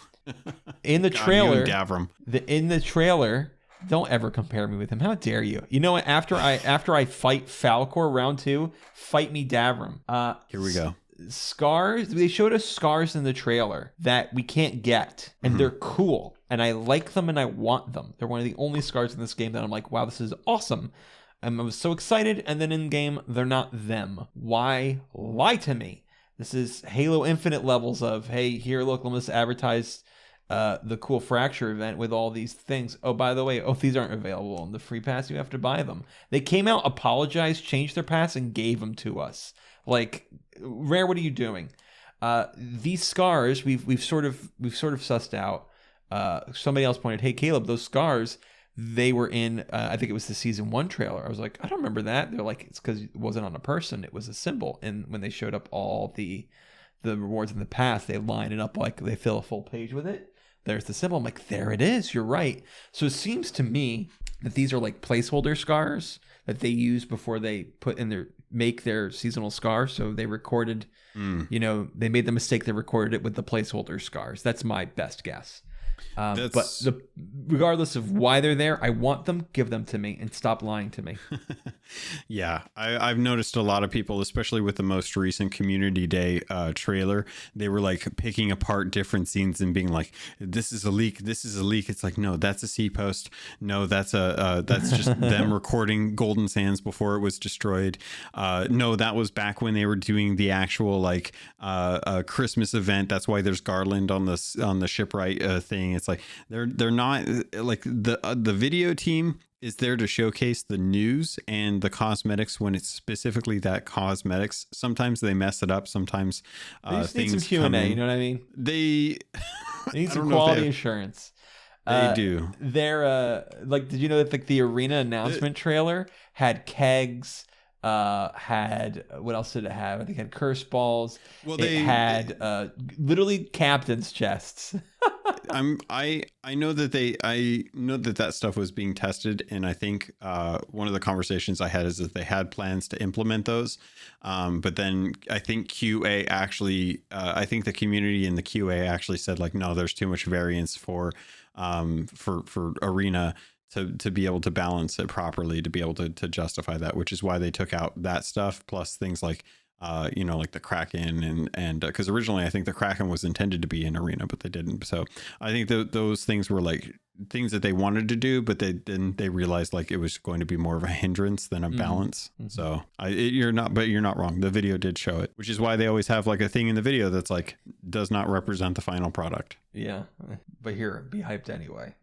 in the trailer, Gavram. In the trailer. Don't ever compare me with him. How dare you? You know what? After I fight Falcor round 2, fight me Davram. Here we go. Scars. They showed us scars in the trailer that we can't get, and they're cool, and I like them and I want them. They're one of the only scars in this game that I'm like, wow, this is awesome. I was so excited, and then in game they're not them. Why lie to me? This is Halo Infinite levels of, hey, here, look, let's advertise the cool fracture event with all these things. Oh, by the way, these aren't available in the free pass. You have to buy them. They came out, apologized, changed their pass, and gave them to us. Like, Rare, what are you doing? These scars, we've sort of sussed out. Somebody else pointed, hey, Caleb, those scars, they were in, I think it was the season 1 trailer. I was like, I don't remember that. They're like, it's because it wasn't on a person. It was a symbol. And when they showed up all the rewards in the past, they line it up like they fill a full page with it. There's the symbol. I'm like, there it is. You're right. So it seems to me that these are like placeholder scars that they use before they make their seasonal scar. So they recorded, they made the mistake. They recorded it with the placeholder scars. That's my best guess. But regardless of why they're there, I want them. Give them to me and stop lying to me. Yeah, I've noticed a lot of people, especially with the most recent Community Day trailer, they were like picking apart different scenes and being like, "This is a leak. This is a leak." It's like, no, that's a sea post. No, that's just them recording Golden Sands before it was destroyed. No, that was back when they were doing the actual Christmas event. That's why there's garland on the shipwright thing. It's like they're not like the video team is there to showcase the news and the cosmetics when it's specifically that cosmetics. Sometimes they mess it up. Sometimes they just need some Q&A. You know what I mean? They need some quality assurance. They do. They're did you know that the arena announcement trailer had kegs? Had what else did it have? I think it had curse balls. Well, it had literally captain's chests. I know that stuff was being tested, and I think one of the conversations I had is that they had plans to implement those, but then I think QA actually, I think the community and the QA actually said like, no, there's too much variance for arena to be able to balance it properly, to be able to justify that, which is why they took out that stuff, plus things like like the Kraken and because originally I think the Kraken was intended to be in arena, but they didn't. So I think those things were like things that they wanted to do, but they realized like it was going to be more of a hindrance than a balance. Mm-hmm. So you're not wrong. The video did show it, which is why they always have like a thing in the video that's like does not represent the final product. Yeah, but here, be hyped anyway.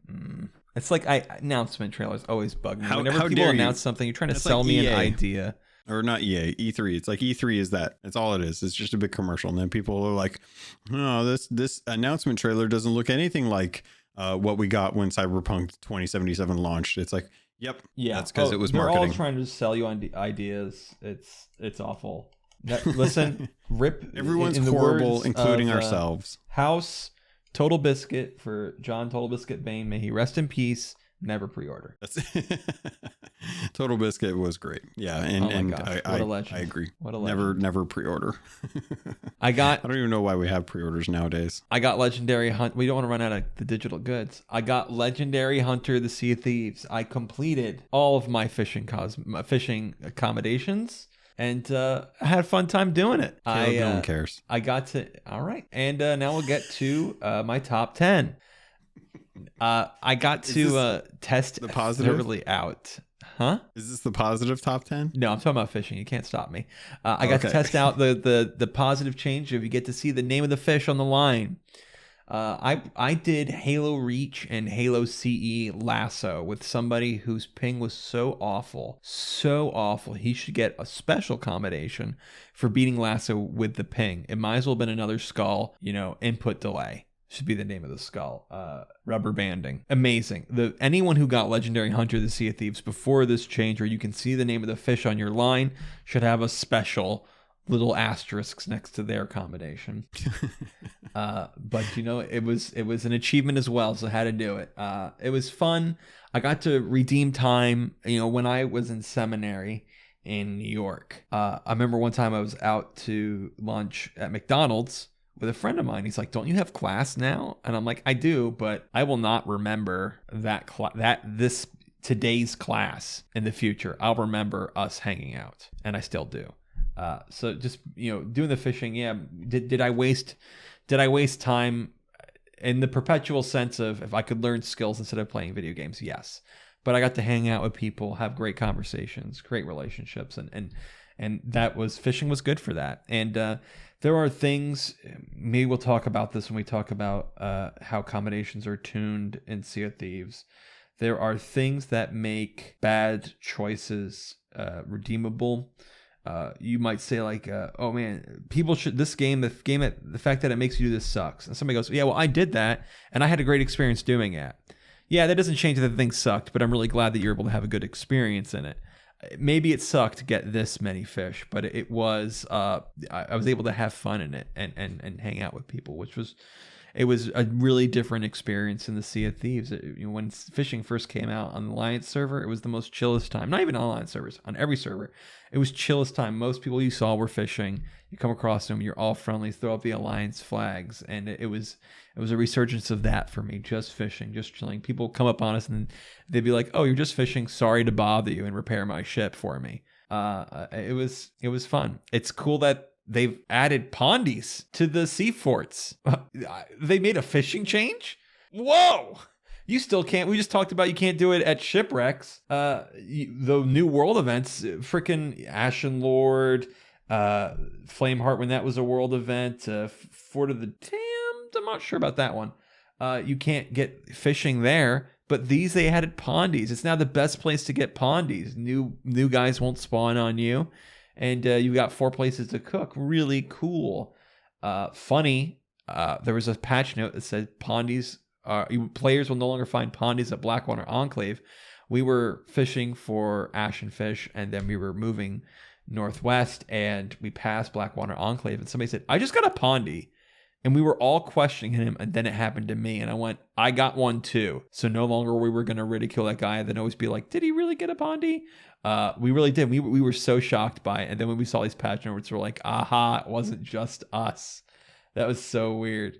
It's like announcement trailers always bug me. Whenever people announce something, you're trying to sell me an idea. Or not EA, E3. It's like E3 is that. That's all it is. It's just a big commercial. And then people are like, no, this announcement trailer doesn't look anything like what we got when Cyberpunk 2077 launched. It's like, yep. Yeah. That's because it was marketing. They're all trying to sell you on ideas. It's awful. Listen, rip. Everyone's horrible, including ourselves. House Total Biscuit for John Total Biscuit Bain. May he rest in peace. Never pre-order. That's Total Biscuit was great. Yeah, and gosh, what I a legend. I agree. What a legend. Never pre-order. I don't even know why we have pre-orders nowadays. I got Legendary Hunt. We don't want to run out of the digital goods. I got Legendary Hunter: The Sea of Thieves. I completed all of my fishing accommodations. And I had a fun time doing it. No one cares. I got to. All right. And now we'll get to my top 10. I got to test the positive thoroughly out. Huh? Is this the positive top 10? No, I'm talking about fishing. You can't stop me. I got to test out the positive change of you get to see the name of the fish on the line. I did Halo Reach and Halo CE Lasso with somebody whose ping was so awful. He should get a special commendation for beating Lasso with the ping. It might as well have been another skull, input delay. Should be the name of the skull. Rubber banding. Amazing. Anyone who got Legendary Hunter: The Sea of Thieves before this change, where you can see the name of the fish on your line, should have a special little asterisks next to their accommodation. But it was an achievement as well, so I had to do it. It was fun. I got to redeem time. When I was in seminary in New York, I remember one time I was out to lunch at McDonald's with a friend of mine. He's like, "Don't you have class now?" And I'm like, "I do, but I will not remember today's class in the future. I'll remember us hanging out," and I still do. So just doing the fishing. Yeah, did I waste time in the perpetual sense of if I could learn skills instead of playing video games? Yes, but I got to hang out with people, have great conversations, great relationships, and fishing was good for that. And there are things, maybe we'll talk about this when we talk about how accommodations are tuned in Sea of Thieves. There are things that make bad choices redeemable. You might say like, "Oh man, people should the fact that it makes you do this sucks." And somebody goes, "Yeah, well, I did that, and I had a great experience doing it." Yeah, that doesn't change that the thing sucked, but I'm really glad that you're able to have a good experience in it. Maybe it sucked to get this many fish, but it was I was able to have fun in it and hang out with people, it was a really different experience in the Sea of Thieves. When fishing first came out on the Alliance server, it was the most chillest time. Not even on Alliance servers, on every server, it was chillest time. Most people you saw were fishing. You come across them, you're all friendly, throw up the Alliance flags, and it was a resurgence of that for me. Just fishing, just chilling. People come up on us and they'd be like, "Oh, you're just fishing. Sorry to bother you, and repair my ship for me." It was fun. It's cool that they've added pondies to the sea forts. They made a fishing change? Whoa! You still can't. We just talked about you can't do it at shipwrecks. The new world events, freaking Ashen Lord, Flameheart when that was a world event, Fort of the Damned, I'm not sure about that one. You can't get fishing there. But these, they added pondies. It's now the best place to get pondies. New guys won't spawn on you. And you've got 4 places to cook. Really cool. Funny, there was a patch note that said players will no longer find pondies at Blackwater Enclave. We were fishing for ashen fish, and then we were moving northwest, and we passed Blackwater Enclave, and somebody said, "I just got a pondy." And we were all questioning him, and then it happened to me, and I went, "I got one too." So no longer we were going to ridicule that guy and then always be like, "Did he really get a pondy?" We really did. We were so shocked by it. And then when we saw these patch notes, we're like, "Aha, it wasn't just us." That was so weird.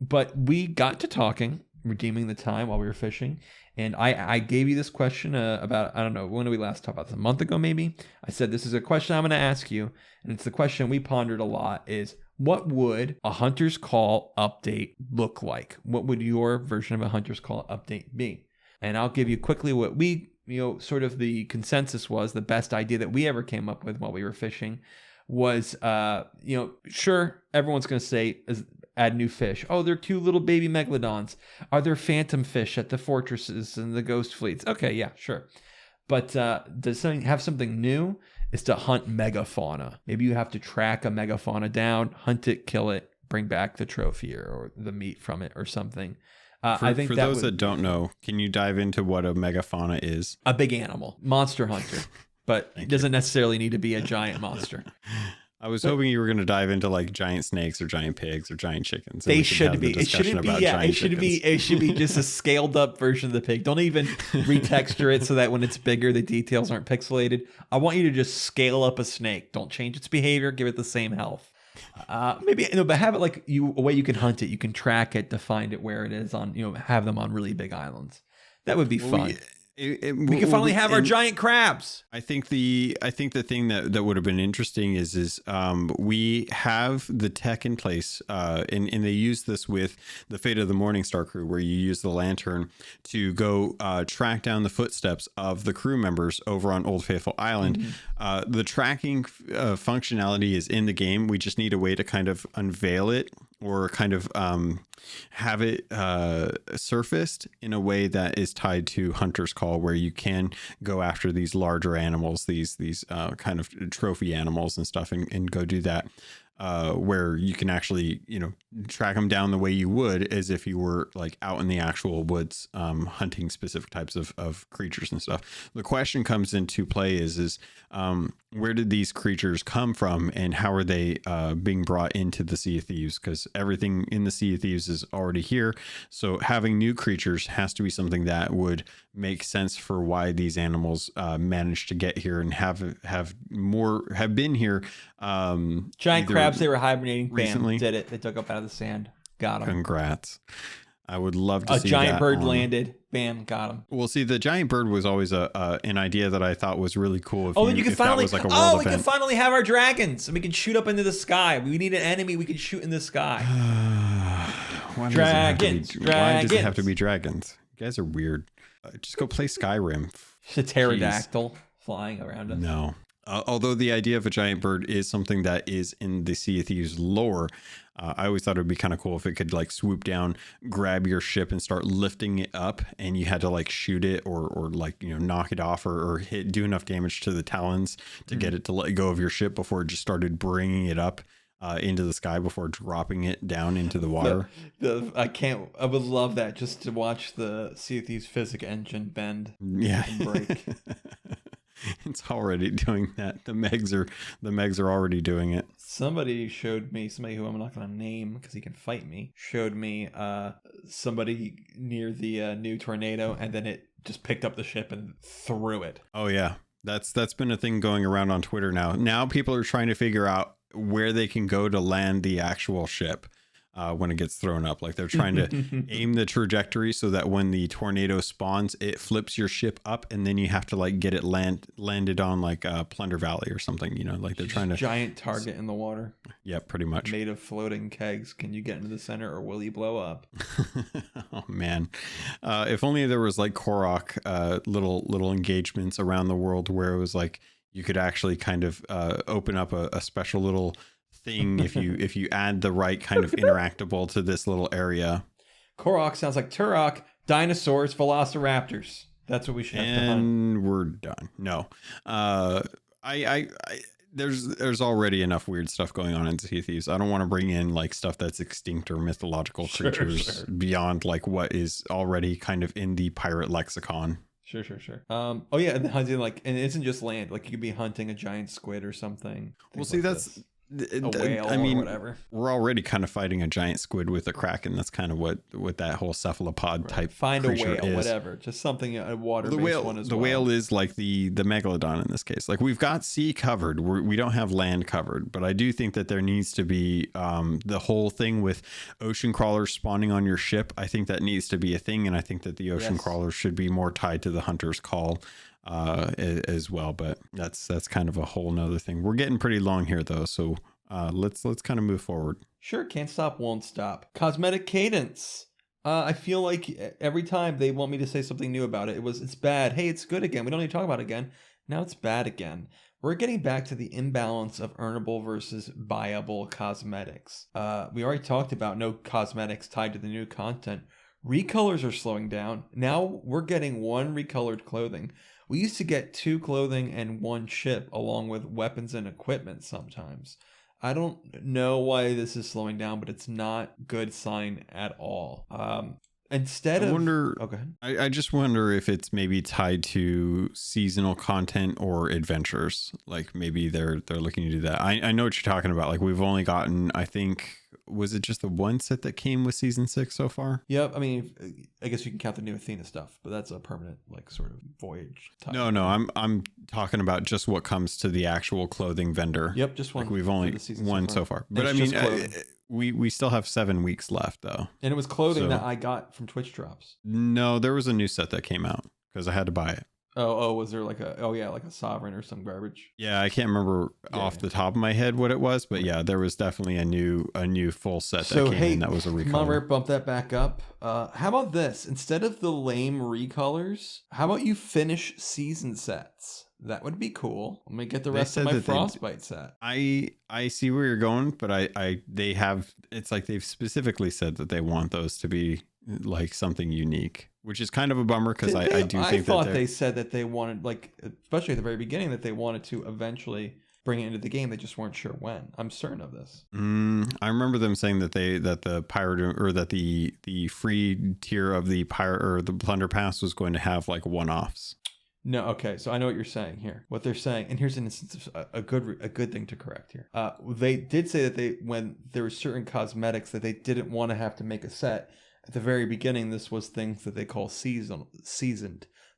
But we got to talking, redeeming the time while we were fishing. And I gave you this question about, I don't know, when did we last talk about this? A month ago, maybe? I said, this is a question I'm going to ask you. And it's the question we pondered a lot is, what would a Hunter's Call update look like? What would your version of a Hunter's Call update be? And I'll give you quickly what we, sort of the consensus was, the best idea that we ever came up with while we were fishing was, sure, everyone's going to say, add new fish. Oh, they're cute little baby megalodons. Are there phantom fish at the fortresses and the ghost fleets? Okay, yeah, sure. But does something have something new? Is to hunt megafauna. Maybe you have to track a megafauna down, hunt it, kill it, bring back the trophy or the meat from it or something. I think for those that don't know, can you dive into what a megafauna is? A big animal, monster hunter, but it doesn't necessarily need to be a giant monster. I was hoping you were going to dive into like giant snakes or giant pigs or giant chickens. They should be. It shouldn't be. Yeah, it should be. It should be just a scaled up version of the pig. Don't even retexture it so that when it's bigger, the details aren't pixelated. I want you to just scale up a snake. Don't change its behavior. Give it the same health. Maybe but have it like a way you can hunt it. You can track it to find it where it is on. Have them on really big islands. That would be fun. We can finally have our giant crabs. I think the thing that would have been interesting is we have the tech in place, and they use this with the Fate of the Morningstar crew, where you use the lantern to go track down the footsteps of the crew members over on Old Faithful Island. Mm-hmm. The tracking functionality is in the game. We just need a way to kind of unveil it or kind of have it surfaced in a way that is tied to Hunter's Call, where you can go after these larger animals, these kind of trophy animals and stuff, and go do that. Where you can actually, track them down the way you would as if you were like out in the actual woods, hunting specific types of creatures and stuff. The question comes into play is where did these creatures come from, and how are they being brought into the Sea of Thieves? Because everything in the Sea of Thieves is already here. So having new creatures has to be something that would make sense for why these animals managed to get here and have been here. Giant crabs, they were hibernating. Recently. Bam, did it. They took up out of the sand. Got them. Congrats. I would love to see a giant bird landed. Bam, got him. Well, see, the giant bird was always an idea that I thought was really cool. We can finally have our dragons, and we can shoot up into the sky. We need an enemy we can shoot in the sky. Why dragons. Does it have to be dragons? You guys are weird. Just go play Skyrim. It's a pterodactyl flying around us. No. Although the idea of a giant bird is something that is in the Sea of Thieves lore, I always thought it would be kind of cool if it could like swoop down, grab your ship and start lifting it up, and you had to like shoot it or like, knock it off or do enough damage to the talons to get it to let go of your ship before it just started bringing it up into the sky before dropping it down into the water. I would love that, just to watch the Sea of Thieves physics engine bend and break. It's already doing that. The Megs are already doing it. Somebody who I'm not going to name because he can fight me, showed me somebody near the new tornado, and then it just picked up the ship and threw it. Oh yeah, that's been a thing going around on Twitter now. Now people are trying to figure out where they can go to land the actual ship. When it gets thrown up, like they're trying to aim the trajectory so that when the tornado spawns, it flips your ship up, and then you have to like get it landed on like Plunder Valley or something. Like they're trying to giant target in the water. Yeah, pretty much. Made of floating kegs. Can you get into the center, or will you blow up? Oh man, if only there was like Korok little engagements around the world where it was like you could actually kind of open up a special little thing if you add the right kind of interactable to this little area. Korok sounds like Turok, dinosaurs, velociraptors. That's what we should have to hunt. And we're done. No. There's already enough weird stuff going on in Sea of Thieves. I don't want to bring in like stuff that's extinct or mythological creatures beyond like what is already kind of in the pirate lexicon. Sure. Oh yeah, and hunting and it isn't just land. Like you could be hunting a giant squid or something. Well, see, that's a whale or whatever. We're already kind of fighting a giant squid with a kraken. That's kind of what that whole cephalopod type find creature a whale, is. whatever. Just something, a water-based one as well. The whale is like the megalodon in this case. Like we've got sea covered. We don't have land covered, but I do think that there needs to be the whole thing with ocean crawlers spawning on your ship. I think that needs to be a thing, and I think that the ocean crawlers should be more tied to the Hunter's Call as well, but that's kind of a whole nother thing. We're getting pretty long here though, so let's kind of move forward. Sure, can't stop, won't stop. Cosmetic cadence. I feel like every time they want me to say something new about it, it's bad. Hey, it's good again. We don't need to talk about it again. Now it's bad again. We're getting back to the imbalance of earnable versus buyable cosmetics. We already talked about no cosmetics tied to the new content. Recolors are slowing down. Now we're getting one recolored clothing. We used to get 2 clothing and 1 ship along with weapons and equipment sometimes. I don't know why this is slowing down, but it's not a good sign at all. instead I wonder. go ahead. I just wonder if it's maybe tied to seasonal content or adventures. Like maybe they're looking to do that. I know what you're talking about. Like we've only gotten, I think, was it just the one set that came with season 6 so far? Yep. I mean, I guess you can count the new Athena stuff, but that's a permanent, like, sort of voyage type. No, I'm talking about just what comes to the actual clothing vendor. Yep, just one. Like we've only one so far. But I mean, we still have 7 weeks left though. And it was clothing that I got from Twitch drops. No, there was a new set that came out because I had to buy it. Oh, was there like a sovereign or some garbage? Yeah, I can't remember off the top of my head what it was, but yeah, there was definitely a new full set that came in that was a recolor. Come on, bump that back up. How about this? Instead of the lame recolors, how about you finish season sets? That would be cool. Let me get the rest of my Frostbite set. I see where you're going, but they have, it's like they've specifically said that they want those to be like something unique, which is kind of a bummer because I thought they said that they wanted, like, especially at the very beginning, that they wanted to eventually bring it into the game. They just weren't sure when. I'm certain of this. I remember them saying that the pirate, or that the free tier of the pirate or the plunder pass was going to have like one-offs. No, okay, so I know what you're saying here. What they're saying, and here's an instance of a good thing to correct here. They did say that when there were certain cosmetics that they didn't want to have to make a set. At the very beginning, this was things that they call seasoned,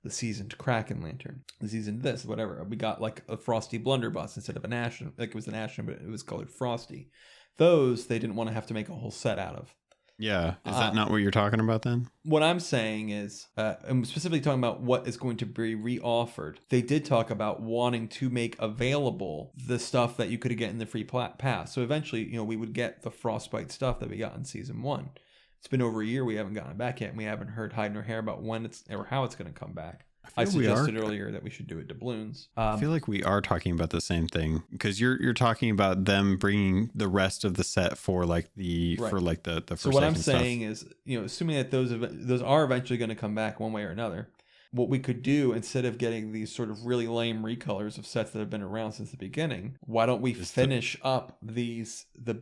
the seasoned Kraken lantern, the seasoned this, whatever. We got like a frosty blunderbuss instead of an ashen, like it was an ashen, but it was colored frosty. Those they didn't want to have to make a whole set out of. Yeah. Is that not what you're talking about then? What I'm saying is, I'm specifically talking about what is going to be reoffered. They did talk about wanting to make available the stuff that you could get in the free pass. So eventually, we would get the Frostbite stuff that we got in season 1. It's been over a year. We haven't gotten it back yet. And we haven't heard hide nor hair about when it's or how it's going to come back. I suggested earlier that we should do it doubloons. I feel like we are talking about the same thing because you're talking about them bringing the rest of the set for like the first. So what I'm saying is, assuming that those are eventually going to come back one way or another, what we could do instead of getting these sort of really lame recolors of sets that have been around since the beginning, why don't we finish up the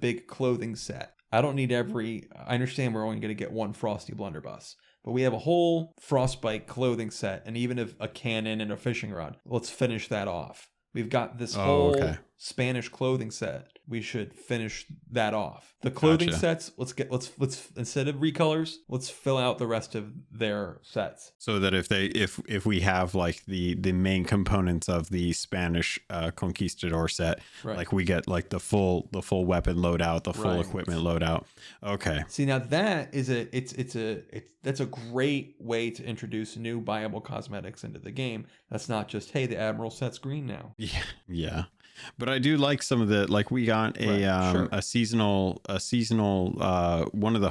big clothing set? I don't need I understand we're only going to get one Frosty Blunderbuss, but we have a whole Frostbite clothing set, and even if a cannon and a fishing rod, let's finish that off. We've got this whole Spanish clothing set. We should finish that off. The clothing sets, let's instead of recolors, let's fill out the rest of their sets. So that if we have like the main components of the Spanish Conquistador set, like we get like the full weapon loadout, the full equipment loadout. Okay. See, now that is that's a great way to introduce new buyable cosmetics into the game. That's not just, hey, the Admiral set's green now. Yeah. But I do like some of the, like we got a seasonal one of the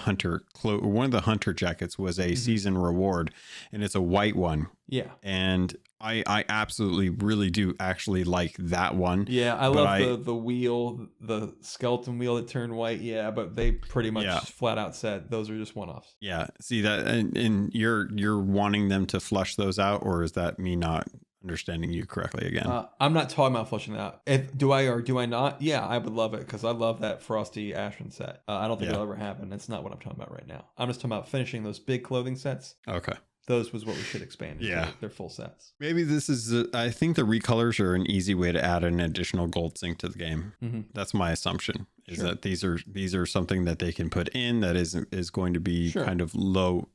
hunter jackets was a season reward, and it's a white one. Yeah. And I absolutely really do actually like that one. Yeah, I love the wheel, the skeleton wheel that turned white. Yeah, but they pretty much flat out said those are just one-offs. Yeah. See that, and you're wanting them to flush those out, or is that me not understanding you correctly again? I'm not talking about flushing that out. Do I or do I not? Yeah, I would love it because I love that Frosty Ashen set. I don't think it'll ever happen. That's not what I'm talking about right now. I'm just talking about finishing those big clothing sets. Okay. Those was what we should expand. They're full sets. Maybe this is, I think the recolors are an easy way to add an additional gold sync to the game. Mm-hmm. That's my assumption, is that these are something that they can put in that is going to be kind of low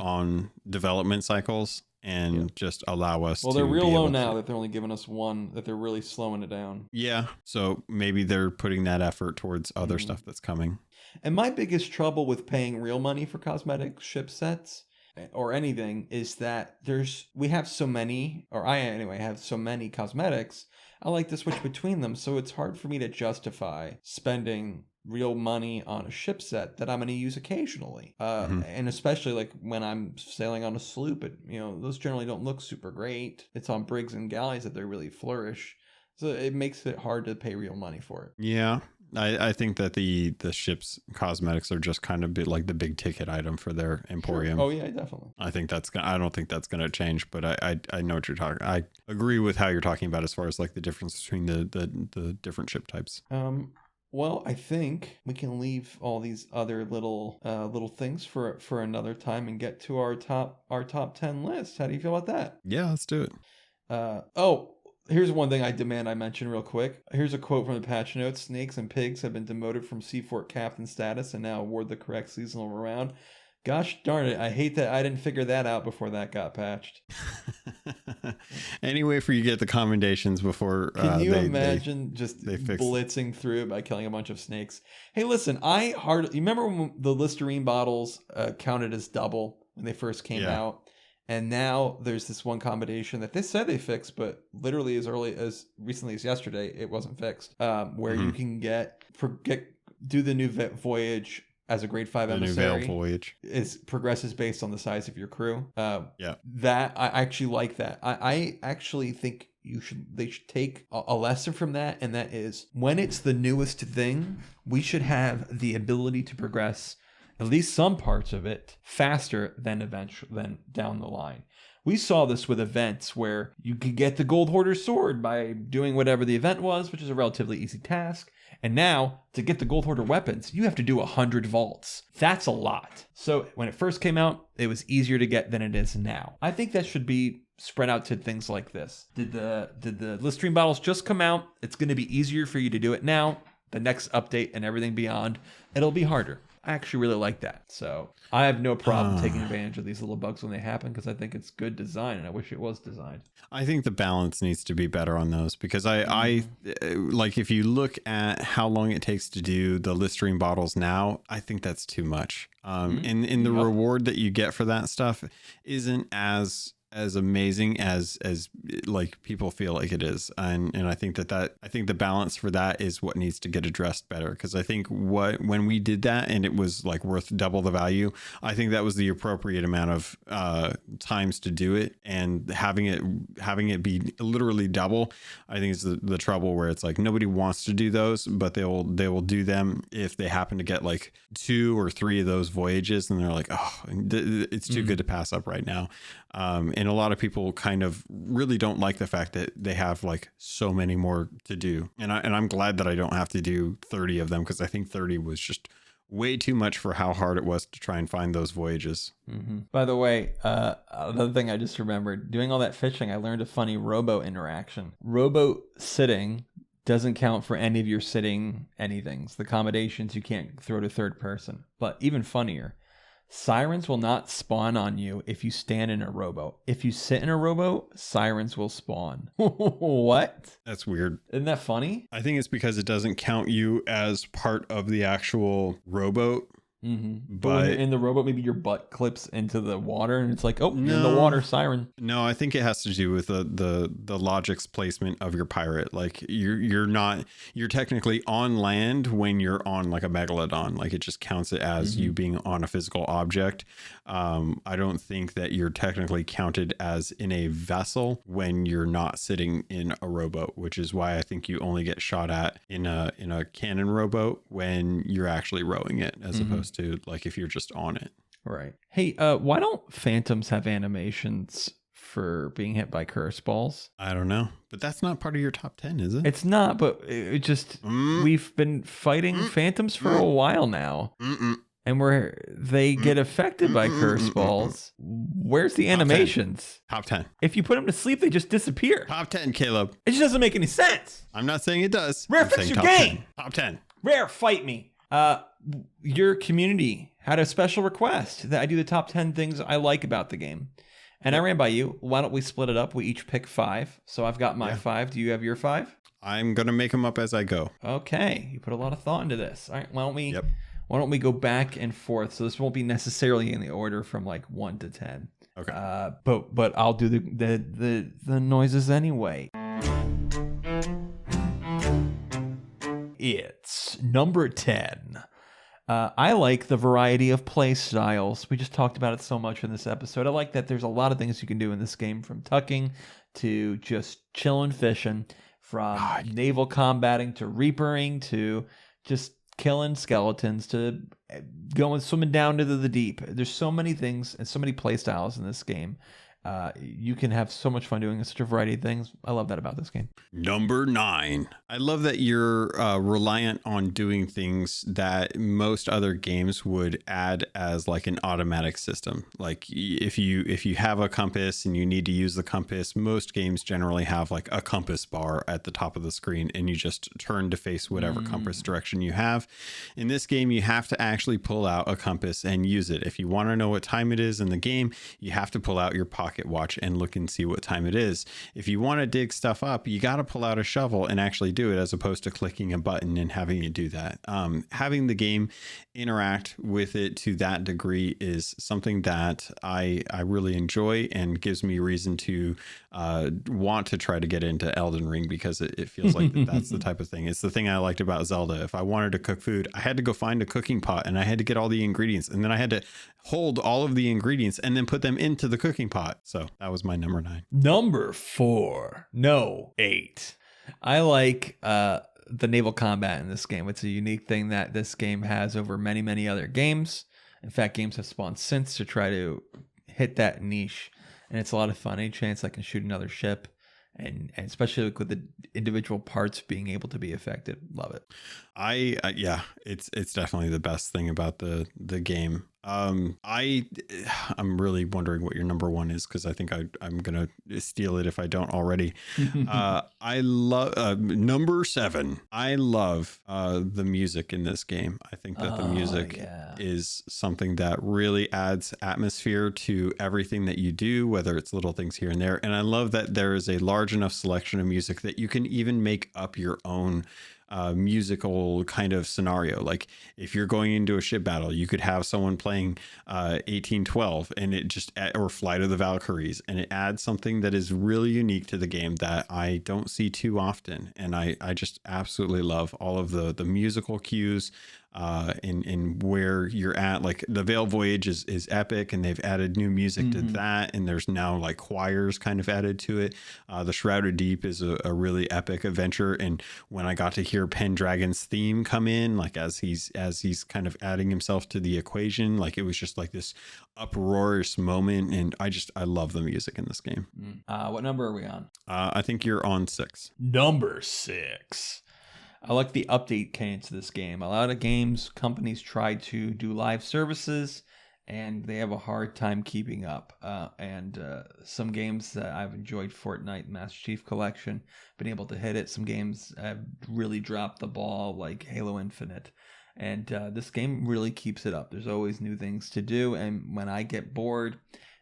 on development cycles. And just allow us they're real low now that they're only giving us one, that they're really slowing it down. Yeah. So maybe they're putting that effort towards other stuff that's coming. And my biggest trouble with paying real money for cosmetic ship sets or anything is that we have so many, or I anyway have so many cosmetics. I like to switch between them. So it's hard for me to justify spending real money on a ship set that I'm going to use occasionally. And especially like when I'm sailing on a sloop, those generally don't look super great. It's on brigs and galleys that they really flourish. So it makes it hard to pay real money for it. Yeah. I think that the ship's cosmetics are just kind of like the big ticket item for their emporium. Sure. Oh yeah, definitely. I don't think that's gonna change, but I know what you're talking. I agree with how you're talking about as far as like the difference between the different ship types. Well, I think we can leave all these other little things for another time and get to our top 10 list. How do you feel about that? Yeah, let's do it. Here's one thing I demand I mention real quick. Here's a quote from the patch notes. Snakes and pigs have been demoted from Seafort captain status and now award the correct seasonal round. Gosh darn it, I hate that I didn't figure that out before that got patched. Any way for you to get the commendations before Can you imagine just blitzing through it by killing a bunch of snakes? Hey, listen, you remember when the Listerine bottles counted as double when they first came out? And now there's this one combination that they said they fixed, but literally as recently as yesterday, it wasn't fixed. Where you can do the new Voyage as a grade 5 emissary. New Veil Voyage Progresses based on the size of your crew. Yeah. That I actually like that. I actually think they should take a lesson from that, and that is when it's the newest thing, we should have the ability to progress at least some parts of it faster than down the line. We saw this with events where you could get the Gold Hoarder's Sword by doing whatever the event was, which is a relatively easy task. And now, to get the Gold Hoarder weapons, you have to do 100 vaults. That's a lot. So when it first came out, it was easier to get than it is now. I think that should be spread out to things like this. Did the Listerine bottles just come out? It's going to be easier for you to do it now. The next update and everything beyond, it'll be harder. I actually really like that. So I have no problem taking advantage of these little bugs when they happen because I think it's good design and I wish it was designed. I think the balance needs to be better on those because I like if you look at how long it takes to do the Listerine bottles now, I think that's too much. And the reward that you get for that stuff isn't as amazing as like people feel like it is, and I think that I think the balance for that is what needs to get addressed better, because I think when we did that and it was like worth double the value, I think that was the appropriate amount of times to do it, and having it be literally double, I think is the trouble where it's like nobody wants to do those, but they will do them if they happen to get like 2 or 3 of those voyages and they're like, oh, it's too good to pass up right now. And a lot of people kind of really don't like the fact that they have like so many more to do. And I'm glad that I don't have to do 30 of them, because I think 30 was just way too much for how hard it was to try and find those voyages. By the way, another thing I just remembered, doing all that fishing, I learned a funny rowboat interaction. Rowboat sitting doesn't count for any of your sitting anythings. The accommodations you can't throw to third person. But even funnier, sirens will not spawn on you if you stand in a rowboat. If you sit in a rowboat, sirens will spawn. What? That's weird. Isn't that funny? I think it's because it doesn't count you as part of the actual rowboat. But in the rowboat, maybe your butt clips into the water and it's like, oh, you're in the water, siren. No, I think it has to do with the logic's placement of your pirate. Like you're technically on land when you're on like a megalodon. Like it just counts it as you being on a physical object. I don't think that you're technically counted as in a vessel when you're not sitting in a rowboat, which is why I think you only get shot at in a cannon rowboat when you're actually rowing it, as opposed to like if you're just on it. Right. Hey, why don't phantoms have animations for being hit by curse balls? I don't know, but that's not part of your top 10, is it? It's not, but it just we've been fighting phantoms for a while now. And where they get affected by curse balls, where's the animations? Top 10. If you put them to sleep, they just disappear. Top 10, Caleb. It just doesn't make any sense. I'm not saying it does. Rare, fix your game. 10. Top 10. Rare, fight me. Your community had a special request that I do the top 10 things I like about the game. And I ran by you. Why don't we split it up? We each pick 5. So I've got my 5. Do you have your 5? I'm going to make them up as I go. Okay. You put a lot of thought into this. All right. Why don't we go back and forth? So this won't be necessarily in the order from like 1 to 10. Okay. But I'll do the noises anyway. It's number 10. I like the variety of play styles. We just talked about it so much in this episode. I like that there's a lot of things you can do in this game, from tucking to just chilling fishing, from naval combating to reapering to just killing skeletons to going swimming down into the deep. There's so many things and so many play styles in this game. You can have so much fun doing such a variety of things. I love that about this game. Number 9. I love that you're reliant on doing things that most other games would add as like an automatic system. Like if you have a compass and you need to use the compass, most games generally have like a compass bar at the top of the screen, and you just turn to face whatever compass direction you have. In this game, you have to actually pull out a compass and use it. If you want to know what time it is in the game, you have to pull out your pocket watch and look and see what time it is. If you want to dig stuff up, you got to pull out a shovel and actually do it, as opposed to clicking a button and having it do that. Having the game interact with it to that degree is something that I really enjoy, and gives me reason to want to try to get into Elden Ring, because it feels like that's the type of thing. It's the thing I liked about Zelda. If I wanted to cook food, I had to go find a cooking pot, and I had to get all the ingredients, and then I had to hold all of the ingredients and then put them into the cooking pot. So that was my number 9. Number 4. No, 8. I like the naval combat in this game. It's a unique thing that this game has over many, many other games. In fact, games have spawned since to try to hit that niche. And it's a lot of fun. Any chance I can shoot another ship, and especially with the individual parts being able to be affected. Love it. Yeah, it's definitely the best thing about the game. I'm really wondering what your number 1 is, because I think I'm gonna steal it if I don't already. I love number 7. I love the music in this game. I think that the music is something that really adds atmosphere to everything that you do, whether it's little things here and there. And I love that there is a large enough selection of music that you can even make up your own musical kind of scenario. Like if you're going into a ship battle, you could have someone playing 1812 and it just, or Flight of the Valkyries, and it adds something that is really unique to the game that I don't see too often. And I just absolutely love all of the musical cues in where you're at. Like the Veil Voyage is epic, and they've added new music to that, and there's now like choirs kind of added to it. The Shrouded Deep is a really epic adventure, and when I got to hear Pendragon's theme come in, like as he's kind of adding himself to the equation, like it was just like this uproarious moment, and I love the music in this game. What number are we on? I think you're on 6. Number 6. I like the update cadence of this game. A lot of companies try to do live services, and they have a hard time keeping up. And some games that I've enjoyed, Fortnite, Master Chief Collection, been able to hit it. Some games have really dropped the ball, like Halo Infinite. And this game really keeps it up. There's always new things to do. And when I get bored,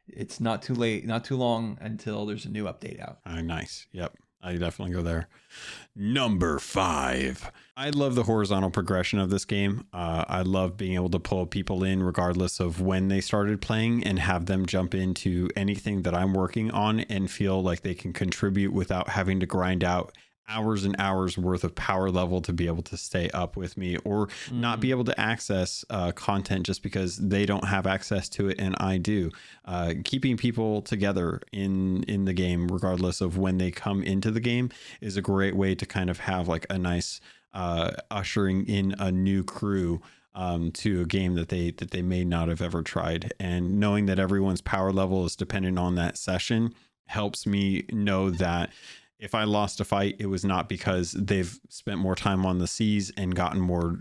it's not too late, not too long until there's a new update out. Nice. Yep. I definitely go there. Number 5. I love the horizontal progression of this game. I love being able to pull people in regardless of when they started playing, and have them jump into anything that I'm working on and feel like they can contribute without having to grind out hours and hours worth of power level to be able to stay up with me, or not be able to access content just because they don't have access to it and I do. Keeping people together in the game, regardless of when they come into the game, is a great way to kind of have like a nice ushering in a new crew to a game that they may not have ever tried. And knowing that everyone's power level is dependent on that session helps me know that if I lost a fight, it was not because they've spent more time on the seas and gotten more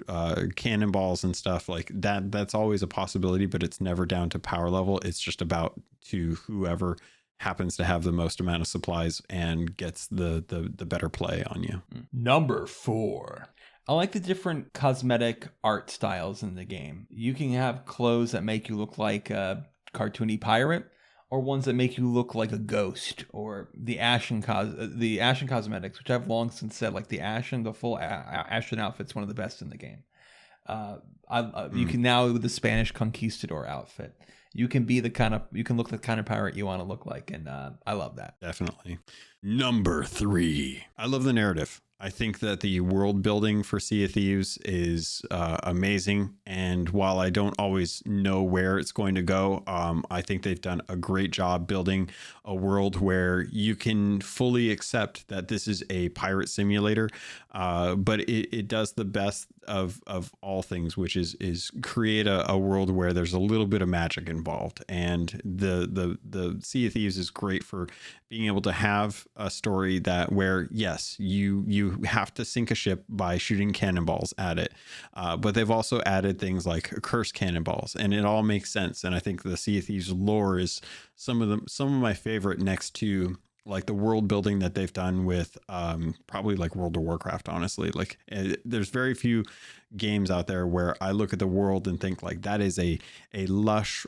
cannonballs and stuff like that. That's always a possibility, but it's never down to power level. It's just about to whoever happens to have the most amount of supplies and gets the better play on you. Number 4. I like the different cosmetic art styles in the game. You can have clothes that make you look like a cartoony pirate, or ones that make you look like a ghost, or the Ashen cosmetics, which I've long since said, like the full Ashen outfit's one of the best in the game. You can now, with the Spanish conquistador outfit, you can look the kind of pirate you want to look like, and I love that. Definitely. Number 3. I love the narrative. I think that the world building for Sea of Thieves is amazing. And while I don't always know where it's going to go, I think they've done a great job building a world where you can fully accept that this is a pirate simulator. But it does the best of all things, which is create a world where there's a little bit of magic involved. And the Sea of Thieves is great for being able to have a story that where, yes, you have to sink a ship by shooting cannonballs at it. But they've also added things like curse cannonballs, and it all makes sense. And I think the Sea of Thieves lore is some of my favorite, next to like the world building that they've done with probably like World of Warcraft. Honestly, like there's very few games out there where I look at the world and think like that is a lush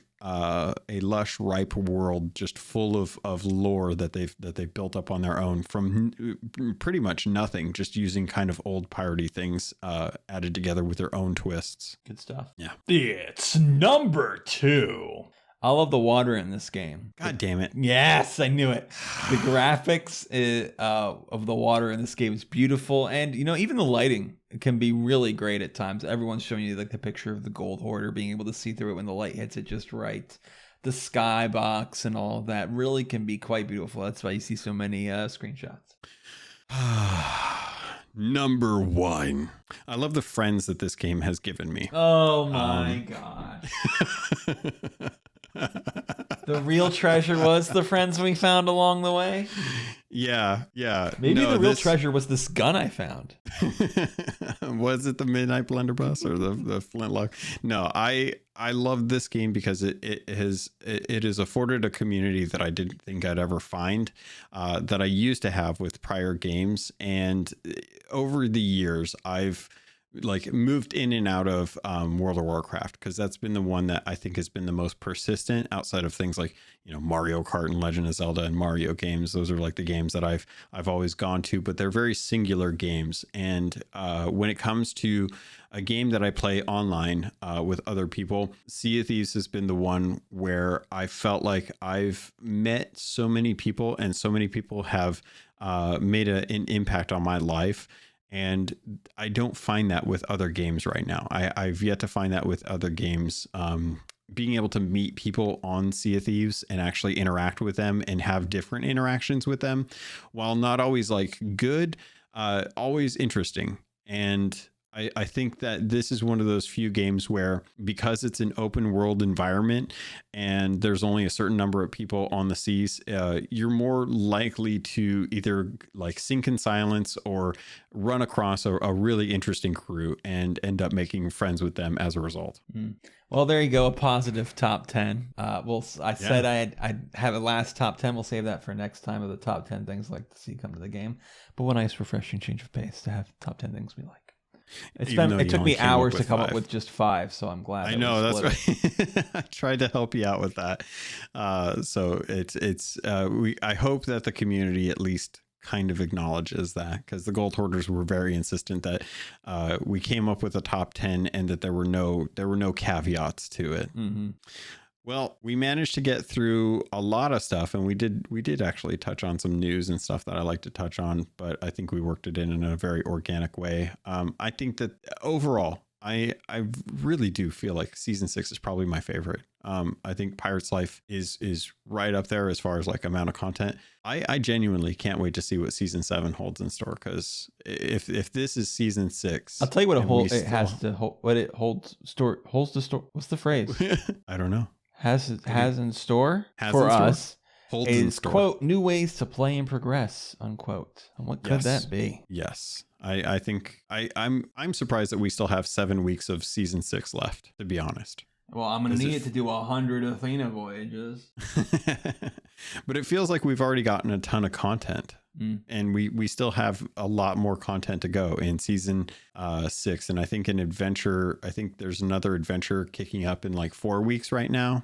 ripe world just full of lore that they've built up on their own from pretty much nothing, just using kind of old piratey things added together with their own twists. Good stuff. Yeah. It's number 2. I love the water in this game. God damn it. Yes, I knew it. The graphics of the water in this game is beautiful. And, even the lighting can be really great at times. Everyone's showing you like the picture of the gold hoarder, being able to see through it when the light hits it just right. The skybox and all of that really can be quite beautiful. That's why you see so many screenshots. Number 1. I love the friends that this game has given me. Oh my gosh. The real treasure was the friends we found along the way. Yeah. Maybe the real treasure was this gun I found. Was it the Midnight Blunderbuss or the Flintlock? No, I love this game because it has afforded a community that I didn't think I'd ever find, that I used to have with prior games. And over the years, I've like moved in and out of World of Warcraft, because that's been the one that I think has been the most persistent outside of things like, Mario Kart and Legend of Zelda and Mario games. Those are like the games that I've always gone to, but they're very singular games. And when it comes to a game that I play online with other people, Sea of Thieves has been the one where I felt like I've met so many people, and so many people have made an impact on my life. And I don't find that with other games right now. I've yet to find that with other games. Being able to meet people on Sea of Thieves and actually interact with them and have different interactions with them, while not always like good, always interesting. And I think that this is one of those few games where, because it's an open world environment and there's only a certain number of people on the seas, you're more likely to either like sink in silence or run across a really interesting crew and end up making friends with them as a result. Well, there you go. A positive top 10. Said I'd have a last top 10. We'll save that for next time, of the top 10 things like to see come to the game. But what a nice, refreshing change of pace to have top 10 things we like. It took me hours to come up with just 5, so I'm glad. I know, that's right. I tried to help you out with that. So I hope that the community at least kind of acknowledges that, because the Gold Hoarders were very insistent that we came up with a top 10 and that there were no caveats to it. Mm-hmm. Well, we managed to get through a lot of stuff, and we did actually touch on some news and stuff that I like to touch on, but I think we worked it in a very organic way. I think that overall, I really do feel like season 6 is probably my favorite. I think Pirate's Life is right up there as far as like amount of content. I genuinely can't wait to see what season 7 holds in store, because if this is season 6, I'll tell you what holds to store. What's the phrase? I don't know. Has in store for us holds is in store. Quote, new ways to play and progress, unquote. And what could that be? Yes. I think I'm surprised that we still have 7 weeks of season 6 left, to be honest. Well, I'm going to need it to do 100 Athena voyages. But it feels like we've already gotten a ton of content. And we still have a lot more content to go in season 6. And I think I think there's another adventure kicking up in like 4 weeks right now.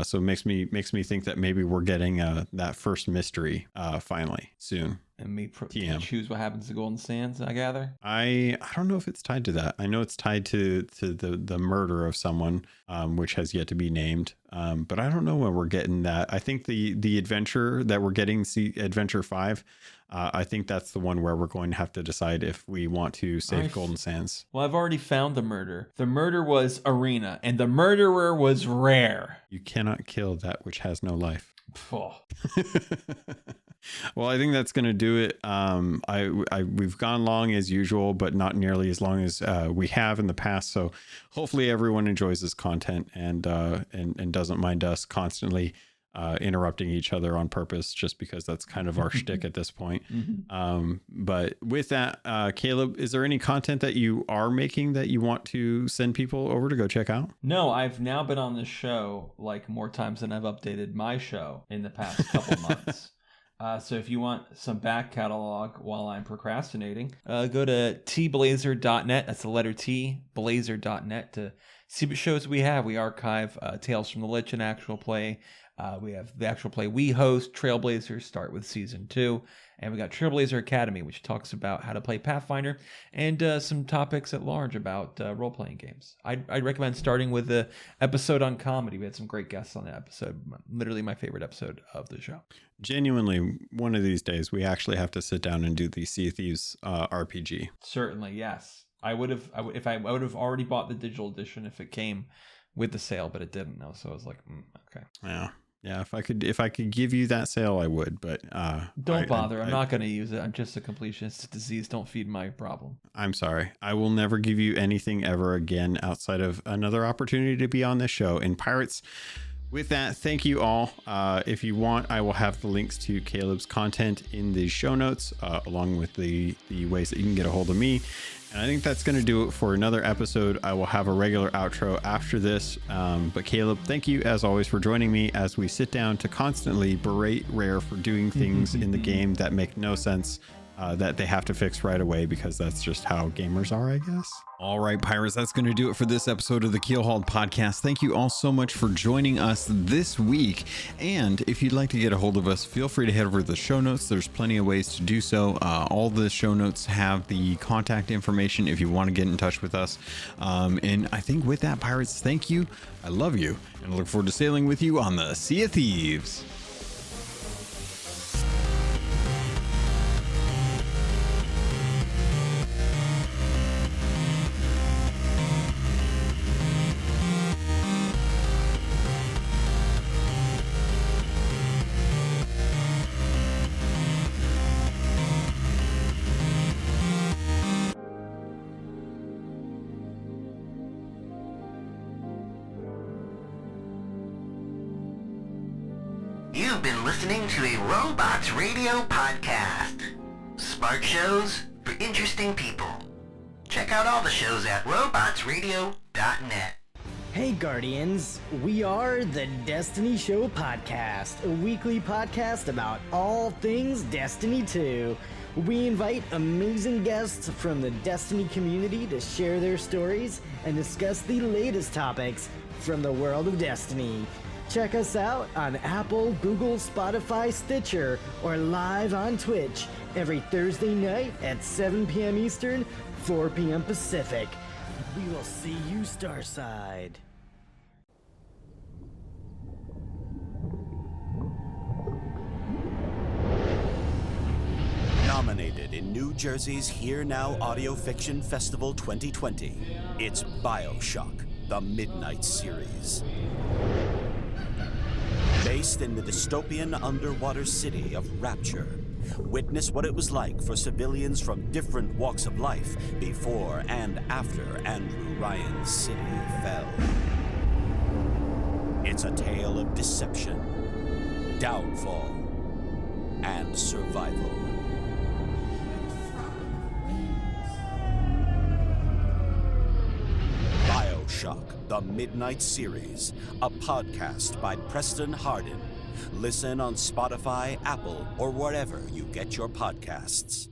So it makes me think that maybe we're getting that first mystery finally soon. and me TM. choose what happens to Golden Sands, I gather. I don't know if it's tied to that. I know it's tied to the murder of someone, which has yet to be named. But I don't know when we're getting that. I think the adventure that we're getting, Adventure 5, I think that's the one where we're going to have to decide if we want to save Golden Sands. Well, I've already found the murder. The murder was Arena, and the murderer was Rare. You cannot kill that which has no life. Oh. Well, I think that's going to do it. We've gone long as usual, but not nearly as long as we have in the past. So hopefully everyone enjoys this content and doesn't mind us constantly interrupting each other on purpose, just because that's kind of our shtick at this point. But with that, Caleb, is there any content that you are making that you want to send people over to go check out? No, I've now been on this show like more times than I've updated my show in the past couple months. So if you want some back catalog while I'm procrastinating, go to tblazer.net. That's the letter T, blazer.net, to see what shows we have. We archive Tales from the Lich and Actual Play. We have the Actual Play we host, Trailblazers, start with Season 2. And we got Trailblazer Academy, which talks about how to play Pathfinder and some topics at large about role-playing games. I'd recommend starting with the episode on comedy. We had some great guests on that episode. Literally my favorite episode of the show. Genuinely, one of these days, we actually have to sit down and do the Sea of Thieves RPG. Certainly, yes. I would have already bought the digital edition if it came with the sale, but it didn't. No, so I was like, okay. Yeah. If I could give you that sale, I would. But don't bother. I'm not going to use it. I'm just a completionist. Disease. Don't feed my problem. I'm sorry. I will never give you anything ever again outside of another opportunity to be on this show. And Pirates, with that, thank you all. If you want, I will have the links to Caleb's content in the show notes, along with the ways that you can get a hold of me. And I think that's going to do it for another episode. I will have a regular outro after this. But Caleb, thank you as always for joining me as we sit down to constantly berate Rare for doing things in the game that make no sense, that they have to fix right away, because that's just how gamers are, I guess. All right, Pirates, that's going to do it for this episode of the Keelhauled podcast. Thank you all so much for joining us this week. And if you'd like to get a hold of us, feel free to head over to the show notes. There's plenty of ways to do so. All the show notes have the contact information if you want to get in touch with us. And I think with that, Pirates, thank you. I love you, and I look forward to sailing with you on the Sea of Thieves. You've been listening to a Robots Radio podcast. Smart shows for interesting people. Check out all the shows at robotsradio.net. Hey Guardians, we are the Destiny Show Podcast, a weekly podcast about all things Destiny 2. We invite amazing guests from the Destiny community to share their stories and discuss the latest topics from the world of Destiny. Check us out on Apple, Google, Spotify, Stitcher, or live on Twitch every Thursday night at 7 p.m. Eastern, 4 p.m. Pacific. We will see you Starside. Nominated in New Jersey's Here Now Audio Fiction Festival 2020, it's BioShock, the Midnight Series. Based in the dystopian underwater city of Rapture, witness what it was like for civilians from different walks of life before and after Andrew Ryan's city fell. It's a tale of deception, downfall, and survival. BioShock, the Midnight Series, a podcast by Preston Hardin. Listen on Spotify, Apple, or wherever you get your podcasts.